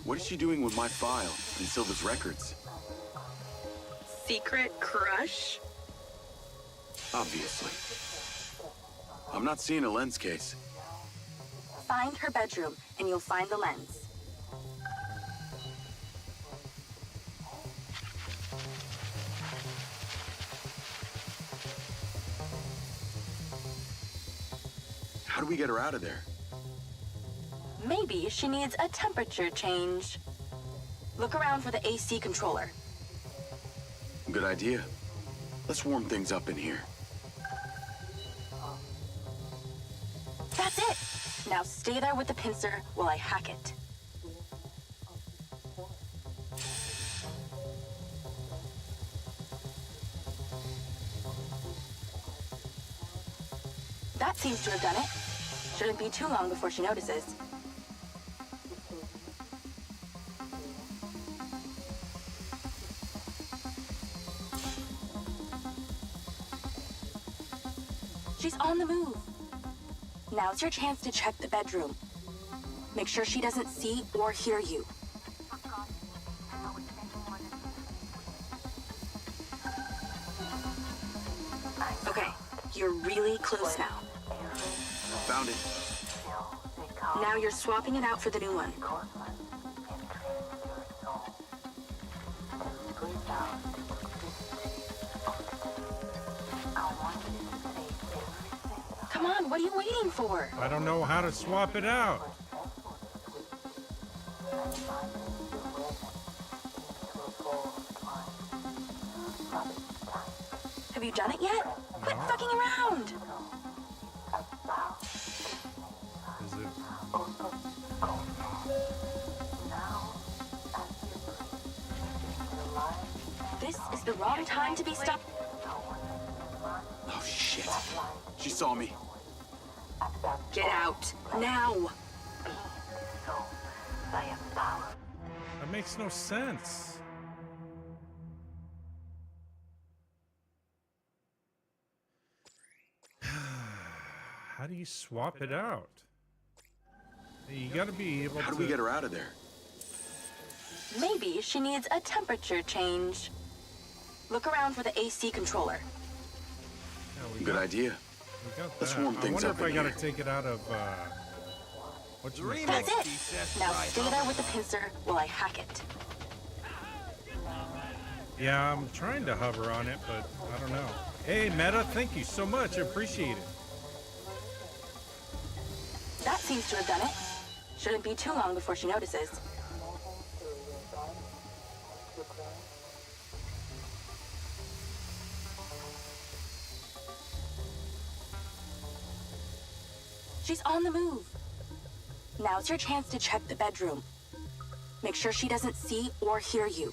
What is she doing with my file and Silva's records? Secret crush? Obviously. I'm not seeing a lens case. Find her bedroom, and you'll find the lens. How do we get her out of there? Maybe she needs a temperature change. Look around for the AC controller. Good idea. Let's warm things up in here. That's it! Now stay there with the pincer while I hack it. That That seems to have done it. Shouldn't be too long before she notices. She's on the move. Now's your chance to check the bedroom. Make sure she doesn't see or hear you. Okay, you're really close now. Found it. Now you're swapping it out for the new one. Come on, what are you waiting for? I don't know how to swap it out. Have you done it yet? Quit fucking around! Is it? This is the wrong time to be stuck. Oh, shit. She saw me. Get out, now! That makes no sense. How do you swap it out? You gotta be able to... How do we get her out of there? Maybe she needs a temperature change. Look around for the AC controller. Good idea. We got Let's that. warm things I up wonder if I in gotta take it out of, what's your... That's it! Now stay there with the pincer while I hack it. Yeah, I'm trying to hover on it, but I don't know. Hey, Meta, thank you so much. I appreciate it. That seems to have done it. Shouldn't be too long before she notices. She's on the move. Now's your chance to check the bedroom. Make sure she doesn't see or hear you.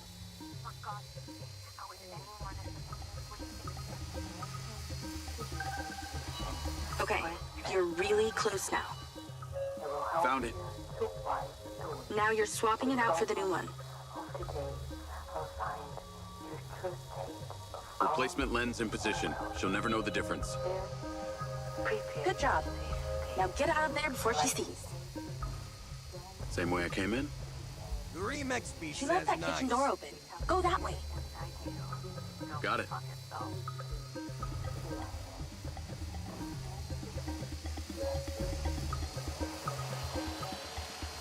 Okay, you're really close now. Found it. Now you're swapping it out for the new one. Replacement lens in position. She'll never know the difference. Good job. Now get out of there before she sees. Same way I came in? The Remix beast She says left that nice. kitchen door open. Go that way. Got it.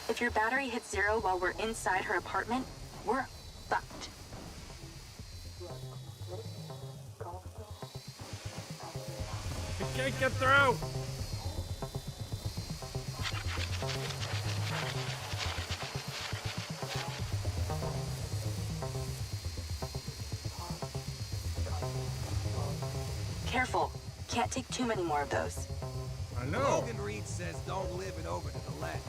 If your battery hits 0 while we're inside her apartment, we're fucked. You can't get through! Careful. Can't take too many more of those. I know. Logan Reed says don't live it over to the left.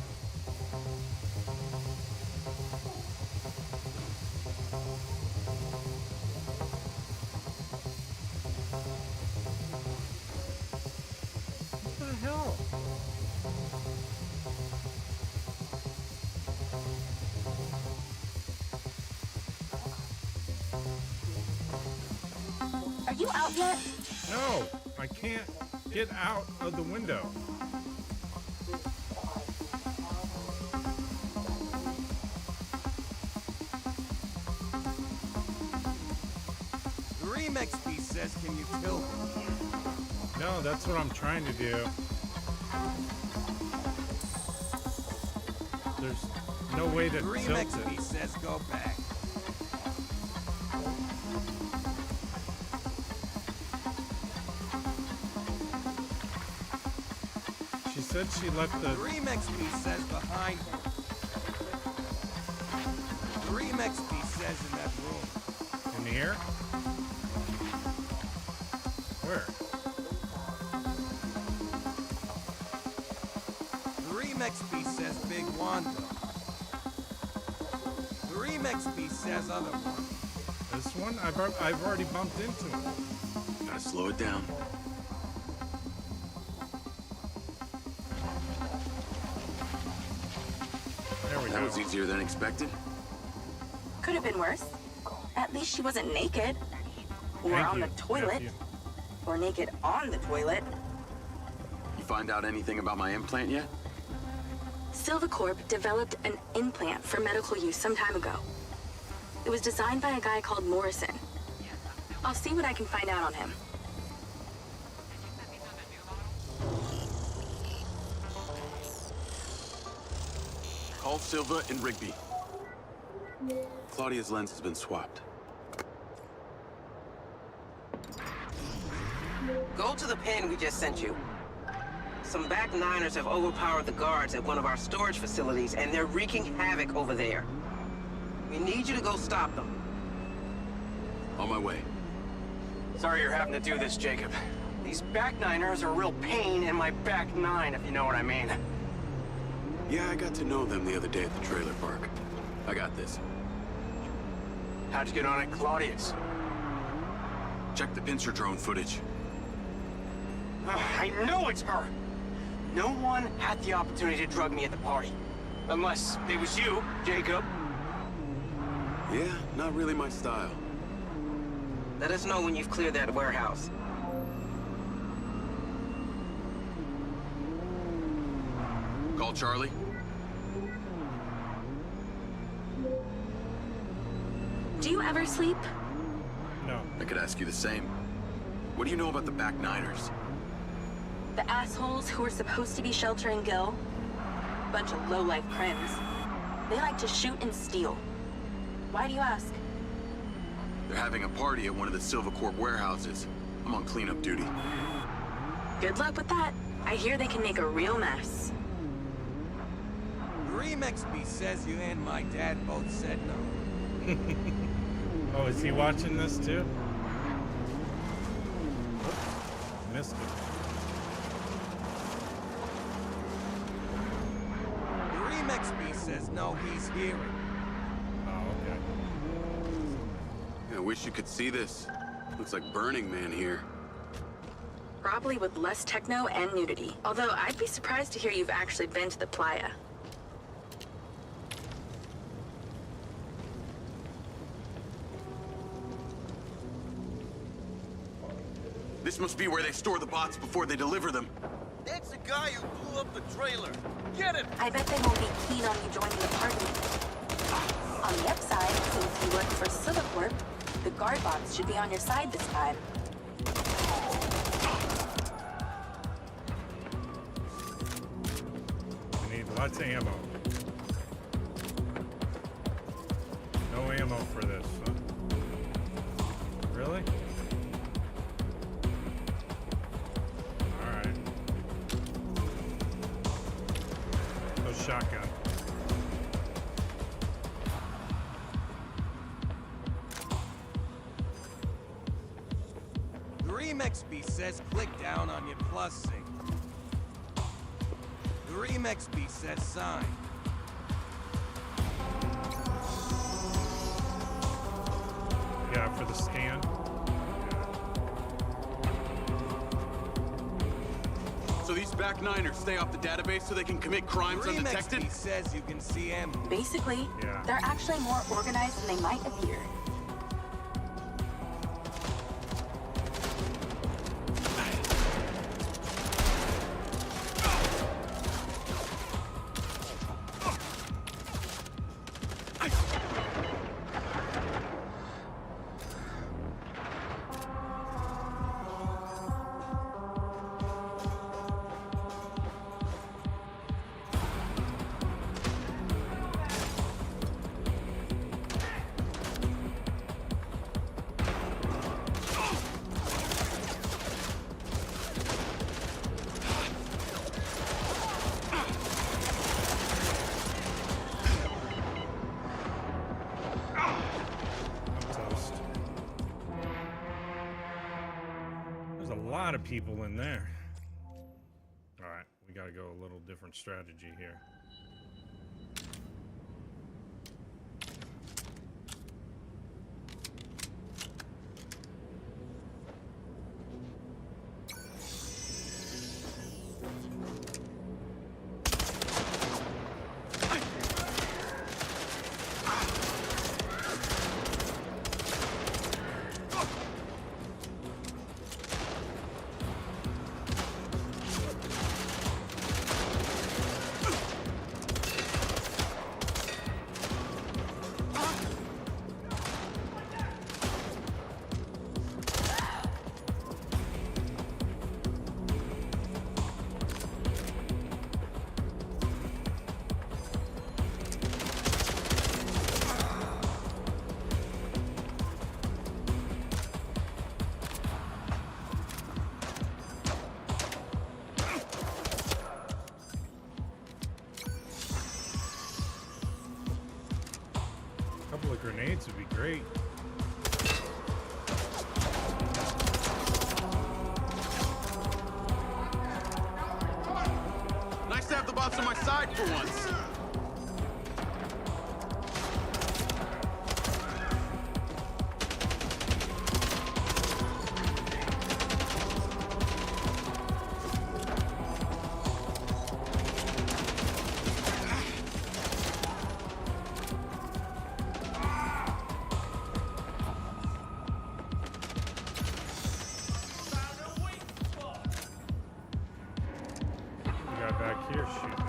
What the hell? Are you out yet? No, I can't get out of the window. The Remix beast says can you tilt it? No, that's what I'm trying to do. There's no way to The tilt Remix it. beast says go back. She said she left The the... Remix beast says behind her. The Remix beast says in that room. in here. Where? The Remix beast says Big Wanda. The Remix beast says other one. This one? I've already bumped into it. Gotta slow it down. That was easier than expected. Could have been worse. At least she wasn't naked. Or Thank on you, the toilet. nephew. Or naked on the toilet. You find out anything about my implant yet? Silvacorp developed an implant for medical use some time ago. It was designed by a guy called Morrison. I'll see what I can find out on him. Call Silva and Rigby. Claudia's lens has been swapped. Go to the pen we just sent you. Some back niners have overpowered the guards at one of our storage facilities, and they're wreaking havoc over there. We need you to go stop them. On my way. Sorry you're having to do this, Jacob. These back niners are a real pain in my back nine, if you know what I mean. Yeah, I got to know them the other day at the trailer park. I got this. How'd you get on at Claudia's? Check the pincer drone footage. I know it's her! No one had the opportunity to drug me at the party. Unless it was you, Jacob. Yeah, not really my style. Let us know when you've cleared that warehouse. Call Charlie. Do you ever sleep? No. I could ask you the same. What do you know about the back niners? The assholes who were supposed to be sheltering Gil? Bunch of low-life crims. They like to shoot and steal. Why do you ask? They're having a party at one of the Silvacorp warehouses. I'm on cleanup duty. Good luck with that. I hear they can make a real mess. Remexby says you and my dad both said no. Oh, is he watching this too? Oops, missed it. Remexby says no, he's hearing. Oh, okay. I wish you could see this. Looks like Burning Man here. Probably with less techno and nudity. Although I'd be surprised to hear you've actually been to the playa. This must be where they store the bots before they deliver them. That's the guy who blew up the trailer. Get him! I bet they won't be keen on you joining the party. On the upside, since you work for Silvacorp, the guard bots should be on your side this time. We need lots of ammo. No ammo for this, huh? Really? Alright. No shotgun. Remexby says click down on your plus sync. Remexby says sign. Yeah, for the scan. So these back niners stay off the database so they can commit crimes undetected? Remexby says you can see him. Basically, they're actually more organized than they might appear. Lot of people in there. All right, we got to go a little different strategy here. of grenades would be great. Nice to have the bots on my side for once. Here, shoot.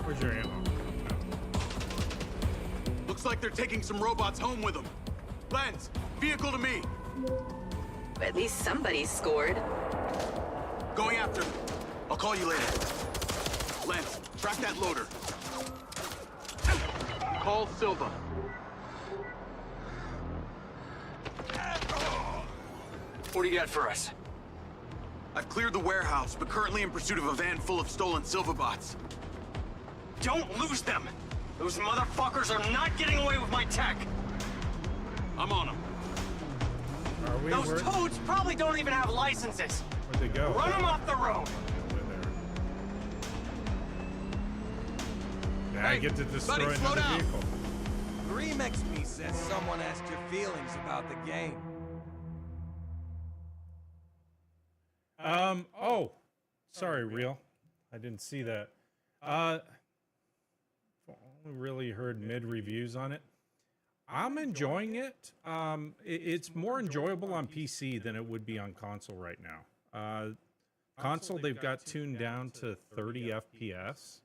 Where's your ammo? Looks like they're taking some robots home with them. Lens, vehicle to me. At least somebody scored. Going after them. I'll call you later. Lens, track that loader. Call Silva. What do you got for us? I've cleared the warehouse, but currently in pursuit of a van full of stolen Silva bots. Don't lose them! Those motherfuckers are not getting away with my tech! I'm on them. Are we? Those toads probably don't even have licenses! Where'd they go? Run them off the road! Now I get to destroy buddy, slow another down. vehicle. The remix piece says someone asked your feelings about the game. Oh, sorry, Real. I didn't see that. Only really heard mid reviews on it. I'm enjoying it. It's more enjoyable on PC than it would be on console right now. Console, they've got tuned down to 30 FPS.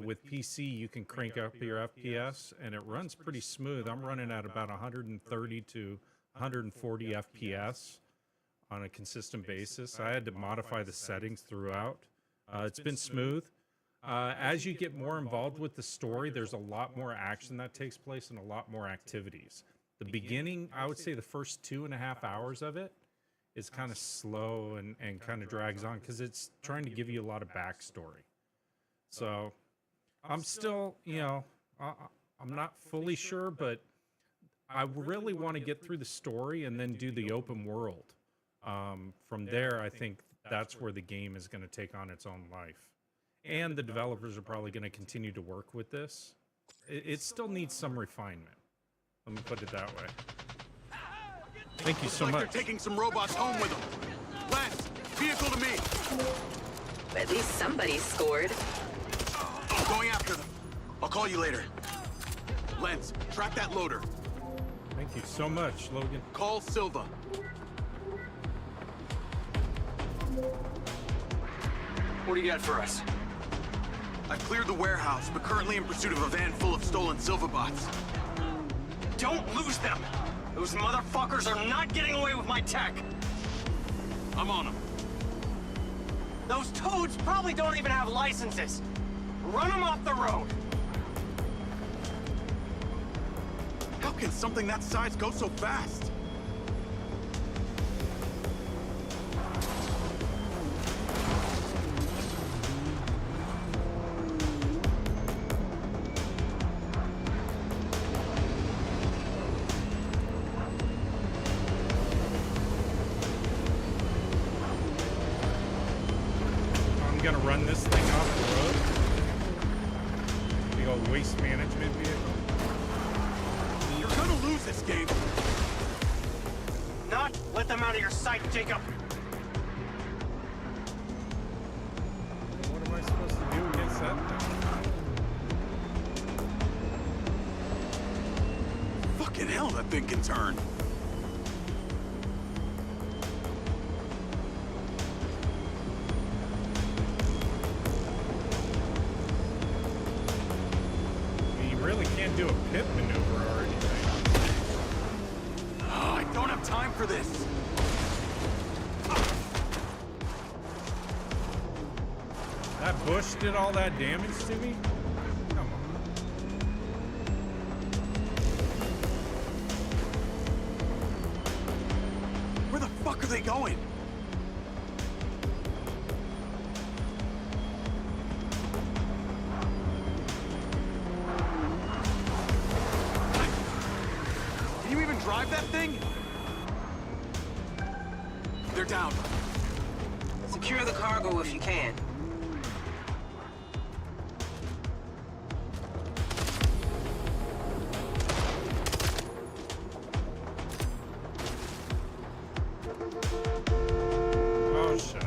With PC, you can crank up your FPS, and it runs pretty smooth. I'm running at about 130 to 140 FPS on a consistent basis. I had to modify the settings throughout. It's been smooth. As you get more involved with the story, there's a lot more action that takes place and a lot more activities. The beginning, I would say the first 2.5 hours of it is kind of slow and kind of drags on because it's trying to give you a lot of backstory. So I'm still, I'm not fully sure, but I really want to get through the story and then do the open world. From there, I think that's where the game is going to take on its own life. And the developers are probably going to continue to work with this. It still needs some refinement. Let me put it that way. Thank you so much. They're taking some robots home with them. Lens, vehicle to me. At least somebody scored. Going after them. I'll call you later. Lens, track that loader. Thank you so much, Logan. Call Silva. What do you got for us? I've cleared the warehouse, but currently in pursuit of a van full of stolen Silva bots. Don't lose them! Those motherfuckers are not getting away with my tech! I'm on them. Those toads probably don't even have licenses! Run them off the road! How can something that size go so fast? I'm gonna run this thing off the road. Big old waste management vehicle. You're gonna lose this game. Not let them out of your sight, Jacob! What am I supposed to do against that thing? Fucking hell, that thing can turn. You really can't do a pit maneuver or anything. Oh, I don't have time for this. That bush did all that damage to me? Come on. they going? Can you even drive that thing? They're down. Secure the cargo if you can. Oh, shush.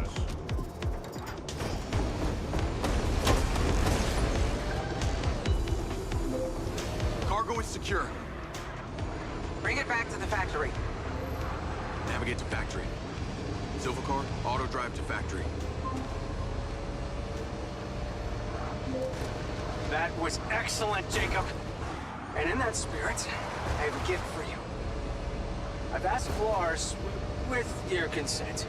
Cargo is secure. Bring it back to the factory. Navigate to factory. Silver car, auto drive to factory. That was excellent, Jacob. And in that spirit, I have a gift for you. I've asked Lars, with your consent,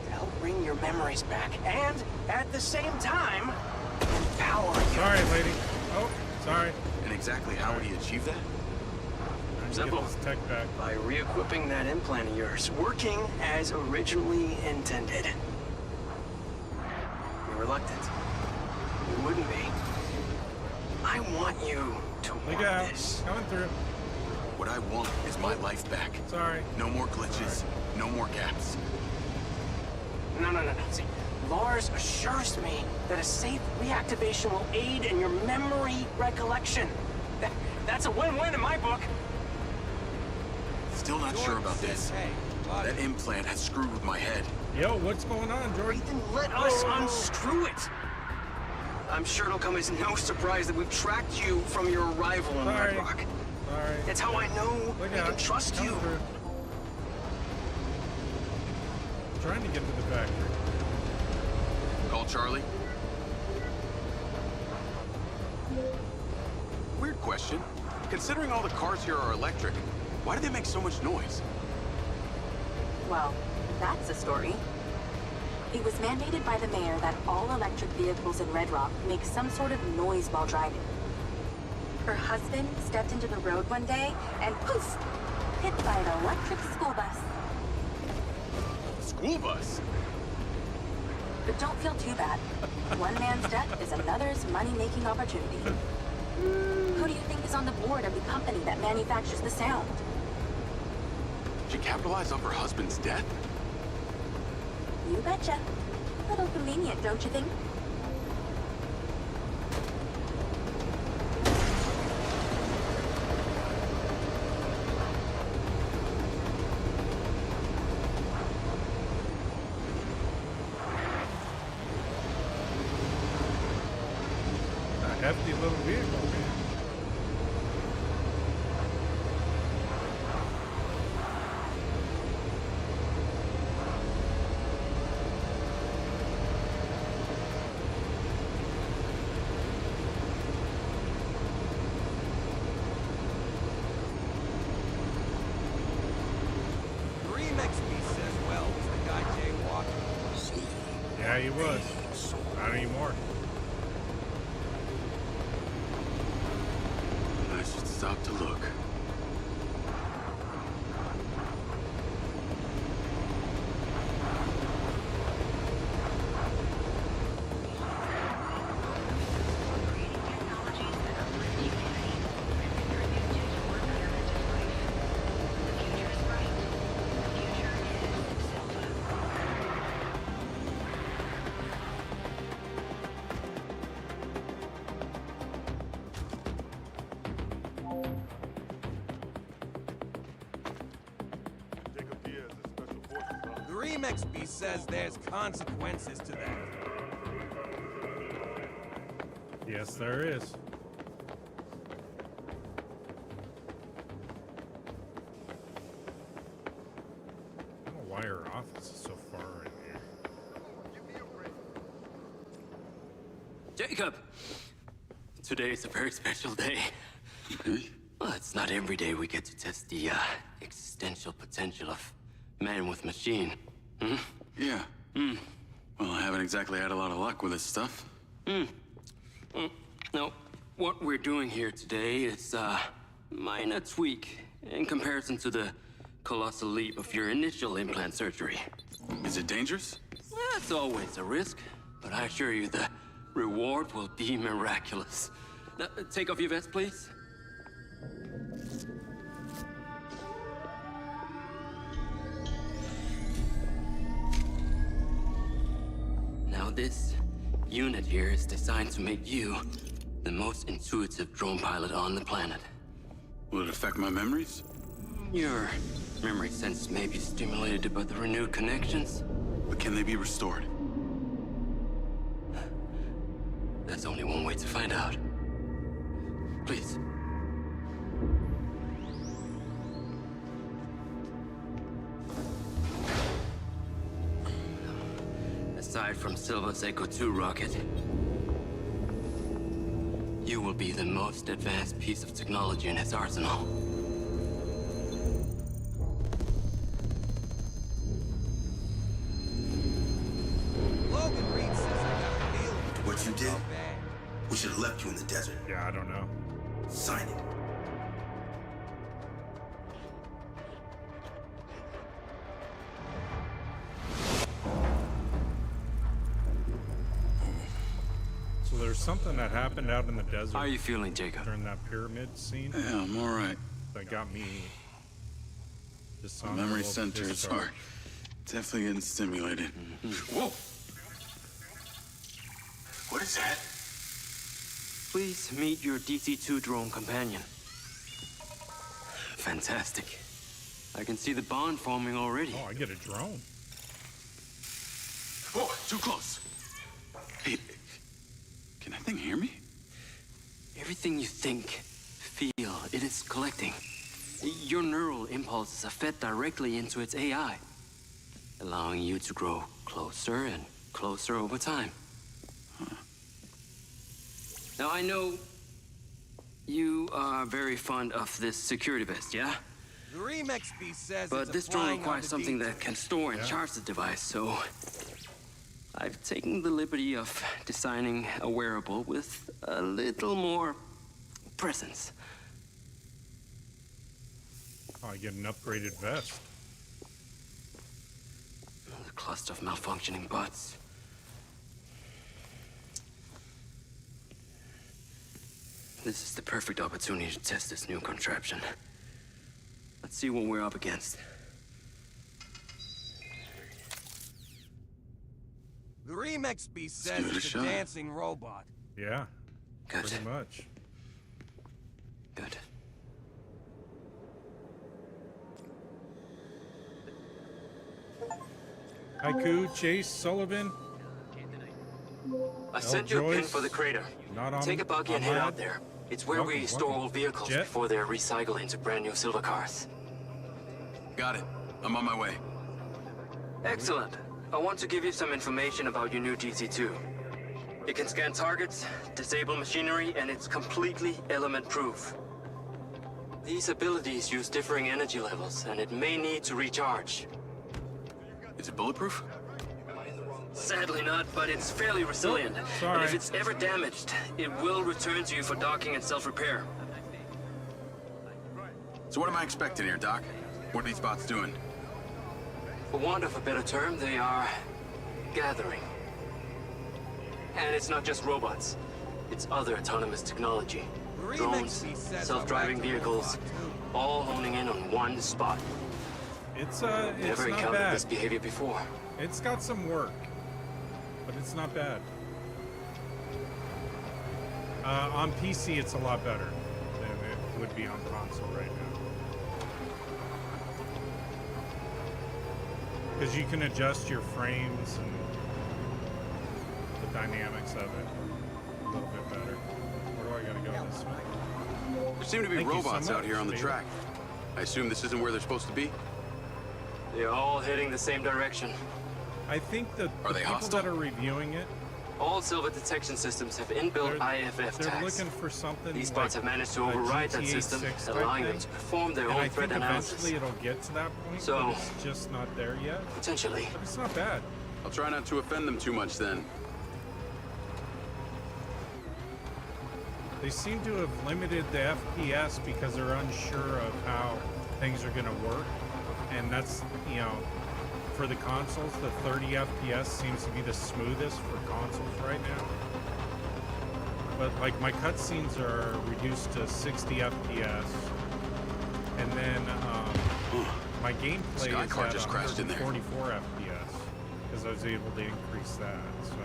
to help bring your memories back, and at the same time, empower you. Sorry, lady. Oh, sorry. And exactly how would he achieve that? Simple. Get this tech back. By re-equipping that implant of yours, working as originally intended. You're reluctant. You wouldn't be. I want you to Look want out. this. Coming through. What I want is my life back. Sorry. No more glitches, no more gaps. No. See, Lars assures me that a safe reactivation will aid in your memory recollection. That's a win-win in my book. Still not sure about this. That implant has screwed with my head. Yo, what's going on, Jordan? Then let us unscrew it. I'm sure it'll come as no surprise that we've tracked you from your arrival in Red Rock. Sorry. It's how I know we out. can trust you. Through. Trying to get to the factory. Call Charlie. Weird question. Considering all the cars here are electric, why do they make so much noise? Well, that's a story. It was mandated by the mayor that all electric vehicles in Red Rock make some sort of noise while driving. Her husband stepped into the road one day and poof, hit by an electric school bus. School bus? But don't feel too bad. One man's death is another's money-making opportunity. Who do you think is on the board of the company that manufactures the sound? She capitalized off her husband's death? You betcha. A little convenient, don't you think? A hefty little vehicle, man. Yeah, he was. Not anymore. I should stop to look. Remixby says there's consequences to that. Yes, there is. I don't know why her office is so far in here. Jacob! Today is a very special day. Well, it's not every day we get to test the existential potential of man with machine. Hmm? Yeah. Well, I haven't exactly had a lot of luck with this stuff. No, what we're doing here today is a minor tweak in comparison to the colossal leap of your initial implant surgery. Is it dangerous? That's always a risk, but I assure you the reward will be miraculous. Take off your vest, please. Now this unit here is designed to make you the most intuitive drone pilot on the planet. Will it affect my memories? Your memory sense may be stimulated by the renewed connections. But can they be restored? There's only one way to find out. Please. Aside from Silva's Echo 2 rocket, you will be the most advanced piece of technology in his arsenal. Logan Reed says I got a deal. What you did? We should have left you in the desert. Yeah, I don't know. Sign it. So there's something that happened out in the desert. How are you feeling, Jacob? During that pyramid scene. Yeah, I'm all right. That got me. The memory centers are definitely getting stimulated. Whoa! What is that? Please meet your DC-2 drone companion. Fantastic. I can see the bond forming already. Oh, I get a drone. Whoa, too close. Hey, can that thing hear me? Everything you think, feel, it is collecting. Your neural impulses are fed directly into its AI, allowing you to grow closer and closer over time. Now, I know you are very fond of this security vest, yeah? The Remix piece says But it's this drone requires something that can store and charge the device, so I've taken the liberty of designing a wearable with a little more presence. Oh, I get an upgraded vest. A cluster of malfunctioning bots. This is the perfect opportunity to test this new contraption. Let's see what we're up against. The Remix piece says it's a dancing robot. Yeah. Good. Pretty much. Good. Haiku, Chase, Sullivan. I sent you a pin for the crater. Not on, Take a buggy and head out there. It's where we store old vehicles Jet? before they're recycled into brand new silver cars. Got it. I'm on my way. Excellent. I want to give you some information about your new DC-2. It can scan targets, disable machinery, and it's completely element-proof. These abilities use differing energy levels, and it may need to recharge. Is it bulletproof? Sadly not, but it's fairly resilient. Sorry. And if it's ever damaged, it will return to you for docking and self-repair. So what am I expecting here, Doc? What are these bots doing? For want of a better term, they are gathering. And it's not just robots. It's other autonomous technology. Drones, self-driving vehicles, all honing in on one spot. It's Never not encountered bad. this behavior before. It's got some work, but it's not bad. On PC, it's a lot better than it would be on console right now. Because you can adjust your frames and the dynamics of it a little bit better. Where do I gotta go this way? There seem to be Thank you so robots out much, here on the Steve. track. I assume this isn't where they're supposed to be? They're all heading the same direction. I think that Are the they people hostile? that are reviewing it, All silver detection systems have inbuilt IFF they're tags. looking for something These like bots have managed to a override that GTA system, 6 type allowing them thing. to perform their And own I threat think analysis. eventually it'll get to that point, So- but it's just not there yet. Potentially. But it's not bad. I'll try not to offend them too much then. They seem to have limited the FPS because they're unsure of how things are going to work. and that's, you know, for the consoles, the 30 FPS seems to be the smoothest for consoles right now. But like my cutscenes are reduced to 60 FPS, and then my gameplay is Skycar at just crashed in there. 144 FPS because I was able to increase that. So.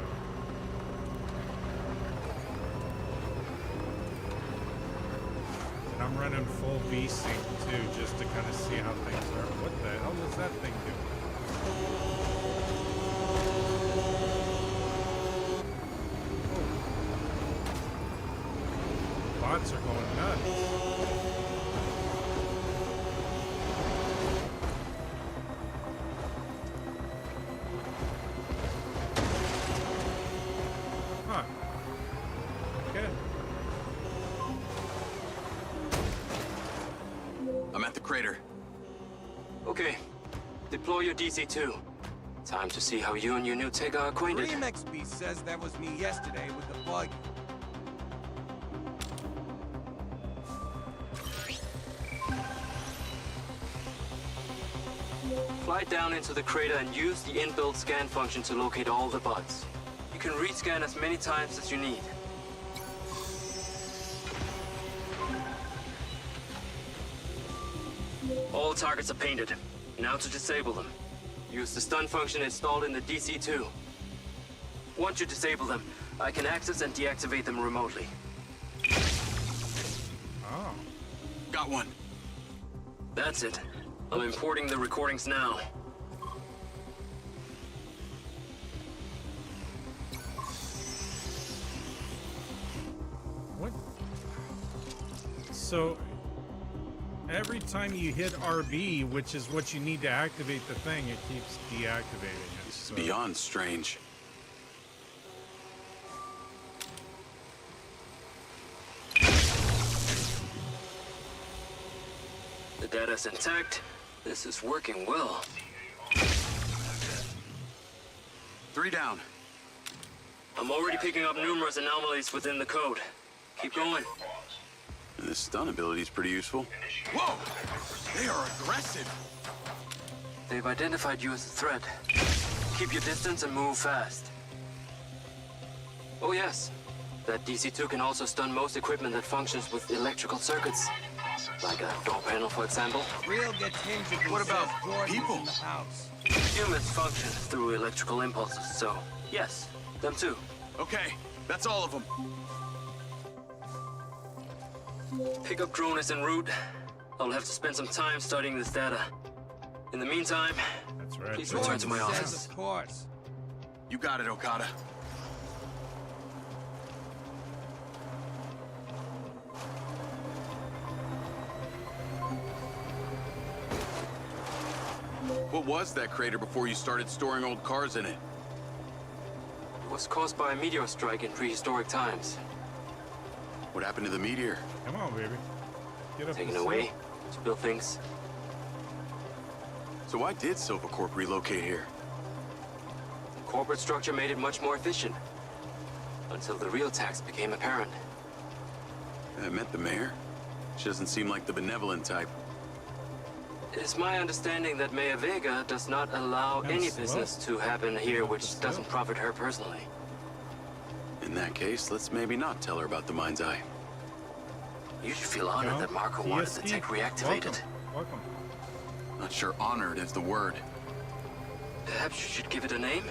And I'm running full V-Sync too, just to kind of see how things are. What the hell is that thing doing? Bots are going nuts. Huh. Good. I'm at the crater. Okay. Deploy your DC-2. Time to see how you and your new Tech are acquainted. Remix Beast says that was me yesterday with the Buggy. Fly down into the crater and use the inbuilt scan function to locate all the bugs. You can rescan as many times as you need. All targets are painted. Now to disable them. Use the stun function installed in the DC-2. Once you disable them, I can access and deactivate them remotely. Oh. Got one. That's it. I'm importing the recordings now. What? So, every time you hit RB, which is what you need to activate the thing, it keeps deactivating it. This is beyond strange. The data's intact. This is working well. 3 down. I'm already picking up numerous anomalies within the code. Keep going. And this stun ability is pretty useful. Whoa! They are aggressive. They've identified you as a threat. Keep your distance and move fast. Oh yes, that DC-2 can also stun most equipment that functions with electrical circuits. Like a door panel, for example. Real gets hinged. What about people? In the house. Humans function through electrical impulses, so yes, them too. Okay, that's all of them. Pickup drone is en route. I'll have to spend some time studying this data. In the meantime, that's right. Please return to my Says, office. of course. You got it, Okada. What was that crater before you started storing old cars in it? It was caused by a meteor strike in prehistoric times. What happened to the meteor? Come on, baby. Get up. Taken and away sit. to build things. So why did Silvercorp relocate here? The corporate structure made it much more efficient. Until the real tax became apparent. I met the mayor. She doesn't seem like the benevolent type. It is my understanding that Mayor Vega does not allow any business to happen here which doesn't profit her personally. In that case, let's maybe not tell her about the Mindseye. You should feel honored that Marco wanted the tech reactivated. Welcome. Not sure honored is the word. Perhaps you should give it a name?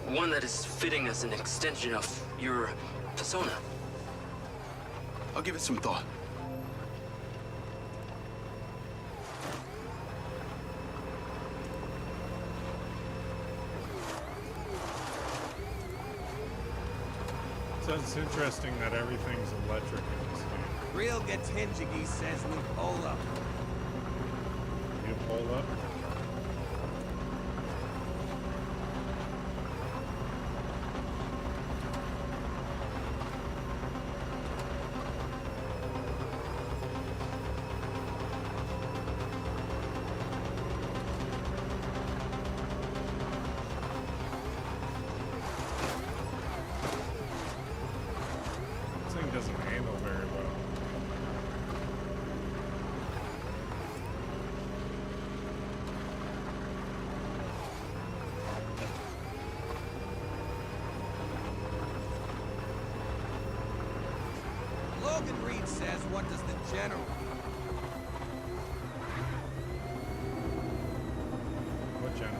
One that is fitting as an extension of your persona. I'll give it some thought. So it's interesting that everything's electric in this game. Real gets hingy, says Lupola. You pull up. This thing doesn't handle very well. Logan Reed says, what does the general... What general?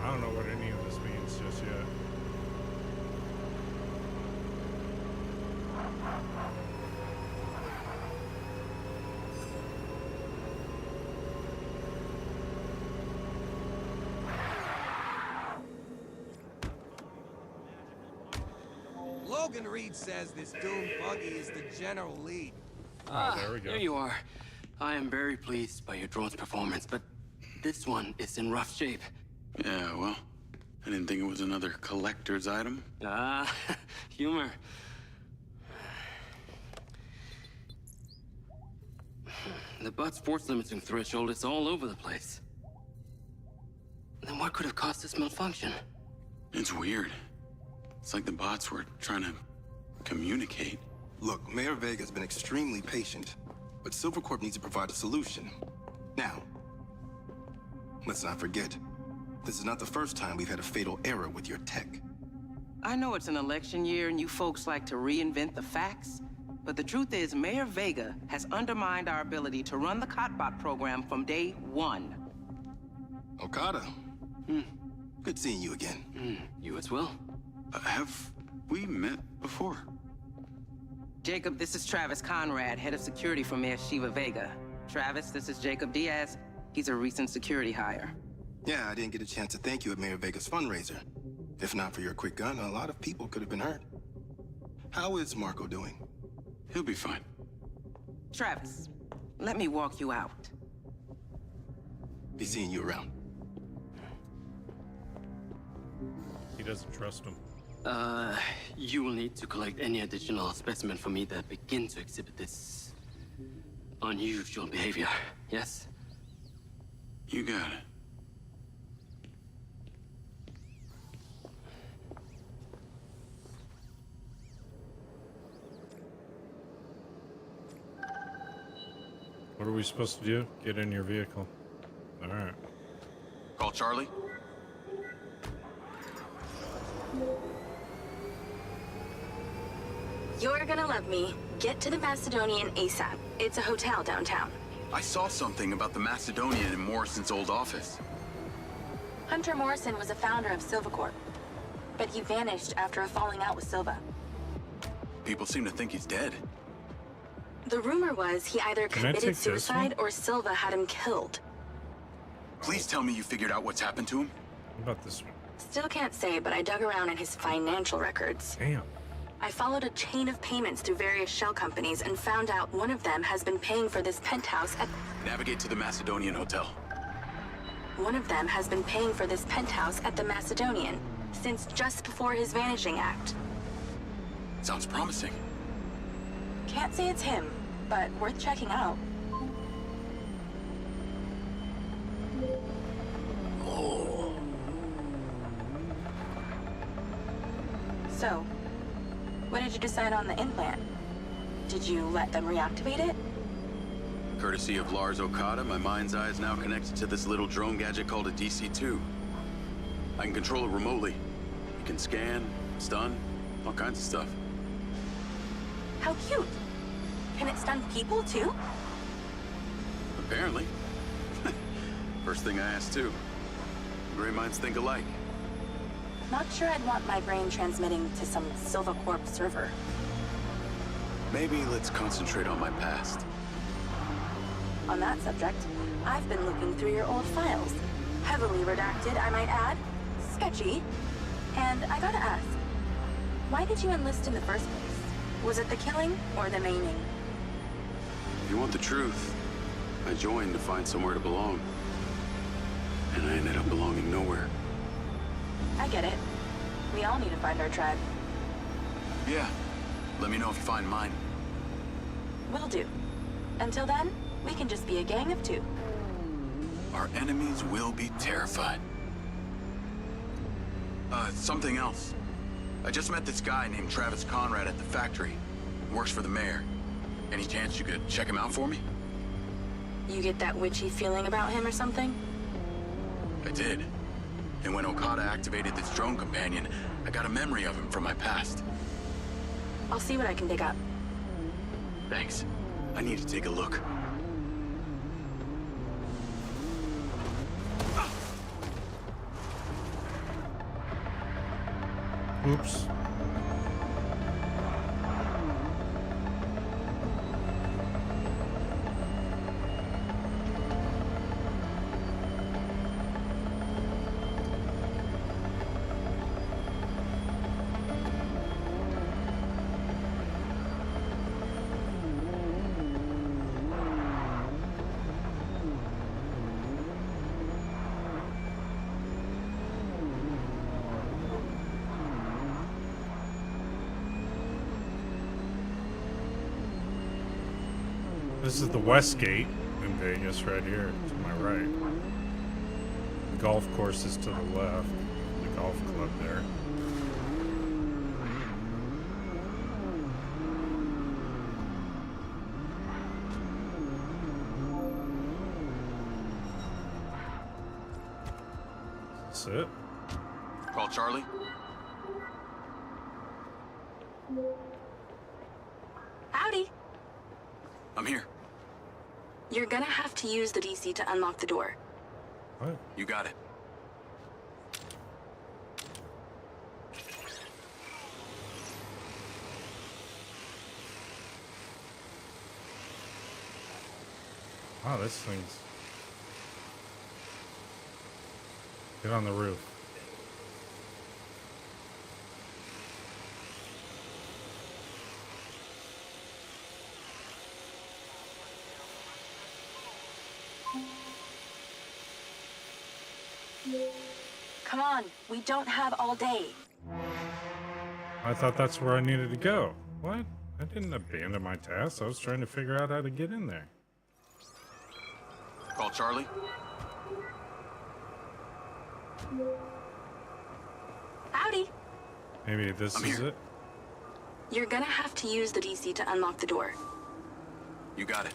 I don't know what any of this means just yet. Logan Reed says this doomed Buggy is the general lead. There we go. There you are. I am very pleased by your drone's performance, but this one is in rough shape. Yeah, well, I didn't think it was another collector's item. Ah, humor. The bot's force limiting threshold is all over the place. Then what could have caused this malfunction? It's weird. It's like the bots were trying to communicate. Look, Mayor Vega's been extremely patient, but Silvercorp needs to provide a solution. Now, let's not forget, this is not the first time we've had a fatal error with your tech. I know it's an election year and you folks like to reinvent the facts, but the truth is Mayor Vega has undermined our ability to run the Cotbot program from day one. Okada. Good seeing you again. You as well. Have we met before? Jacob, this is Travis Conrad, head of security for Mayor Shiva Vega. Travis, this is Jacob Diaz. He's a recent security hire. Yeah, I didn't get a chance to thank you at Mayor Vega's fundraiser. If not for your quick gun, a lot of people could have been hurt. How is Marco doing? He'll be fine. Travis, let me walk you out. Be seeing you around. He doesn't trust him. You will need to collect any additional specimen for me that begin to exhibit this unusual behavior, yes? You got it. What are we supposed to do? Get in your vehicle. All right. Call Charlie. You're gonna love me. Get to the Macedonian ASAP. It's a hotel downtown. I saw something about the Macedonian in Morrison's old office. Hunter Morrison was a founder of Silvercorp, but he vanished after a falling out with Silva. People seem to think he's dead. The rumor was he either Can I take committed this suicide or Silva had him killed. Please tell me you figured out what's happened to him. What about this one? Still can't say, but I dug around in his financial records. Damn. I followed a chain of payments through various shell companies and found out one of them has been paying for this penthouse at... Navigate to the Macedonian Hotel. One of them has been paying for this penthouse at the Macedonian since just before his vanishing act. Sounds promising. Can't say it's him, but worth checking out. So, what did you decide on the implant? Did you let them reactivate it? Courtesy of Lars Okada, my Mindseye is now connected to this little drone gadget called a DC-2. I can control it remotely. It can scan, stun, all kinds of stuff. How cute! Can it stun people too? Apparently. First thing I asked too. Gray minds think alike. Not sure I'd want my brain transmitting to some Silvercorp server. Maybe let's concentrate on my past. On that subject, I've been looking through your old files. Heavily redacted, I might add. Sketchy. And I gotta ask, why did you enlist in the first place? Was it the killing or the maiming? If you want the truth, I joined to find somewhere to belong. And I ended up belonging nowhere. I get it. We all need to find our tribe. Yeah. Let me know if you find mine. Will do. Until then, we can just be a gang of two. Our enemies will be terrified. Something else. I just met this guy named Travis Conrad at the factory. He works for the mayor. Any chance you could check him out for me? You get that witchy feeling about him or something? I did. And when Okada activated this drone companion, I got a memory of him from my past. I'll see what I can dig up. Thanks. I need to take a look. Oops. This is the West Gate in Vegas right here to my right. The golf course is to the left. The golf club there. That's it. Call Charlie. Howdy. I'm here. You're gonna have to use the DC to unlock the door. What? You got it. Wow, this thing's... Get on the roof. Come on, we don't have all day. I thought that's where I needed to go. What? I didn't abandon my task. I was trying to figure out how to get in there. Call Charlie. Howdy. Maybe this is it? You're gonna have to use the DC to unlock the door. You got it.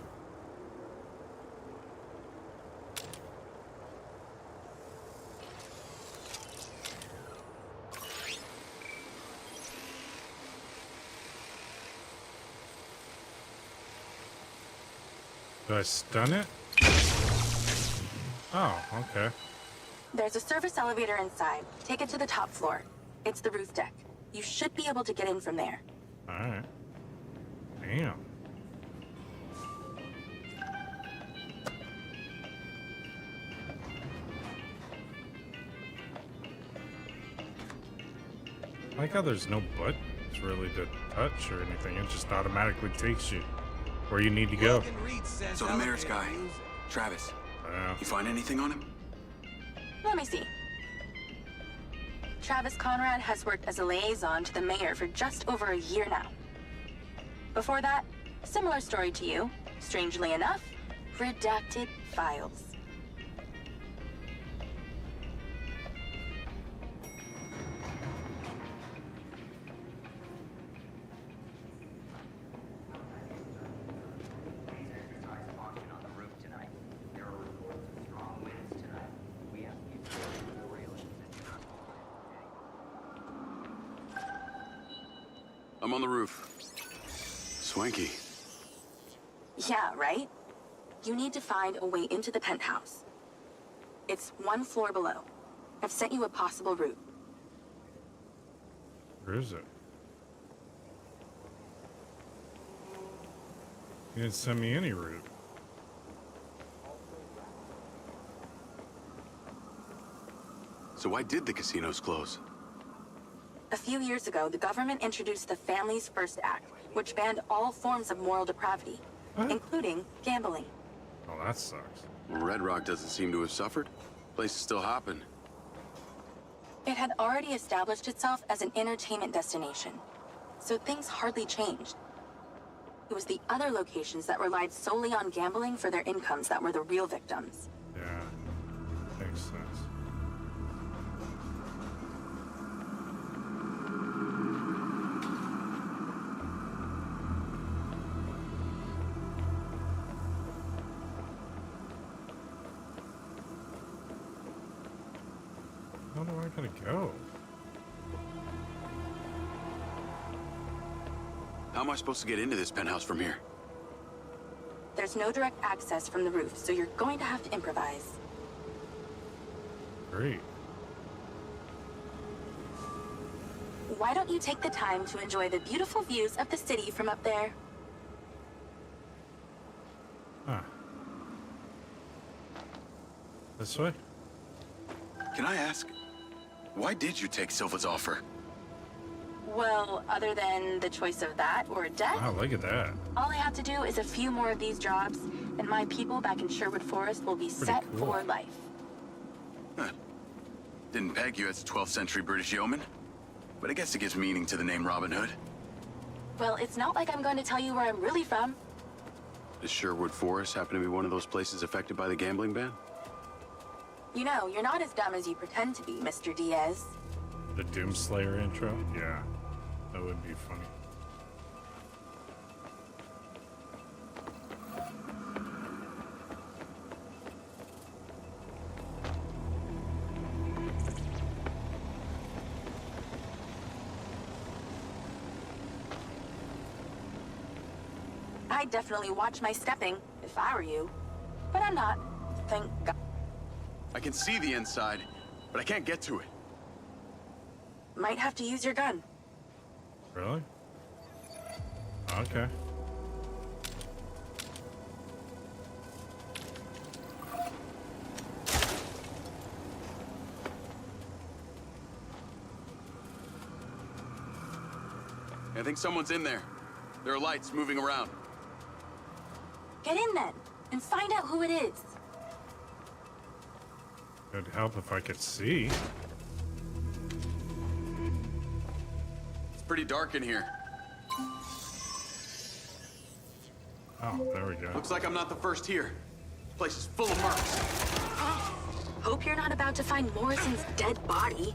Do I stun it? Oh, okay. There's a service elevator inside. Take it to the top floor. It's the roof deck. You should be able to get in from there. Alright. Damn. I like how there's no buttons really to touch or anything. It just automatically takes you where you need to go. So the mayor's guy, Travis, you find anything on him? Let me see. Travis Conrad has worked as a liaison to the mayor for just over a year now. Before that, similar story to you. Strangely enough, redacted files. I'm on the roof. Swanky. Yeah, right? You need to find a way into the penthouse. It's one floor below. I've sent you a possible route. Where is it? You didn't send me any route. So why did the casinos close? A few years ago, the government introduced the Families First Act, which banned all forms of moral depravity, including gambling. Oh, that sucks. Red Rock doesn't seem to have suffered. Place is still hopping. It had already established itself as an entertainment destination, so things hardly changed. It was the other locations that relied solely on gambling for their incomes that were the real victims. Yeah, makes sense. How Gotta go. How am I supposed to get into this penthouse from here? There's no direct access from the roof, so you're going to have to improvise. Great. Why don't you take the time to enjoy the beautiful views of the city from up there? Huh. This way? Can I ask, why did you take Silva's offer? Well, other than the choice of that or death, Wow, look at that. all I have to do is a few more of these jobs, and my people back in Sherwood Forest will be set cool. for life. Huh. Didn't peg you as a 12th century British yeoman, but I guess it gives meaning to the name Robin Hood. Well, it's not like I'm going to tell you where I'm really from. Does Sherwood Forest happen to be one of those places affected by the gambling ban? You know, you're not as dumb as you pretend to be, Mr. Diaz. The Doomslayer intro? Yeah, that would be funny. I'd definitely watch my stepping, if I were you. But I'm not. Thank God. I can see the inside, but I can't get to it. Might have to use your gun. Really? Okay. I think someone's in there. There are lights moving around. Get in then, and find out who it is. It'd help if I could see. It's pretty dark in here. Oh, there we go. Looks like I'm not the first here. This place is full of mercs. Hope you're not about to find Morrison's dead body.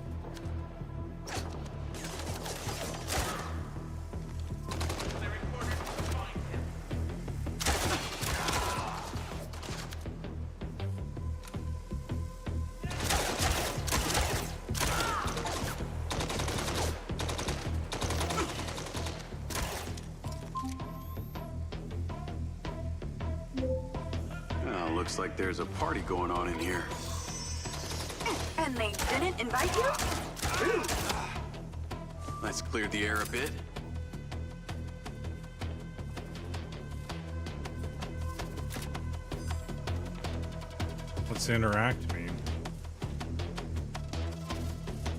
Looks like there's a party going on in here. And they didn't invite you? Rude. Let's clear the air a bit. What's interact mean?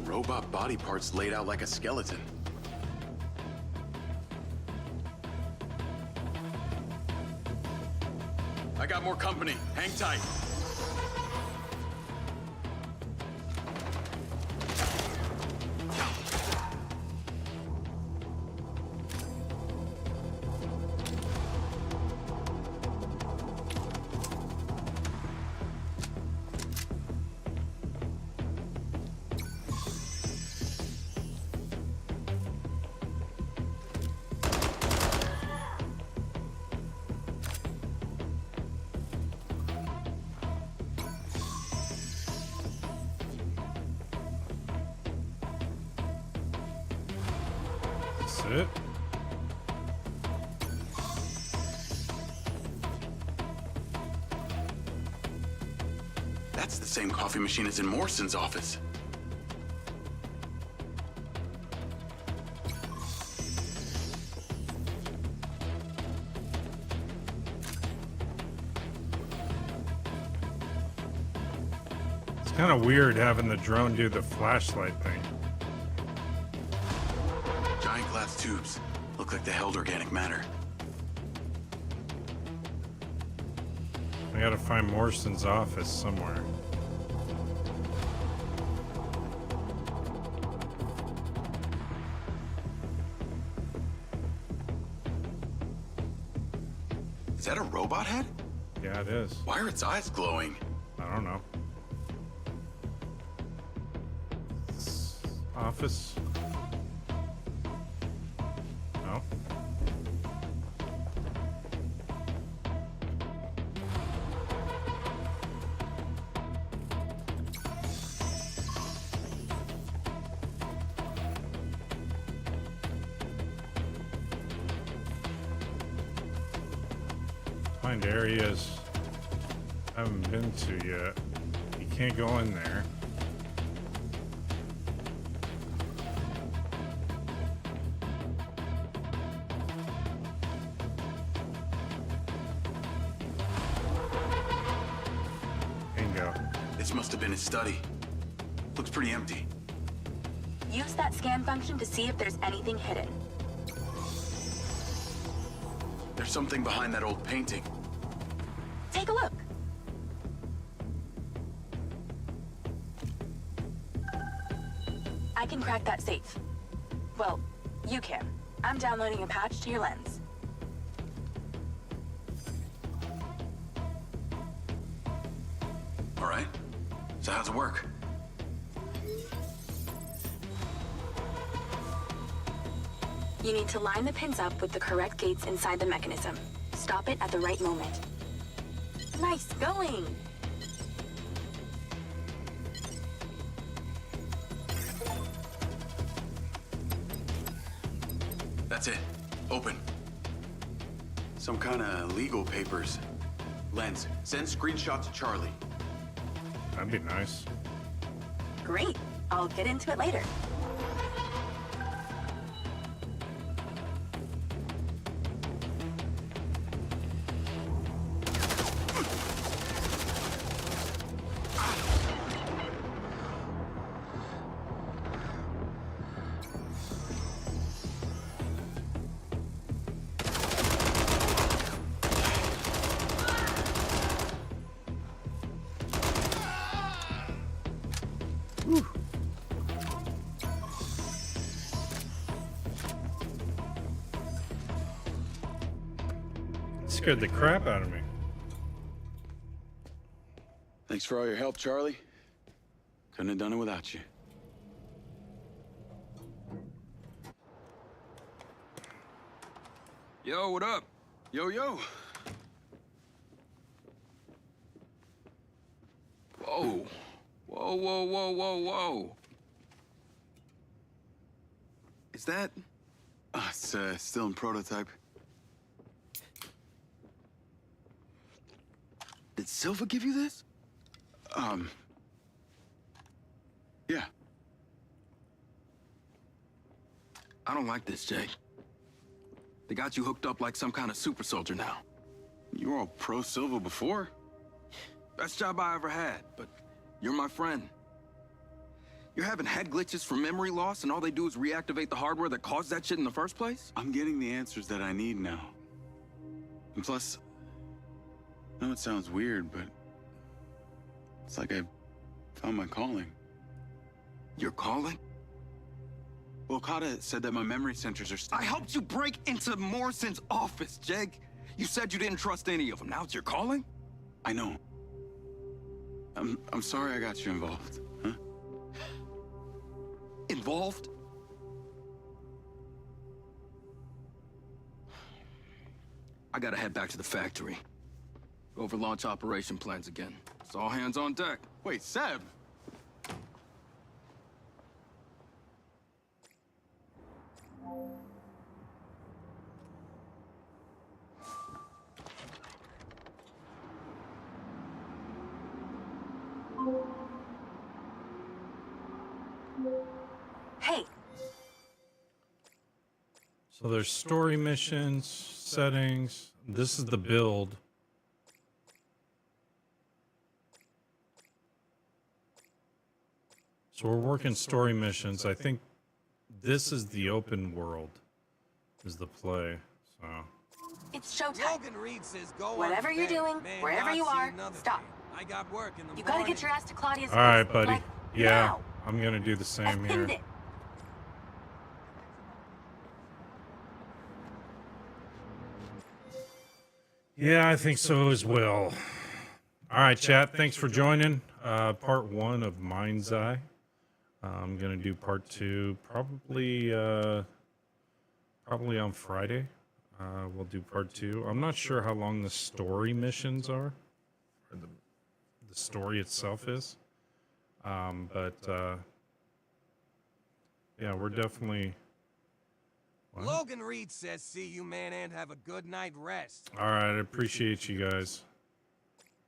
Robot body parts laid out like a skeleton. I got more company. Hang tight. That's it. That's the same coffee machine as in Morrison's office. It's kind of weird having the drone do the flashlight thing. Giant glass tubes. Look like they held organic matter. I gotta find Morrison's office somewhere. Is that a robot head? Yeah, it is. Why are its eyes glowing? I don't know. Office. No. find areas I haven't been to yet. You can't go in there. Bingo. This must have been his study. Looks pretty empty. Use that scan function to see if there's anything hidden. There's something behind that old painting. Take a look. I can crack that safe. Well, you can. I'm downloading a patch to your lens. All right. So how's it work? You need to line the pins up with the correct gates inside the mechanism. Stop it at the right moment. Nice going! That's it. Open. Some kind of legal papers. Lens, send screenshot to Charlie. That'd be nice. Great. I'll get into it later. Scared the crap out of me. Thanks for all your help, Charlie. Couldn't have done it without you. Yo, what up? Yo, yo. Whoa. Whoa, whoa, whoa, whoa, whoa. Is that? It's still in prototype. Did Silva give you this? Yeah. I don't like this, Jay. They got you hooked up like some kind of super soldier now. You were all pro Silva before. Best job I ever had, but you're my friend. You're having head glitches from memory loss, and all they do is reactivate the hardware that caused that shit in the first place? I'm getting the answers that I need now. And plus, I know it sounds weird, but it's like I found my calling. Your calling? Well, Okada said that my memory centers are I helped you break into Morrison's office, Jake. You said you didn't trust any of them. Now it's your calling? I know. I'm sorry I got you involved, huh? Involved? I gotta head back to the factory. Go over launch operation plans again. It's all hands on deck. Wait, Seb! Hey. So there's story missions, settings. This is the build. So we're working story missions. I think this is the open world, is the play. So It's showtime. Logan Reed says go Whatever on you're bed. doing, Man, wherever not you see are, another stop. thing. I got work in the You gotta morning. get your ass to Claudia's all right, place, buddy. like, Yeah, now. I'm gonna do the same I've pinned here. it. Yeah, I think so as well. All right, chat. Thanks for joining. Part 1 of Mindseye. I'm gonna do part 2 probably on Friday. We'll do part 2. I'm not sure how long the story missions are, or the story itself is. But yeah, we're definitely Logan Reed says see you, man, and have a good night rest. All right, I appreciate you guys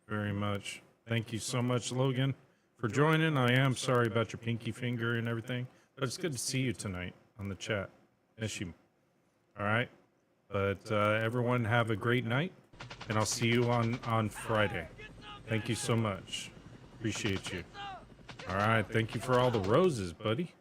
very much. Thank you so much, Logan, for joining. I am sorry about your pinky finger and everything, but it's good to see you tonight on the chat. Miss you. All right, but everyone have a great night, and I'll see you on Friday. Thank you so much. Appreciate you. All right, thank you for all the roses, buddy.